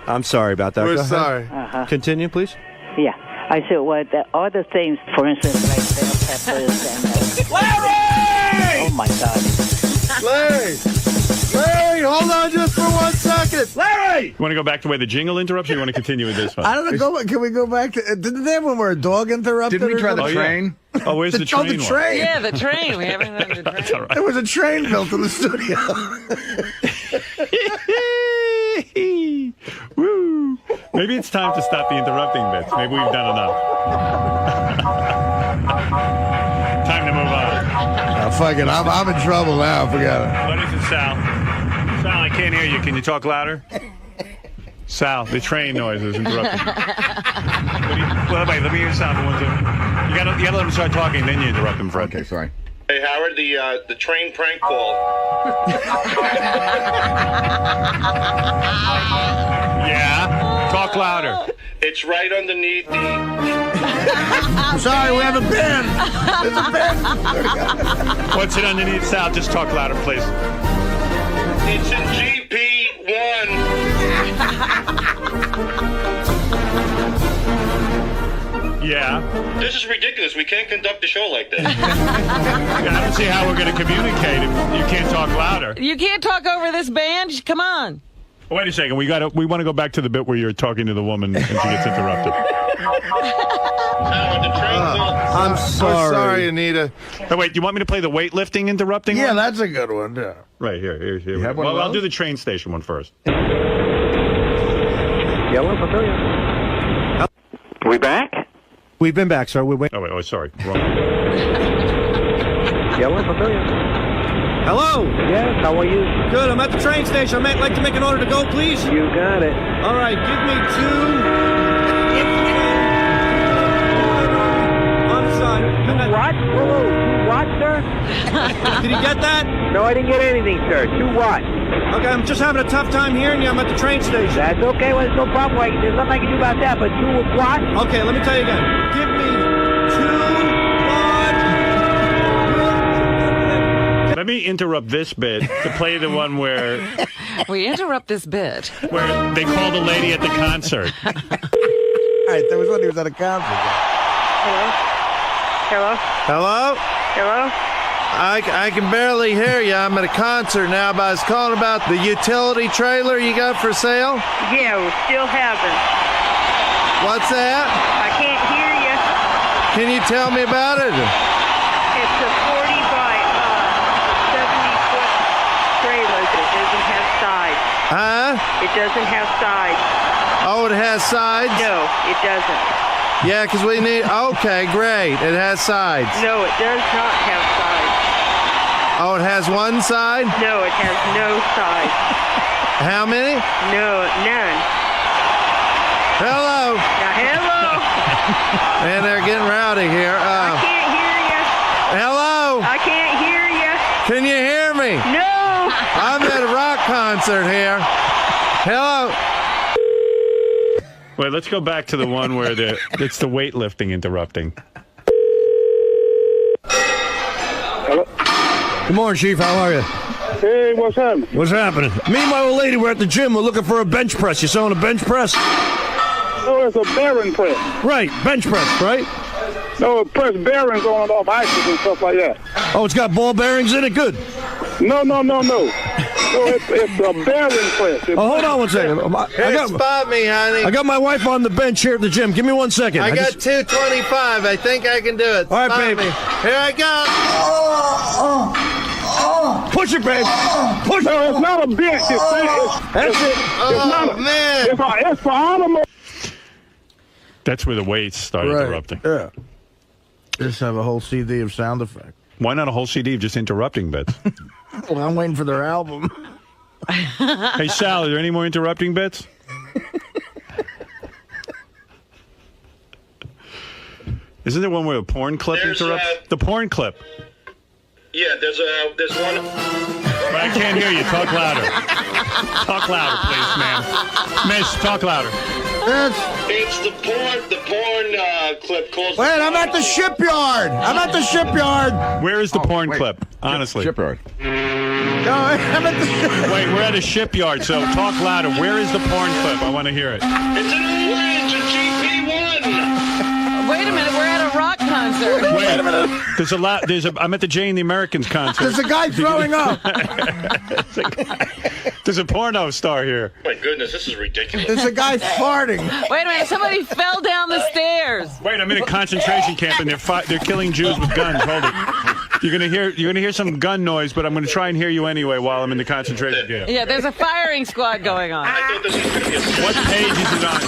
I'm sorry about that. We're Go ahead. sorry. Continue, please. Yeah, I said, well, all the things, for instance, like bell peppers and... Larry! Oh, my God. Larry, hold on just for 1 second. Larry! You want to go back to where the jingle interrupts, or you want to continue with this one? I don't know. Can we go back to... Didn't they have one where a dog interrupted? Didn't we try the train? Yeah. Oh, where's the train the train. Yeah, the train. We haven't done the train. That's all right. There was a train built in the studio. Woo! Maybe it's time to stop the interrupting bits. Maybe we've done enough. Time to move on. Fuck it. I'm in trouble now. Forget it. What is it, Sal? Sal, I can't hear you. Can you talk louder? Sal, the train noise is interrupting. Well, wait, let me hear Sal for 1 second. You gotta let him start talking, then you interrupt him, Fred. Okay, sorry. Hey, Howard, the train prank call. Yeah? Talk louder. It's right underneath the... Sorry, we have a bin. There's a bin. What's it underneath, Sal? Just talk louder, please. It's in GP1. Yeah. This is ridiculous. We can't conduct a show like this. I don't see how we're going to communicate if you can't talk louder. You can't talk over this band? Come on. Wait a second. We want to go back to the bit where you're talking to the woman and she gets interrupted. I'm sorry, Anita. Oh, wait, do you want me to play the weightlifting interrupting Yeah, one? that's a good one. Yeah. Right, here. You have one of Well, I'll those? do the train station one first. Yellow Pavilion. We back? We've been back, sir. Oh, sorry. Wrong. Yellow Pavilion. Hello. Yes, how are you? Good. I'm at the train station. I'd like to make an order to go, please. You got it. All right. Give me 2. On the side. What? Whoa, what, sir? Did you get that? No, I didn't get anything, sir. 2 what? Okay, I'm just having a tough time hearing you. I'm at the train station. That's okay. Well, there's no problem. There's nothing I can do about that. But 2 what? Okay, let me tell you again. Give me 2 Let interrupt this bit to play the one where We interrupt this bit. where they call the lady at the concert. All right, that was when he was at a concert. Hello? Hello? Hello? I can barely hear you. I'm at a concert now, but I was calling about the utility trailer you got for sale. Yeah, we still haven't. What's that? I can't hear you. Can you tell me about it? It's a 40 by 70-foot trailer that doesn't have sides. Huh? It doesn't have sides. Oh, it has sides? No, it doesn't. Yeah, because we need... Okay, great. It has sides. No, it does not have sides. Oh, it has one side? No, it has no sides. How many? No, none. Hello. Now, hello. Man, they're getting rowdy here. I can't hear you. Hello. I can't hear you. Can you hear me? No. I'm at a rock concert here. Hello. Wait, let's go back to the one where it's the weightlifting interrupting. Good morning, Chief. How are you? Hey, what's happening? What's happening? Me and my old lady were at the gym. We're looking for a bench press. You selling a bench press? No, it's a bearing press. Right, bench press, right? No, it press bearings on it off axles and stuff like that. Oh, it's got ball bearings in it? Good. No. So it's a bearing press. Hold on one second. Spot me, honey. I got my wife on the bench here at the gym. Give me 1 second. I got 225. I think I can do it. All right, Spot baby. me. Here I go. Push it, babe. Push it. No, it's not a bench. It's for animals. That's where the weights start interrupting. Yeah. Just have a whole CD of sound effects. Why not a whole CD of just interrupting bits? Well, I'm waiting for their album. Hey, Sal, are there any more interrupting bits? Isn't there one where a porn clip interrupts? The porn clip. Yeah, there's one. But I can't hear you. Talk louder. Talk louder, please, ma'am. Miss, talk louder. It's the porn clip called... Wait, I'm at the shipyard. Where is the porn clip? Honestly. Shipyard. No, I'm at the shipyard. Wait, we're at a shipyard, so talk louder. Where is the porn clip? I want to hear it. It's an orange, a GP1. Wait a minute, we're at a rock concert. Wait a minute. I'm at the Jane the Americans concert. There's a guy throwing up. There's a porno star here. My goodness, this is ridiculous. There's a guy farting. Wait a minute, somebody fell down the stairs. Wait, I'm in a concentration camp and they're killing Jews with guns. Hold it. You're gonna hear some gun noise, but I'm gonna try and hear you anyway while I'm in the concentration camp. Yeah, there's a firing squad going on. I thought this was going to be a... What page is it on?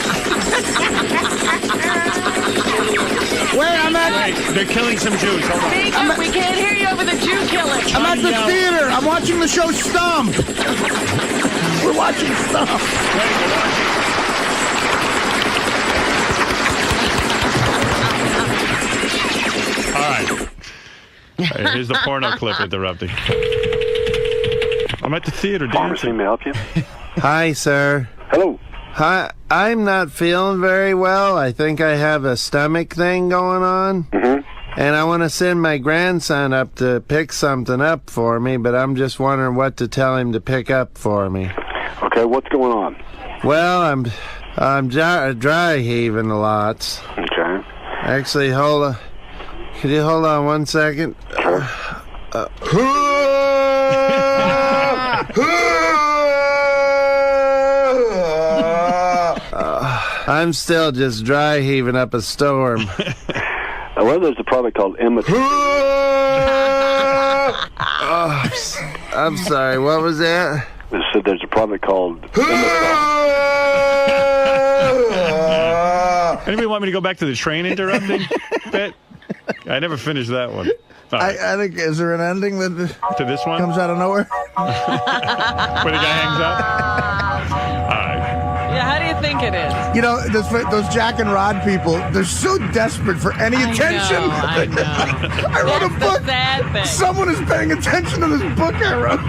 Wait, they're killing some Jews. Hold on. Speak up, we can't hear you over the Jew killing. I'm at the theater. I'm watching the show Stump. We're watching Stump. Wait, we're watching. All right. Here's the porno clip interrupting. I'm at the theater dancing. May I help you? Hi, sir. Hello. Hi. I'm not feeling very well. I think I have a stomach thing going on. Mm-hmm. And I want to send my grandson up to pick something up for me, but I'm just wondering what to tell him to pick up for me. Okay, what's going on? Well, I'm dry heaving a lot. Okay. Actually, hold on. Could you hold on 1 second? Sure. I'm still just dry heaving up a storm. Well, there's a product called I'm sorry, what was that? So there's a product called Anybody want me to go back to the train interrupting bit? I never finished that one. Right. I think, is there an ending that to this one comes out of nowhere? Where the guy hangs up? All right. Yeah, how do you think it is? You know, those Jack and Rod people, they're so desperate for any attention. I know. I wrote That's a book. the sad thing. Someone is paying attention to this book I wrote.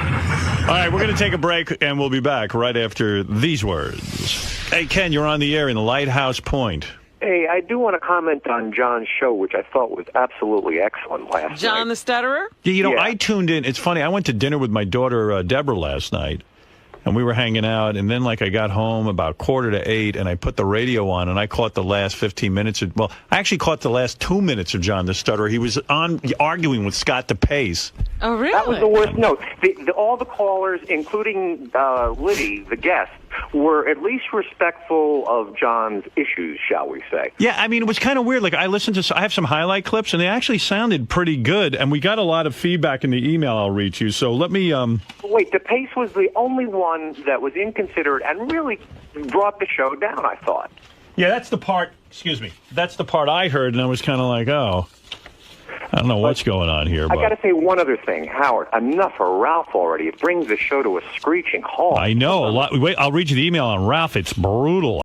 All right, we're going to take a break, and we'll be back right after these words. Hey, Ken, you're on the air in Lighthouse Point. Hey, I do want to comment on John's show, which I thought was absolutely excellent last night. John the Stutterer? Yeah, I tuned in. It's funny. I went to dinner with my daughter, Deborah, last night. And we were hanging out, and then, I got home about 7:45, and I put the radio on, and I caught the last 15 minutes. I actually caught the last 2 minutes of John the Stutterer. He was arguing with Scott DePace. Oh, really? That was the worst note. All the callers, including Liddy, the guest, were at least respectful of John's issues, shall we say. Yeah, I mean, it was kind of weird. I listened to, I have some highlight clips, and they actually sounded pretty good, and we got a lot of feedback in the email I'll read you, so let me... Wait, DePace was the only one that was inconsiderate and really brought the show down, I thought. Yeah, that's the part, that's the part I heard, and I was kind of like, oh, I don't know what's going on here. I got to say one other thing, Howard. Enough of Ralph already. It brings the show to a screeching halt. I know. Wait, I'll read you the email on Ralph. It's brutal.